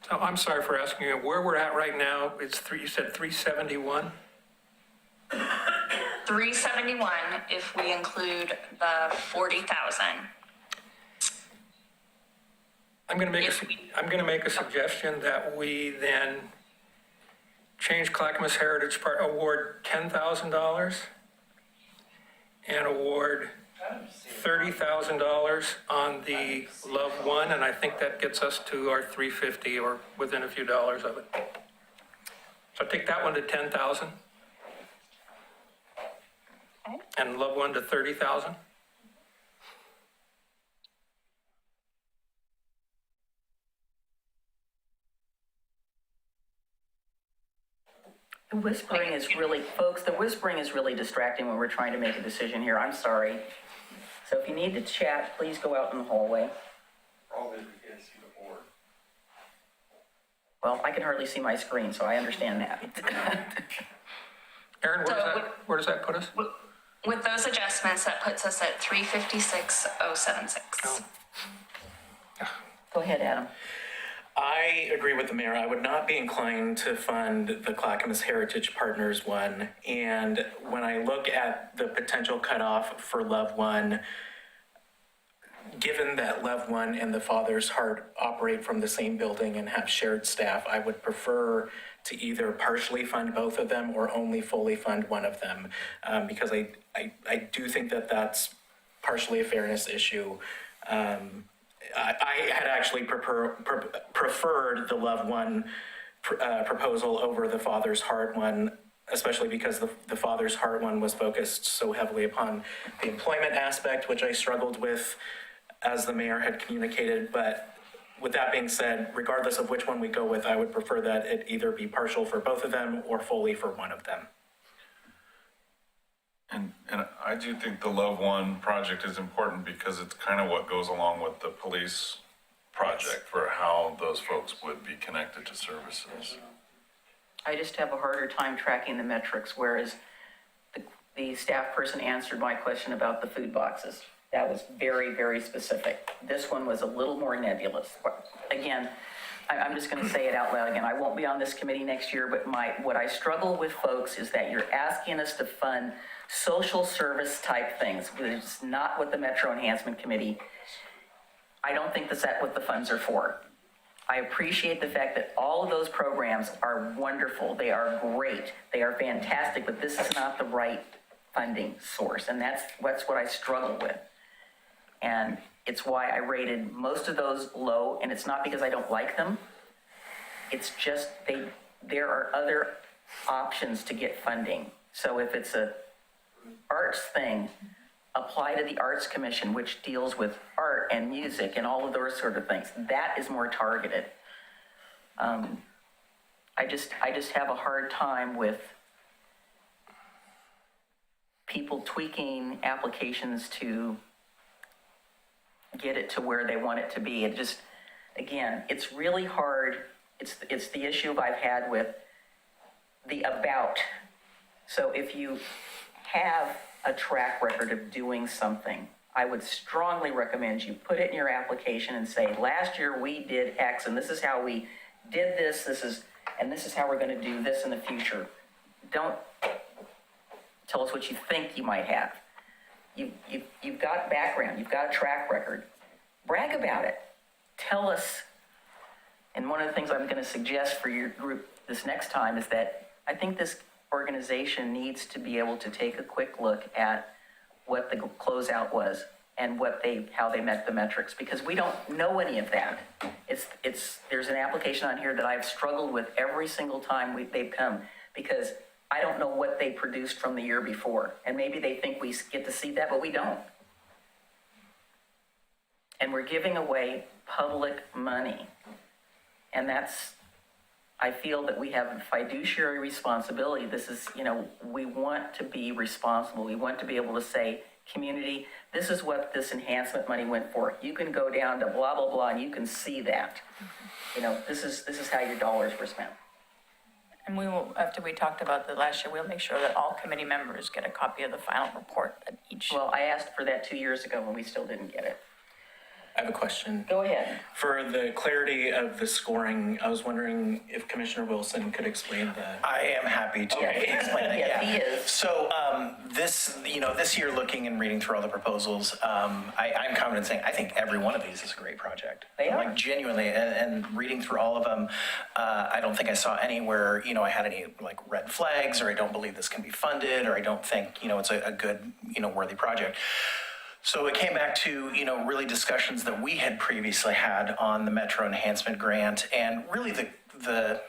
S6: so I'm sorry for asking you, where we're at right now, you said 371?
S7: 371 if we include the 40,000.
S6: I'm going to make a suggestion that we then change Clackamas Heritage Park, award $10,000 and award $30,000 on the Love One, and I think that gets us to our 350 or within a few dollars of it. So take that one to 10,000. And Love One to 30,000.
S1: The whispering is really, folks, the whispering is really distracting when we're trying to make a decision here. I'm sorry. So if you need to chat, please go out in the hallway.
S22: Probably we can't see the board.
S1: Well, I can hardly see my screen, so I understand that.
S6: Aaron, where does that put us?
S7: With those adjustments, that puts us at 356,076.
S1: Go ahead, Adam.
S3: I agree with the mayor. I would not be inclined to fund the Clackamas Heritage Partners one. And when I look at the potential cutoff for Love One, given that Love One and the Father's Heart operate from the same building and have shared staff, I would prefer to either partially fund both of them or only fully fund one of them. Because I do think that that's partially a fairness issue. I had actually preferred the Love One proposal over the Father's Heart one, especially because the Father's Heart one was focused so heavily upon the employment aspect, which I struggled with, as the mayor had communicated. But with that being said, regardless of which one we go with, I would prefer that it either be partial for both of them or fully for one of them.
S22: And I do think the Love One project is important because it's kind of what goes along with the police project for how those folks would be connected to services.
S1: I just have a harder time tracking the metrics, whereas the staff person answered my question about the food boxes. That was very, very specific. This one was a little more nebulous. Again, I'm just going to say it out loud again. I won't be on this committee next year, but what I struggle with, folks, is that you're asking us to fund social service type things, which is not what the Metro Enhancement Committee I don't think that's what the funds are for. I appreciate the fact that all of those programs are wonderful. They are great. They are fantastic, but this is not the right funding source. And that's what I struggle with. And it's why I rated most of those low, and it's not because I don't like them. It's just there are other options to get funding. So if it's a arts thing, apply to the Arts Commission, which deals with art and music and all of those sort of things. That is more targeted. I just have a hard time with people tweaking applications to get it to where they want it to be. It just, again, it's really hard. It's the issue I've had with the about. So if you have a track record of doing something, I would strongly recommend you put it in your application and say, last year we did X, and this is how we did this, and this is how we're going to do this in the future. Don't tell us what you think you might have. You've got background, you've got a track record. Brag about it. Tell us. And one of the things I'm going to suggest for your group this next time is that I think this organization needs to be able to take a quick look at what the closeout was and how they met the metrics, because we don't know any of that. There's an application on here that I've struggled with every single time they've come, because I don't know what they produced from the year before. And maybe they think we get to see that, but we don't. And we're giving away public money. And I feel that we have a fiduciary responsibility. This is, we want to be responsible. We want to be able to say, community, this is what this enhancement money went for. You can go down to blah, blah, blah, and you can see that. This is how your dollars were spent.
S2: And we will, after we talked about the last year, we'll make sure that all committee members get a copy of the final report at each.
S1: Well, I asked for that 2 years ago and we still didn't get it.
S3: I have a question.
S1: Go ahead.
S3: For the clarity of the scoring, I was wondering if Commissioner Wilson could explain that.
S5: I am happy to explain that.
S1: Yes, he is.
S5: So this year, looking and reading through all the proposals, I'm confident in saying I think every one of these is a great project.
S1: They are.
S5: Like genuinely, and reading through all of them, I don't think I saw anywhere I had any like red flags, or I don't believe this can be funded, or I don't think it's a good worthy project. So it came back to, really discussions that we had previously had on the Metro Enhancement Grant, and really the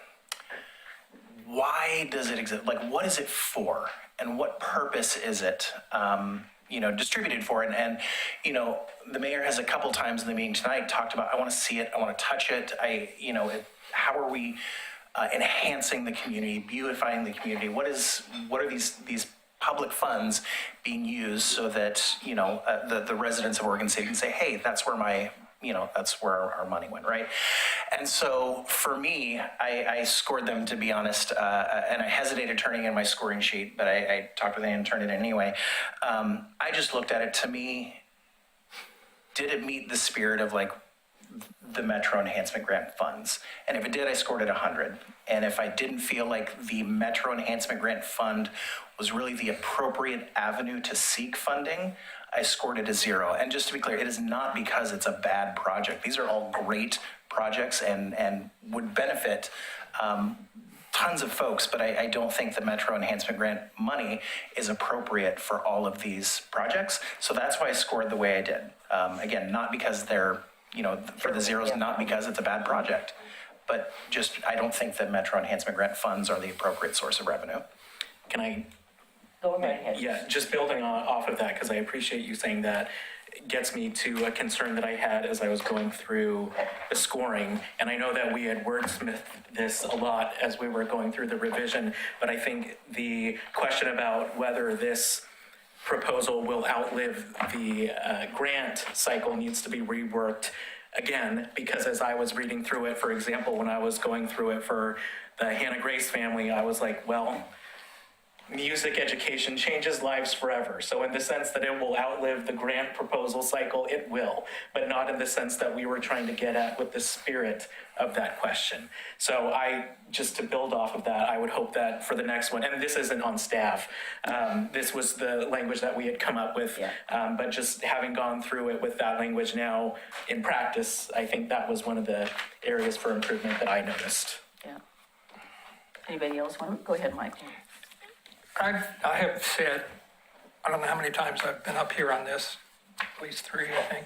S5: why does it exist? Like, what is it for? And what purpose is it, distributed for? And the mayor has a couple times in the meeting tonight talked about, I want to see it, I want to touch it. How are we enhancing the community, beautifying the community? What are these public funds being used so that, the residents of Oregon City can say, hey, that's where that's where our money went, right? And so for me, I scored them, to be honest, and I hesitated turning in my scoring sheet, but I talked with Ann and turned it in anyway. I just looked at it. To me, did it meet the spirit of the Metro Enhancement Grant funds? And if it did, I scored it 100. And if I didn't feel like the Metro Enhancement Grant Fund was really the appropriate avenue to seek funding, I scored it a 0. And just to be clear, it is not because it's a bad project. These are all great projects and would benefit tons of folks, but I don't think the Metro Enhancement Grant money is appropriate for all of these projects. So that's why I scored the way I did. Again, not because they're for the zeros, not because it's a bad project, but just I don't think that Metro Enhancement Grant funds are the appropriate source of revenue.
S3: Can I?
S1: Go right ahead.
S3: Yeah, just building off of that, because I appreciate you saying that, gets me to a concern that I had as I was going through the scoring. And I know that we had wordsmithed this a lot as we were going through the revision, but I think the question about whether this proposal will outlive the grant cycle needs to be reworked again, because as I was reading through it, for example, when I was going through it for the Hannah Grace family, I was like, well, music education changes lives forever. So in the sense that it will outlive the grant proposal cycle, it will, but not in the sense that we were trying to get at with the spirit of that question. So just to build off of that, I would hope that for the next one, and this isn't on staff, this was the language that we had come up with, but just having gone through it with that language now in practice, I think that was one of the areas for improvement that I noticed.
S1: Yeah. Anybody else want to? Go ahead, Michael.
S6: I have said, I don't know how many times I've been up here on this, at least 3, I think.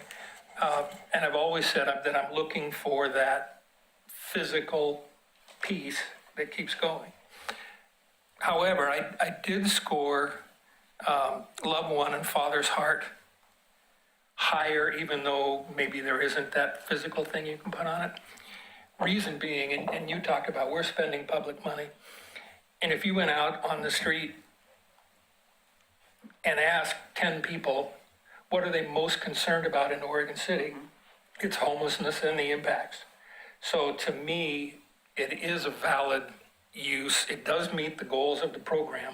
S6: And I've always said that I'm looking for that physical piece that keeps going. However, I did score Loved One and Father's Heart higher, even though maybe there isn't that physical thing you can put on it. Reason being, and you talked about, we're spending public money. And if you went out on the street and asked 10 people, what are they most concerned about in Oregon City? It's homelessness and the impacts. So to me, it is a valid use. It does meet the goals of the program.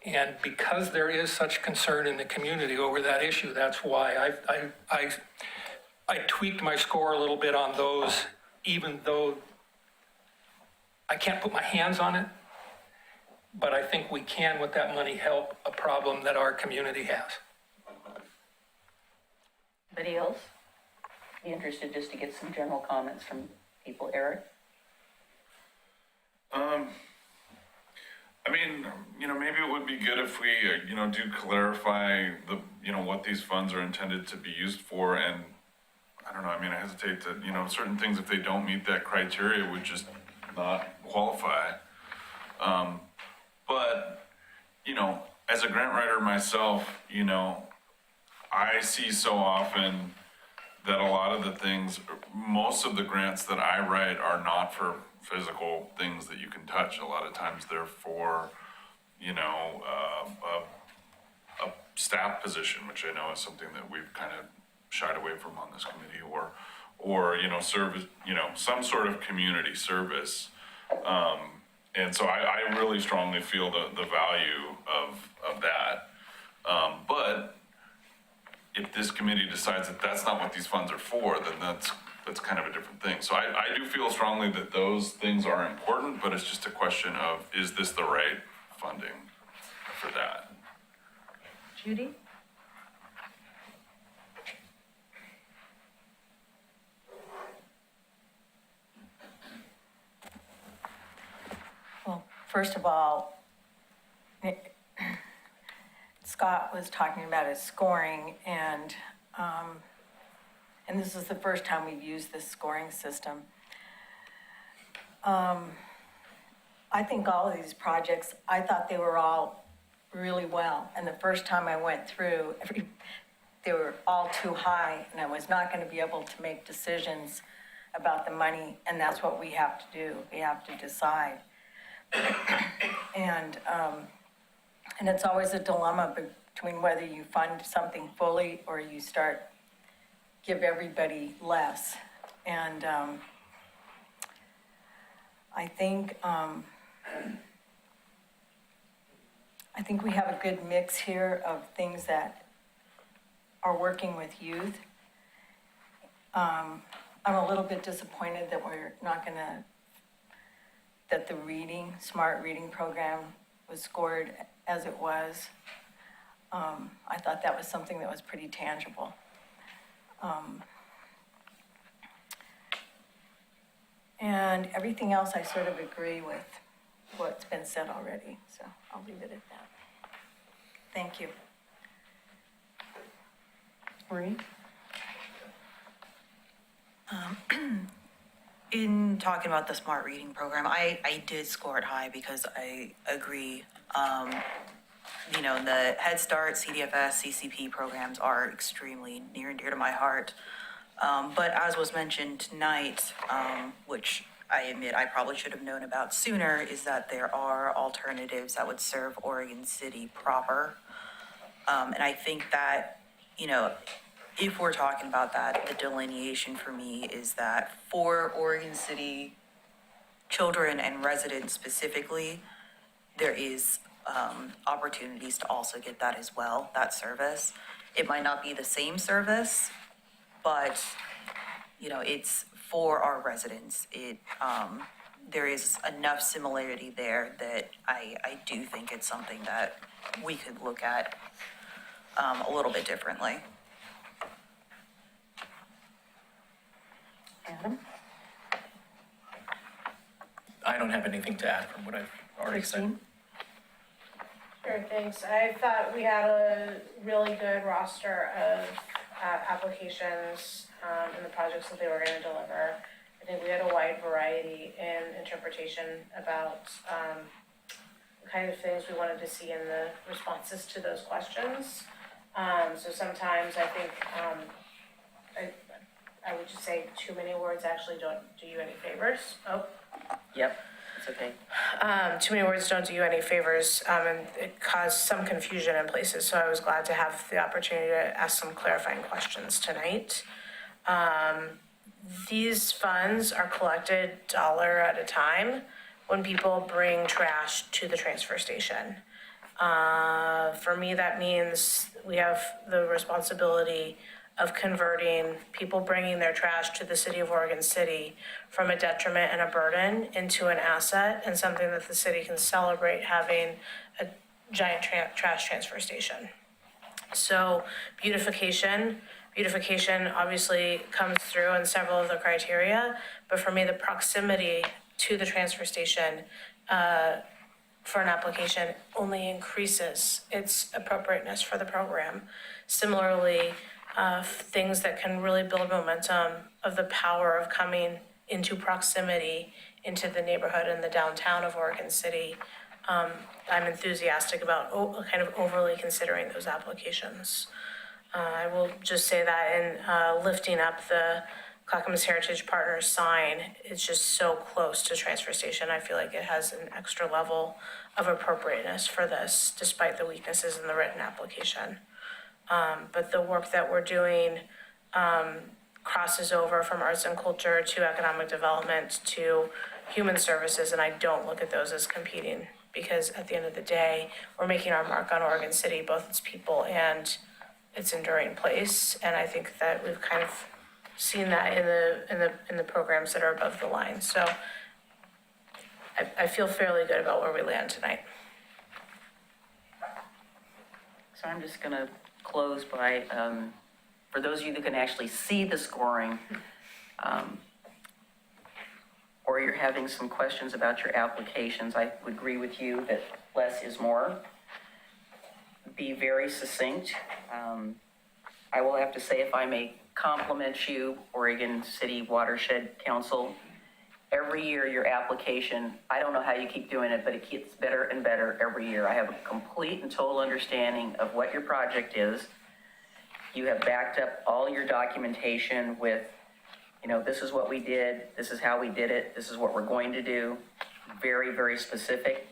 S6: And because there is such concern in the community over that issue, that's why I tweaked my score a little bit on those, even though I can't put my hands on it. But I think we can, with that money, help a problem that our community has.
S1: Anybody else? Be interested just to get some general comments from people. Eric?
S22: I mean, maybe it would be good if we, do clarify what these funds are intended to be used for. And I don't know, I hesitate to, certain things, if they don't meet that criteria, would just not qualify. But, as a grant writer myself, I see so often that a lot of the things, most of the grants that I write are not for physical things that you can touch. A lot of times they're for, a staff position, which I know is something that we've kind of shied away from on this committee, or service, some sort of community service. And so I really strongly feel the value of that. But if this committee decides that that's not what these funds are for, then that's kind of a different thing. So I do feel strongly that those things are important, but it's just a question of, is this the right funding for that?
S1: Judy?
S18: Well, first of all, Scott was talking about his scoring, and this is the first time we've used this scoring system. I think all of these projects, I thought they were all really well, and the first time I went through, they were all too high, and I was not going to be able to make decisions about the money, and that's what we have to do. We have to decide. And it's always a dilemma between whether you fund something fully or you give everybody less. And I think we have a good mix here of things that are working with youth. I'm a little bit disappointed that we're not gonna, that the smart reading program was scored as it was. I thought that was something that was pretty tangible. And everything else I sort of agree with what's been said already, so I'll leave it at that. Thank you.
S1: Marie?
S11: In talking about the smart reading program, I did score it high because I agree. The Head Start, CDFS, CCP programs are extremely near and dear to my heart. But as was mentioned tonight, which I admit I probably should have known about sooner, is that there are alternatives that would serve Oregon City proper. And I think that, if we're talking about that, the delineation for me is that for Oregon City children and residents specifically, there is opportunities to also get that as well, that service. It might not be the same service, but, you know, it's for our residents. There is enough similarity there that I do think it's something that we could look at a little bit differently.
S1: Adam?
S3: I don't have anything to add from what I've already said.
S4: Sure, thanks. I thought we had a really good roster of applications and the projects that they were gonna deliver. I think we had a wide variety in interpretation about the kind of things we wanted to see in the responses to those questions. So sometimes I think, I would just say too many words actually don't do you any favors. Oh.
S1: Yep, it's okay.
S4: Too many words don't do you any favors, and it caused some confusion in places, so I was glad to have the opportunity to ask some clarifying questions tonight. These funds are collected dollar at a time when people bring trash to the transfer station. For me, that means we have the responsibility of converting people bringing their trash to the city of Oregon City from a detriment and a burden into an asset and something that the city can celebrate having a giant trash transfer station. So beautification obviously comes through in several of the criteria, but for me, the proximity to the transfer station for an application only increases its appropriateness for the program. Similarly, things that can really build momentum of the power of coming into proximity into the neighborhood and the downtown of Oregon City. I'm enthusiastic about kind of overly considering those applications. I will just say that in lifting up the Clackamas Heritage Partners sign, it's just so close to transfer station. I feel like it has an extra level of appropriateness for this, despite the weaknesses in the written application. But the work that we're doing crosses over from arts and culture to economic development to human services, and I don't look at those as competing, because at the end of the day, we're making our mark on Oregon City, both its people and its enduring place. And I think that we've kind of seen that in the programs that are above the line. So I feel fairly good about where we land tonight.
S1: So I'm just gonna close by, for those of you that can actually see the scoring, or you're having some questions about your applications, I would agree with you that less is more. Be very succinct. I will have to say, if I may compliment you, Oregon City Watershed Council, every year your application, I don't know how you keep doing it, but it gets better and better every year. I have a complete and total understanding of what your project is. You have backed up all your documentation with, you know, this is what we did, this is how we did it, this is what we're going to do. Very, very specific.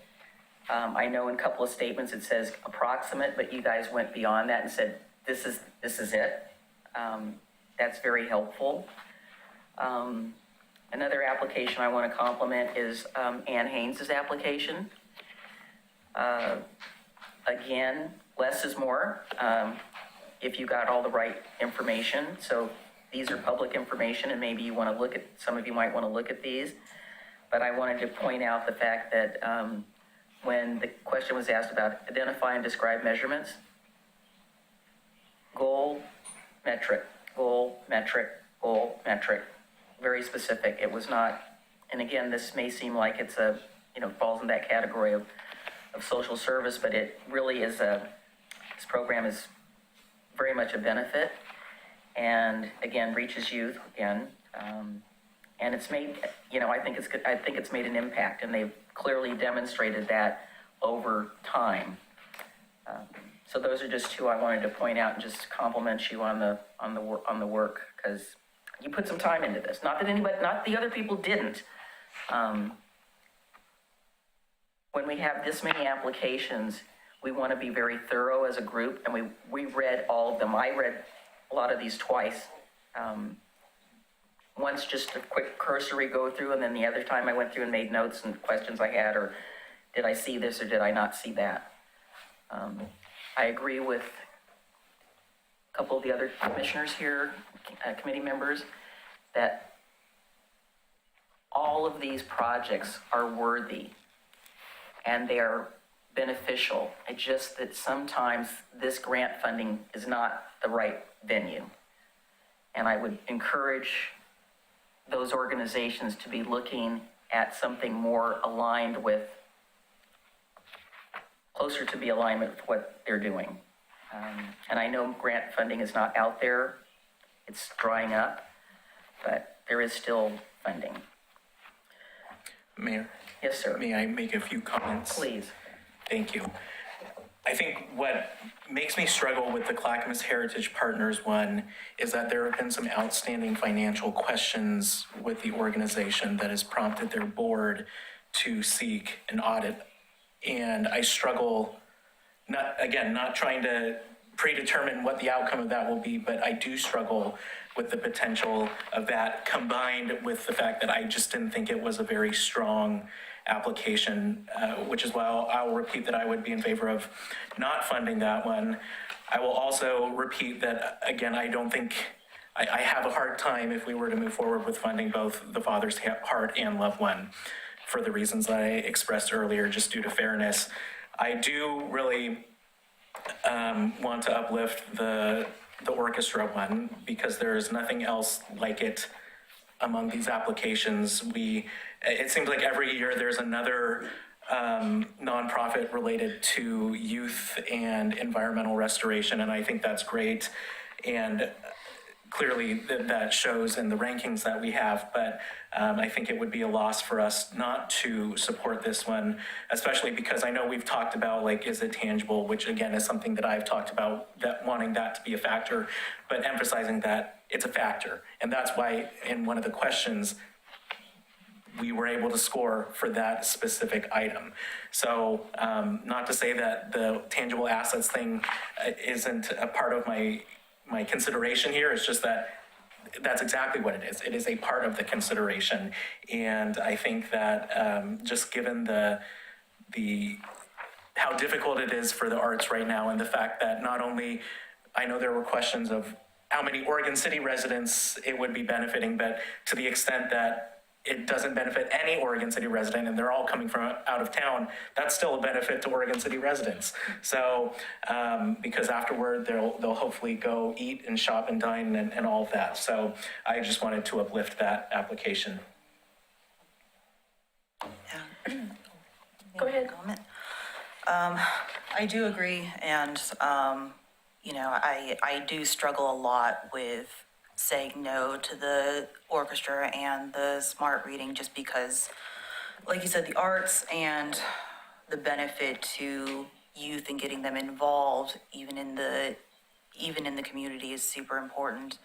S1: I know in a couple of statements it says approximate, but you guys went beyond that and said, this is it. That's very helpful. Another application I want to compliment is Ann Haynes's application. Again, less is more if you got all the right information. So these are public information, and maybe you want to look at, some of you might want to look at these. But I wanted to point out the fact that when the question was asked about identify and describe measurements, goal, metric, goal, metric, goal, metric, very specific. It was not, and again, this may seem like it's a, you know, falls in that category of social service, but it really is this program is very much a benefit, and again, reaches youth again, and it's made, you know, I think it's good. I think it's made an impact, and they've clearly demonstrated that over time. So those are just two I wanted to point out and just compliment you on the work, because you put some time into this. Not that anybody, not the other people didn't. When we have this many applications, we want to be very thorough as a group, and we read all of them. I read a lot of these twice. Once just a quick cursory go through, and then the other time I went through and made notes and questions I had, or did I see this or did I not see that? I agree with a couple of the other commissioners here, committee members, that all of these projects are worthy and they are beneficial. It's just that sometimes this grant funding is not the right venue. And I would encourage those organizations to be looking at something more aligned with, closer to the alignment with what they're doing. And I know grant funding is not out there, it's drying up, but there is still funding.
S3: Mayor?
S1: Yes, sir.
S3: May I make a few comments?
S1: Please.
S3: Thank you. I think what makes me struggle with the Clackamas Heritage Partners one is that there have been some outstanding financial questions with the organization that has prompted their board to seek an audit. And I struggle, not trying to predetermine what the outcome of that will be, but I do struggle with the potential of that combined with the fact that I just didn't think it was a very strong application, which is why I'll repeat that I would be in favor of not funding that one. I will also repeat that, again, I don't think, I have a hard time if we were to move forward with funding both the Father's Heart and Love One for the reasons I expressed earlier, just due to fairness. I do really want to uplift the orchestra one because there is nothing else like it among these applications. It seems like every year there's another nonprofit related to youth and environmental restoration, and I think that's great. And clearly that shows in the rankings that we have, but I think it would be a loss for us not to support this one, especially because I know we've talked about, like, is it tangible, which again is something that I've talked about, that wanting that to be a factor, but emphasizing that it's a factor. And that's why in one of the questions, we were able to score for that specific item. So not to say that the tangible assets thing isn't a part of my consideration here. It's just that that's exactly what it is. It is a part of the consideration. And I think that just given how difficult it is for the arts right now, and the fact that not only, I know there were questions of how many Oregon City residents it would be benefiting, but to the extent that it doesn't benefit any Oregon City resident and they're all coming from out of town, that's still a benefit to Oregon City residents. So, because afterward they'll hopefully go eat and shop and dine and all of that. So I just wanted to uplift that application.
S11: Go ahead. Comment. I do agree, and I do struggle a lot with saying no to the orchestra and the smart reading, just because, like you said, the arts and the benefit to youth and getting them involved, even in the community, is super important.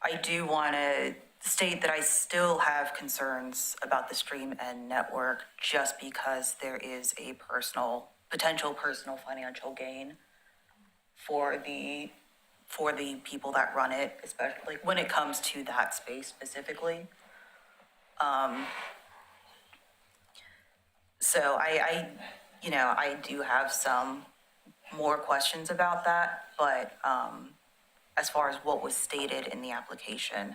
S11: I do want to state that I still have concerns about the stream and network, just because there is a potential personal financial gain for the people that run it, especially when it comes to that space specifically. So I do have some more questions about that, but as far as what was stated in the application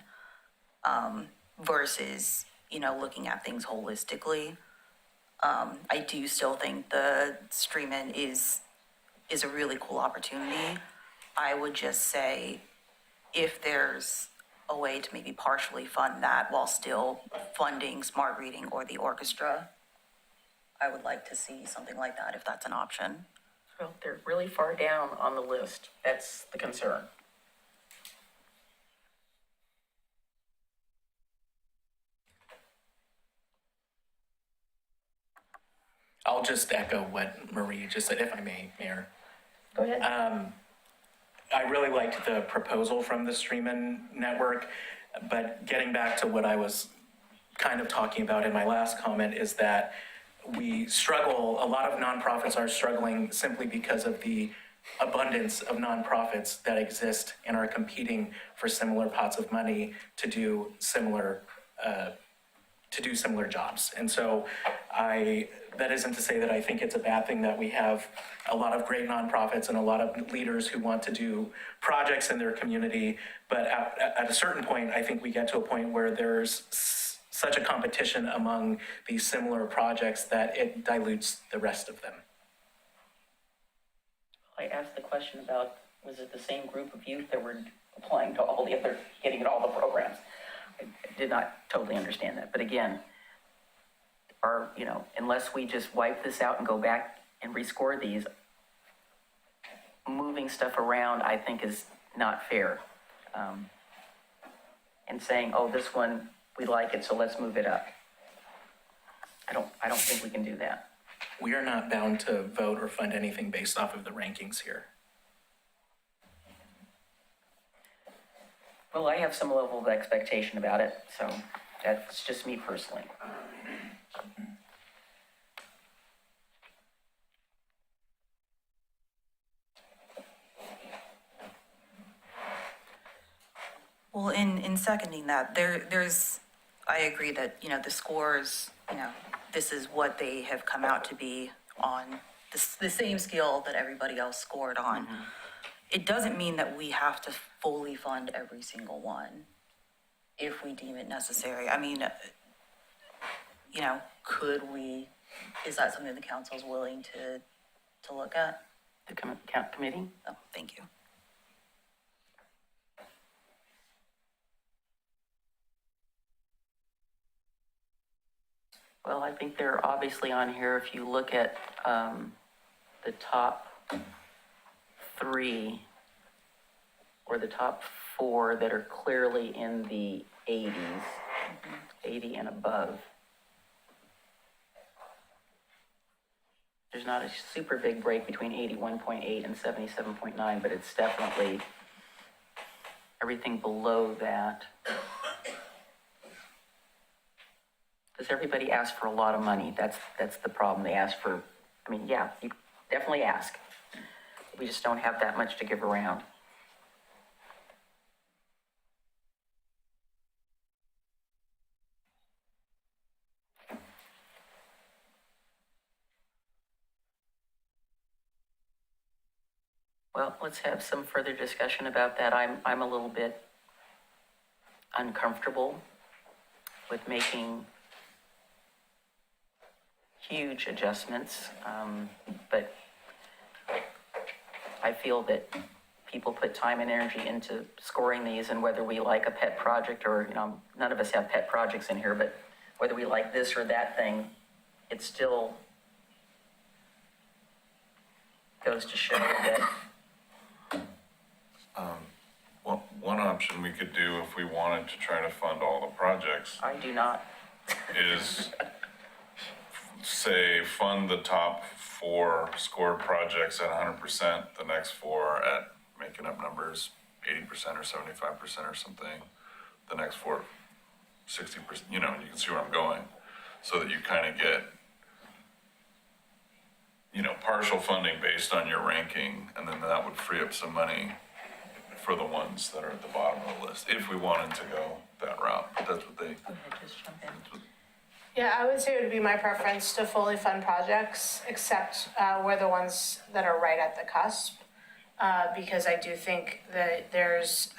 S11: versus, looking at things holistically, I do still think the stream-in is a really cool opportunity. I would just say, if there's a way to maybe partially fund that while still funding smart reading or the orchestra, I would like to see something like that, if that's an option.
S1: Well, they're really far down on the list. That's the concern.
S3: I'll just echo what Marie just said, if I may, Mayor.
S1: Go ahead.
S3: I really liked the proposal from the Stream-In Network, but getting back to what I was kind of talking about in my last comment is that we struggle, a lot of nonprofits are struggling simply because of the abundance of nonprofits that exist and are competing for similar pots of money to do similar jobs. And so that isn't to say that I think it's a bad thing that we have a lot of great nonprofits and a lot of leaders who want to do projects in their community. But at a certain point, I think we get to a point where there's such a competition among these similar projects that it dilutes the rest of them.
S1: I asked the question about, was it the same group of youth that were applying to all the other, getting at all the programs? I did not totally understand that. But again, unless we just wipe this out and go back and rescore these, moving stuff around, I think, is not fair. And saying, oh, this one, we like it, so let's move it up. I don't think we can do that.
S3: We are not bound to vote or fund anything based off of the rankings here.
S1: Well, I have some level of expectation about it, so that's just me personally.
S11: Well, in seconding that, there's, I agree that, the scores, this is what they have come out to be on the same scale that everybody else scored on.
S1: Mm-hmm.
S11: It doesn't mean that we have to fully fund every single one if we deem it necessary. I mean, could we, is that something the council's willing to look at?
S1: The count committee?
S11: Oh, thank you.
S1: Well, I think they're obviously on here. If you look at the top 3 or the top 4 that are clearly in the 80s, 80 and above. There's not a super big break between 81.8 and 77.9, but it's definitely everything below that. Because everybody asks for a lot of money. That's the problem. They ask for, yeah, you definitely ask. We just don't have that much to give around. Well, let's have some further discussion about that. I'm a little bit uncomfortable with making huge adjustments, but I feel that people put time and energy into scoring these, and whether we like a pet project or, none of us have pet projects in here, but whether we like this or that thing, it still goes to show that.
S22: One option we could do if we wanted to try to fund all the projects
S1: I do not.
S22: is say fund the top 4 scored projects at 100%, the next 4 at, making up numbers, 80% or 75% or something, the next 4 60%, you can see where I'm going, so that you kind of get partial funding based on your ranking, and then that would free up some money for the ones that are at the bottom of the list, if we wanted to go that route. But that's what they.
S4: Yeah, I would say it would be my preference to fully fund projects, except we're the ones that are right at the cusp. Because I do think that there's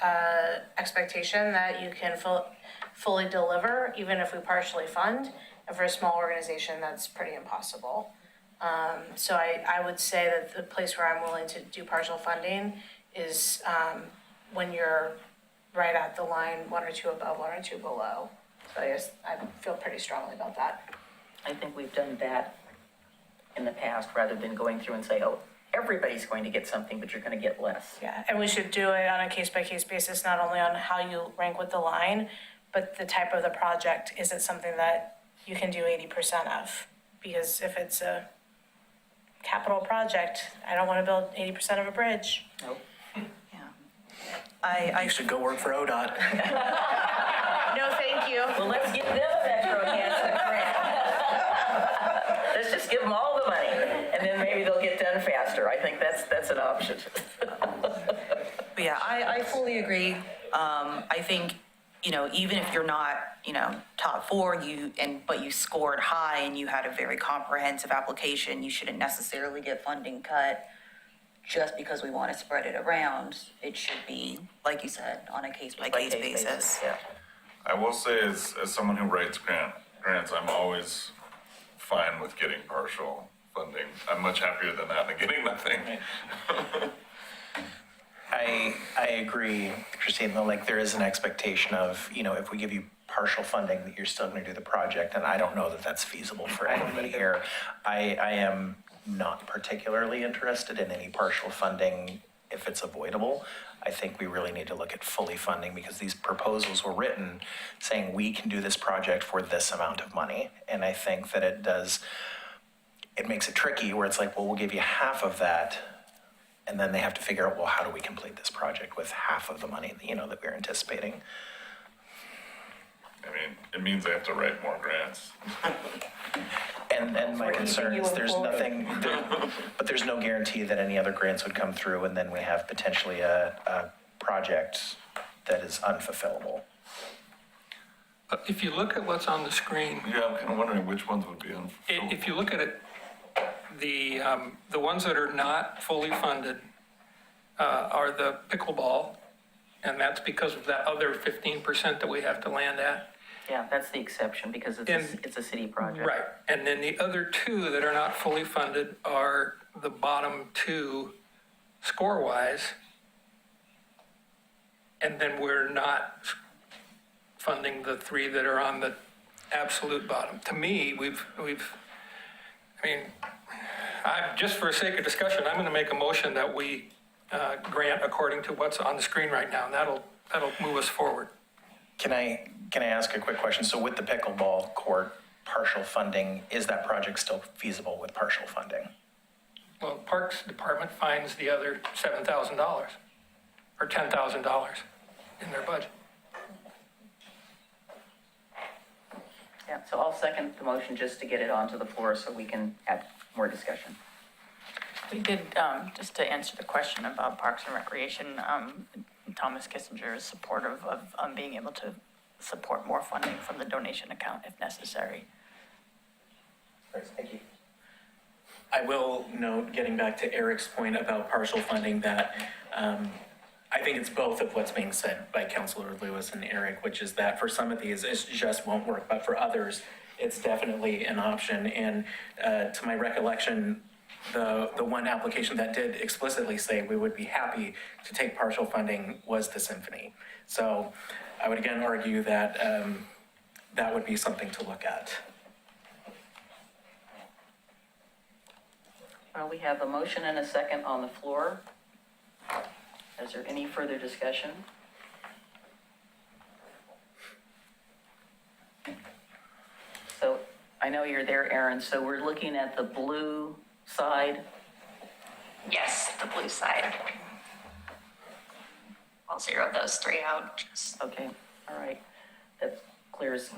S4: expectation that you can fully deliver, even if we partially fund. And for a small organization, that's pretty impossible. So I would say that the place where I'm willing to do partial funding is when you're right at the line, 1 or 2 above, 1 or 2 below. So I feel pretty strongly about that.
S1: I think we've done that in the past, rather than going through and say, oh, everybody's going to get something, but you're going to get less.
S4: Yeah, and we should do it on a case-by-case basis, not only on how you rank with the line, but the type of the project. Is it something that you can do 80% of? Because if it's a capital project, I don't want to build 80% of a bridge.
S1: Nope.
S3: You should go work for ODOT.
S4: No, thank you.
S1: Well, let's give them a Metro Enhancement grant. Let's just give them all the money, and then maybe they'll get done faster. I think that's an option.
S11: But yeah, I fully agree. I think even if you're not, top four, but you scored high and you had a very comprehensive application, you shouldn't necessarily get funding cut just because we want to spread it around. It should be, like you said, on a case-by-case basis.
S1: Yeah.
S22: I will say, as someone who writes grants, I'm always fine with getting partial funding. I'm much happier than that than getting nothing.
S5: I agree, Christine, though, like there is an expectation of, if we give you partial funding, that you're still going to do the project, and I don't know that that's feasible for anybody here. I am not particularly interested in any partial funding if it's avoidable. I think we really need to look at fully funding, because these proposals were written saying we can do this project for this amount of money. And I think that it makes it tricky where it's like, well, we'll give you half of that. And then they have to figure out, well, how do we complete this project with half of the money, that we're anticipating?
S22: I mean, it means I have to write more grants.
S5: And my concern is there's no guarantee that any other grants would come through, and then we have potentially a project that is unfulfillable.
S6: If you look at what's on the screen,
S22: Yeah, I'm kind of wondering which ones would be unfulfilled.
S6: if you look at it, the ones that are not fully funded are the pickleball, and that's because of that other 15% that we have to land at.
S1: Yeah, that's the exception because it's a city project.
S6: Right, and then the other two that are not fully funded are the bottom two score-wise, and then we're not funding the three that are on the absolute bottom. To me, just for sake of discussion, I'm going to make a motion that we grant according to what's on the screen right now, and that'll move us forward.
S5: Can I ask a quick question? So with the pickleball court partial funding, is that project still feasible with partial funding?
S6: Well, Parks Department finds the other $7,000 or $10,000 in their budget.
S1: Yeah, so I'll second the motion just to get it onto the floor so we can have more discussion.
S2: We did, just to answer the question about Parks and Recreation, Thomas Kissinger is supportive of being able to support more funding from the donation account if necessary.
S5: Thank you.
S3: I will note, getting back to Eric's point about partial funding, that I think it's both of what's being said by Councilor Lewis and Eric, which is that for some of these, it just won't work, but for others, it's definitely an option. And to my recollection, the one application that did explicitly say we would be happy to take partial funding was the Symphony. So I would again argue that that would be something to look at.
S1: We have a motion and a second on the floor. Is there any further discussion? So I know you're there, Aaron, so we're looking at the blue side.
S7: Yes, the blue side. I'll zero those three out.
S1: Okay, all right. That clears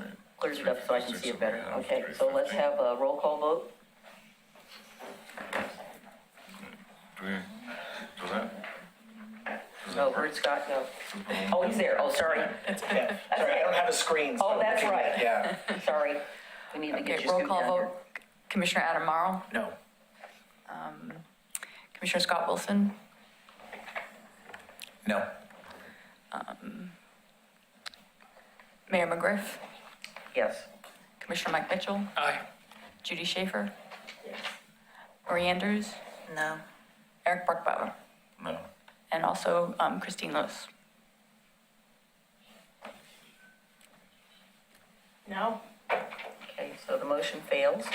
S1: it up so I can see it better. Okay, so let's have a roll call vote.
S22: Do we do that?
S1: No, where'd Scott go? Oh, he's there. Oh, sorry.
S5: Yeah. Sorry, I don't have a screen. So
S1: Oh, that's right.
S5: Yeah.
S1: Sorry. We need to get
S2: Okay,
S1: you
S2: roll
S1: scooped
S2: call
S1: down here.
S2: vote. Commissioner Adam Morrow,
S3: No.
S2: Commissioner Scott Wilson,
S5: No.
S2: Mayor McGriff,
S1: Yes.
S2: Commissioner Mike Mitchell,
S6: Aye.
S2: Judy Schaefer, Marie Andrews,
S11: No.
S2: Eric Barkbauer,
S22: No.
S2: and also Christine Lewis.
S4: No?
S1: Okay, so the motion fails.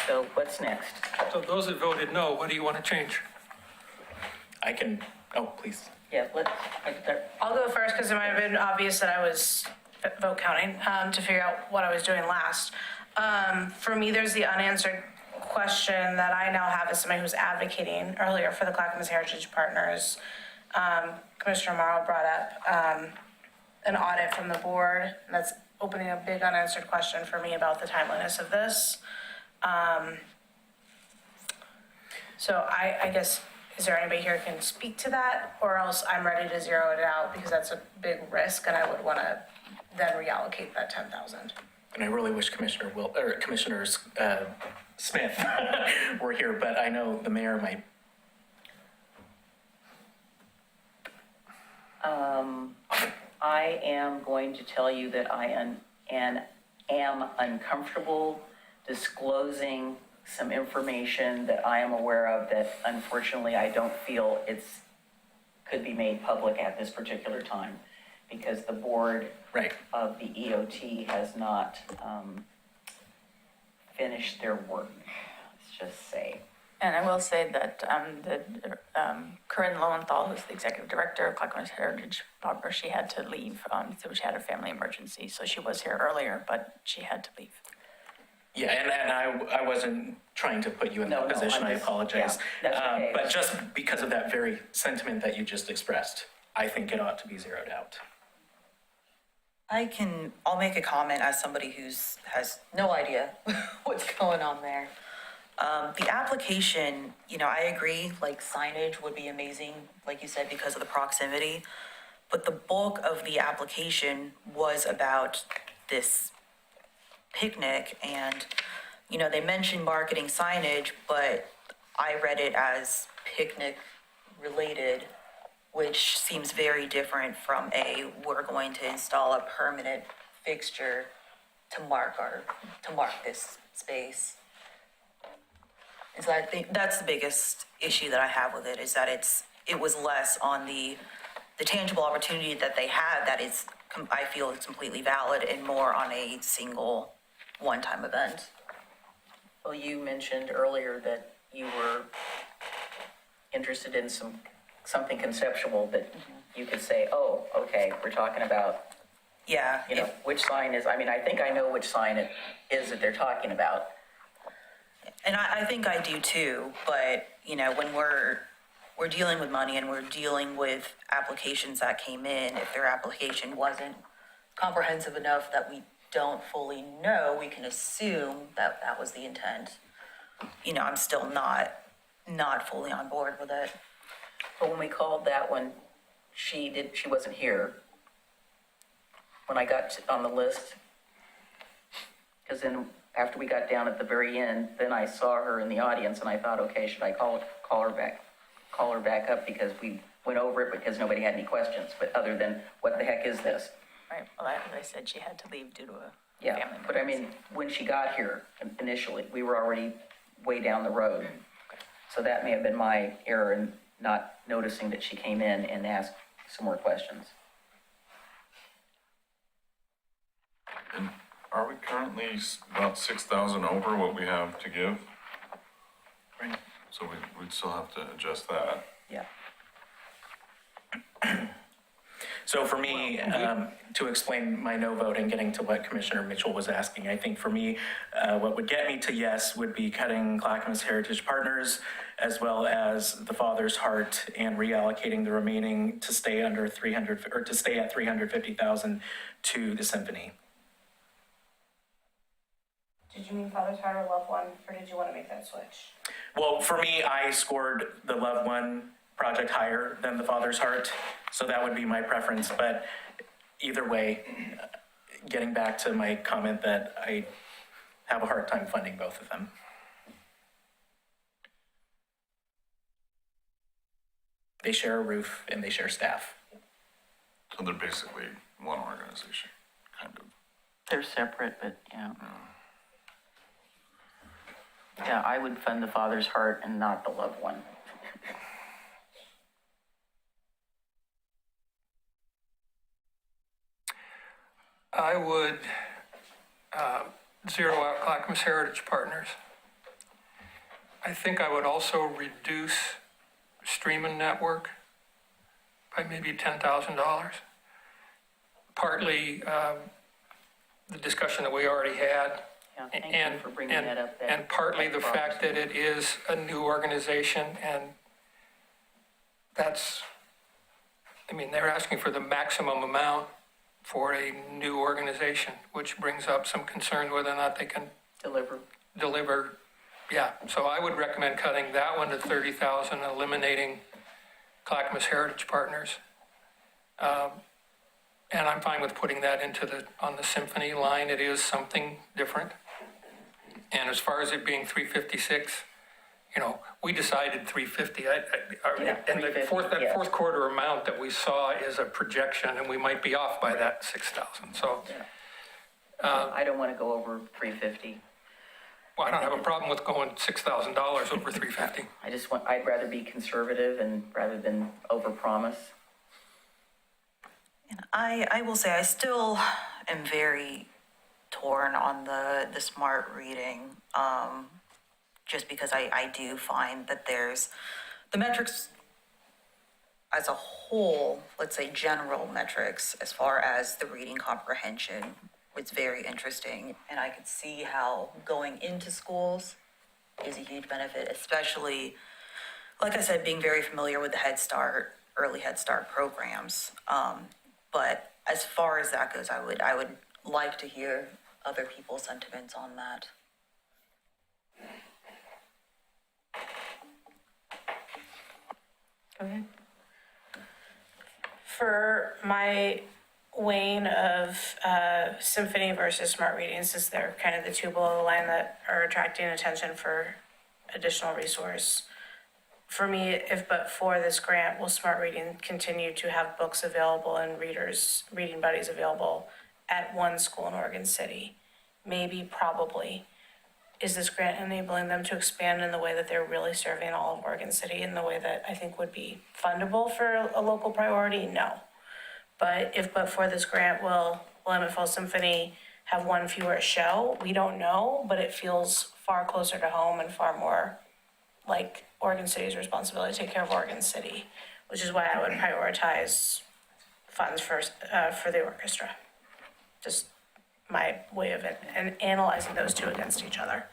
S1: So what's next?
S6: So those that voted no, what do you want to change?
S3: I can, please.
S1: Yeah,
S4: I'll go first because it might have been obvious that I was vote counting to figure out what I was doing last. For me, there's the unanswered question that I now have as somebody who's advocating earlier for the Clackamas Heritage Partners. Commissioner Morrow brought up an audit from the board. And that's opening a big unanswered question for me about the timeliness of this. So I guess Is there anybody here who can speak to that? Or else I'm ready to zero it out because that's a big risk and I would want to then reallocate that 10,000.
S3: And I really wish Commissioners Smith were here, but I know the mayor might.
S1: I am going to tell you that I am uncomfortable disclosing some information that I am aware of that unfortunately I don't feel could be made public at this particular time because the board of the EOT has not finished their work, let's just say.
S2: And I will say that Corinne Lowenthal, who's the executive director of Clackamas Heritage Barbara, she had to leave, so she had a family emergency. So she was here earlier, but she had to leave.
S3: Yeah, and I wasn't trying to put you in that position, I apologize.
S1: Yeah, that's okay.
S3: But just because of that very sentiment that you just expressed, I think it ought to be zeroed out.
S11: I'll make a comment as somebody has no idea what's going on there. The application, I agree, like signage would be amazing, like you said, because of the proximity. But the bulk of the application was about this picnic and, they mentioned marketing signage, but I read it as picnic related, which seems very different from we're going to install a permanent fixture to mark this space. And so I think that's the biggest issue that I have with it is that it was less on the tangible opportunity that they had that I feel is completely valid and more on a single one-time event.
S1: Well, you mentioned earlier that you were interested in something conceptual that you could say, oh, okay, we're talking about, which sign is, I think I know which sign it is that they're talking about.
S11: And I think I do too, but, when we're dealing with money and we're dealing with applications that came in, if their application wasn't comprehensive enough that we don't fully know, we can assume that that was the intent. I'm still not fully on board with it.
S1: But when we called that one, she wasn't here. When I got on the list, because then after we got down at the very end, then I saw her in the audience and I thought, okay, should I call her back up because we went over it because nobody had any questions, but other than what the heck is this?
S2: Right, well, as I said, she had to leave due to a family emergency.
S1: But when she got here initially, we were already way down the road. So that may have been my error in not noticing that she came in and asked some more questions.
S22: And are we currently about 6,000 over what we have to give?
S3: Right.
S22: So we'd still have to adjust that.
S1: Yeah.
S3: So for me, to explain my no vote and getting to what Commissioner Mitchell was asking, I think for me, what would get me to yes would be cutting Clackamas Heritage Partners as well as the Father's Heart and reallocating the remaining to stay at 350,000 to the symphony.
S4: Did you mean Father's Heart or Loved One, or did you want to make that switch?
S3: Well, for me, I scored the Loved One project higher than the Father's Heart, so that would be my preference. But either way, getting back to my comment that I have a hard time funding both of them. They share a roof and they share staff.
S22: So they're basically one organization, kind of.
S1: They're separate, but yeah. Yeah, I would fund the Father's Heart and not the Loved One.
S6: I would zero out Clackamas Heritage Partners. I think I would also reduce Streamin' Network by maybe $10,000. Partly the discussion that we already had.
S1: Yeah, thank you for bringing that up.
S6: And partly the fact that it is a new organization and they're asking for the maximum amount for a new organization, which brings up some concern whether or not they can deliver Yeah, so I would recommend cutting that one to 30,000, eliminating Clackamas Heritage Partners. And I'm fine with putting that on the symphony line. It is something different. And as far as it being 356, we decided 350. And the fourth quarter amount that we saw is a projection, and we might be off by that 6,000. So
S1: I don't want to go over 350.
S6: well, I don't have a problem with going $6,000 over 350.
S1: I'd rather be conservative and rather than overpromise.
S11: And I will say I still am very torn on the smart reading, just because I do find that there's the metrics as a whole, let's say general metrics, as far as the reading comprehension was very interesting. And I could see how going into schools is a huge benefit, especially, like I said, being very familiar with the Head Start, early Head Start programs. But as far as that goes, I would like to hear other people's sentiments on that.
S1: Go ahead.
S4: For my weighing of symphony versus smart reading, since they're kind of the two below the line that are attracting attention for additional resource. For me, if but for this grant, will smart reading continue to have books available and reading buddies available at one school in Oregon City? Maybe, probably. Is this grant enabling them to expand in the way that they're really serving all of Oregon City in the way that I think would be fundable for a local priority? No. But for this grant, will Willamette Falls Symphony have one fewer show? We don't know, but it feels far closer to home and far more like Oregon City's responsibility to take care of Oregon City, which is why I would prioritize funds for the orchestra. Just my way of it, and analyzing those two against each other.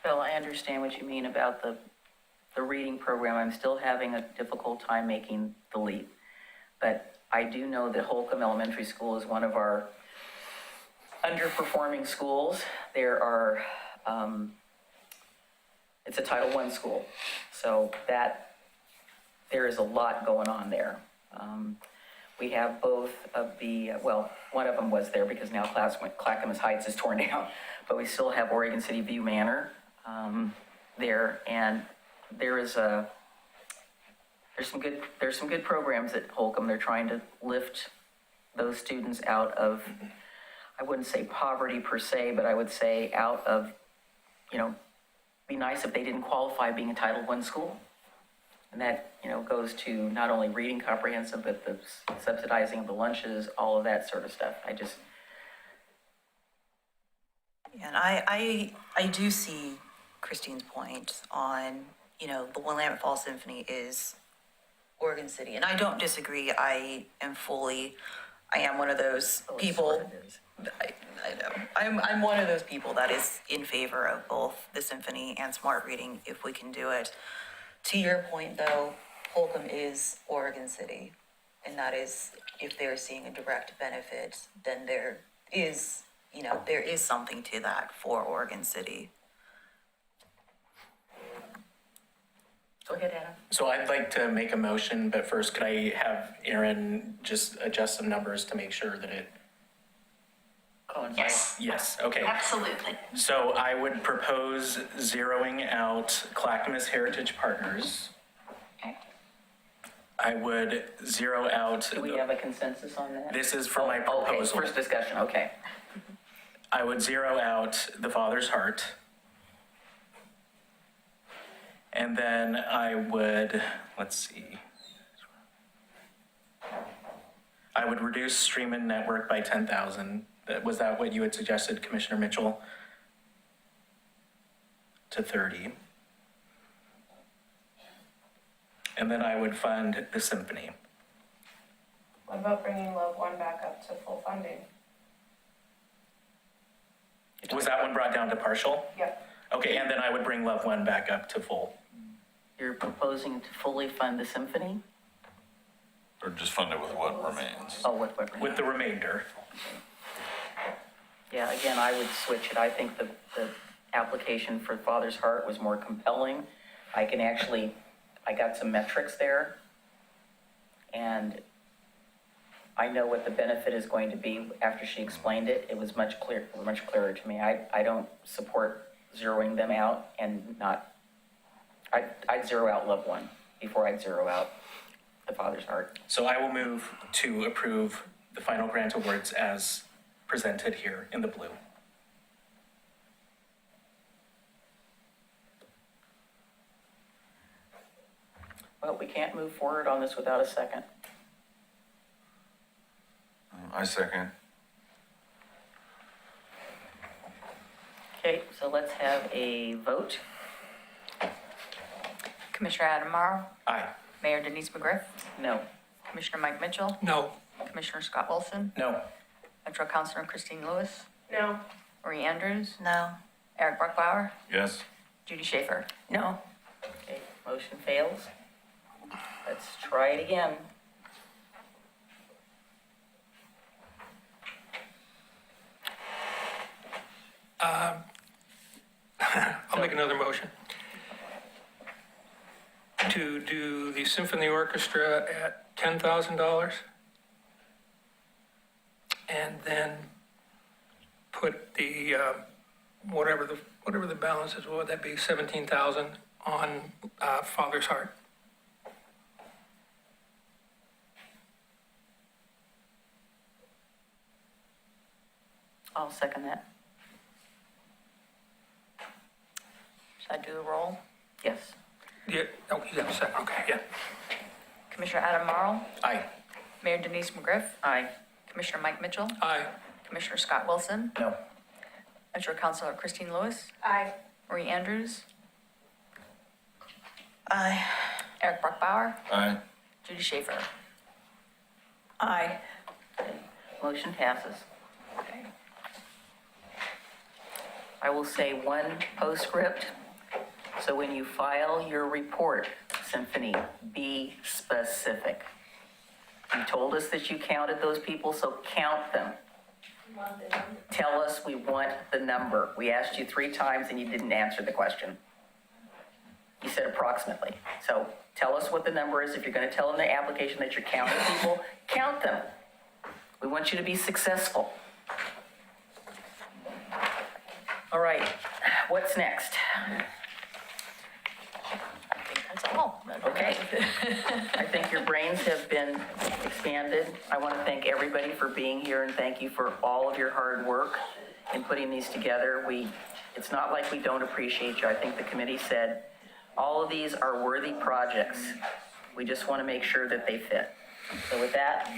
S1: Bill, I understand what you mean about the reading program. I'm still having a difficult time making the leap. But I do know that Holcomb Elementary School is one of our underperforming schools. It's a Title I school, so there is a lot going on there. We have both of one of them was there because now Clackamas Heights is torn down, but we still have Oregon City View Manor there, and there's some good programs at Holcomb. They're trying to lift those students out of, I wouldn't say poverty per se, but I would say out of, be nice if they didn't qualify being a Title I school. And that, goes to not only reading comprehensive, but the subsidizing of the lunches, all of that sort of stuff.
S11: And I do see Christine's point on, the Willamette Falls Symphony is Oregon City. And I don't disagree. I am one of those people. I know. I'm one of those people that is in favor of both the symphony and smart reading if we can do it. To your point, though, Holcomb is Oregon City, and that is, if they're seeing a direct benefit, then there is something to that for Oregon City.
S1: Go ahead, Adam.
S3: So I'd like to make a motion, but first could I have Aaron just adjust some numbers to make sure that it...
S7: Yes.
S3: Yes, okay.
S7: Absolutely.
S3: So I would propose zeroing out Clackamas Heritage Partners.
S7: Okay.
S3: I would zero out...
S1: Do we have a consensus on that?
S3: This is for my proposal.
S1: Okay, first discussion, okay.
S3: I would zero out The Father's Heart. And then I would, I would reduce Stream and Network by 10,000. Was that what you had suggested, Commissioner Mitchell? To 30. And then I would fund the symphony.
S4: What about bringing Love One back up to full funding?
S3: Was that one brought down to partial?
S4: Yep.
S3: Okay, and then I would bring Love One back up to full.
S1: You're proposing to fully fund the symphony?
S22: Or just fund it with what remains?
S1: Oh, what remains?
S3: With the remainder.
S1: Yeah, again, I would switch it. I think the application for Father's Heart was more compelling. I got some metrics there, and I know what the benefit is going to be. After she explained it, it was much clearer to me. I don't support zeroing them out and not, I'd zero out Love One before I'd zero out the Father's Heart.
S3: So I will move to approve the final grant awards as presented here in the blue.
S1: Well, we can't move forward on this without a second.
S22: I second.
S1: Okay, so let's have a vote.
S2: Commissioner Adam Morrow,
S3: Aye.
S2: Mayor Denise McGriff,
S1: No.
S2: Commissioner Mike Mitchell,
S6: No.
S2: Commissioner Scott Wilson,
S3: No.
S2: Metro Councilor Christine Lewis,
S4: No.
S2: Marie Andrews,
S11: No.
S2: Eric Bruckbauer,
S22: Yes.
S2: Judy Schaefer.
S18: No.
S1: Okay, motion fails. Let's try it again.
S6: I'll make another motion. To do the symphony orchestra at $10,000. And then put the, whatever the balance is, what would that be, 17,000 on Father's Heart.
S1: I'll second that.
S2: Should I do the roll?
S1: Yes.
S6: Yeah, oh, yeah, second, okay, yeah.
S2: Commissioner Adam Morrow,
S3: Aye.
S2: Mayor Denise McGriff,
S1: Aye.
S2: Commissioner Mike Mitchell,
S6: Aye.
S2: Commissioner Scott Wilson,
S3: No.
S2: Metro Councilor Christine Lewis,
S4: Aye.
S2: Marie Andrews,
S11: Aye.
S2: Eric Bruckbauer,
S22: Aye.
S2: Judy Schaefer.
S18: Aye.
S1: Motion passes. I will say one postscript. So when you file your report, Symphony, be specific. You told us that you counted those people, so count them. Tell us we want the number. We asked you 3 times and you didn't answer the question. You said approximately. So tell us what the number is. If you're going to tell in the application that you're counting people, count them. We want you to be successful. All right, what's next?
S2: I think that's all.
S1: Okay. I think your brains have been expanded. I want to thank everybody for being here and thank you for all of your hard work in putting these together. It's not like we don't appreciate you. I think the committee said all of these are worthy projects. We just want to make sure that they fit. So with that,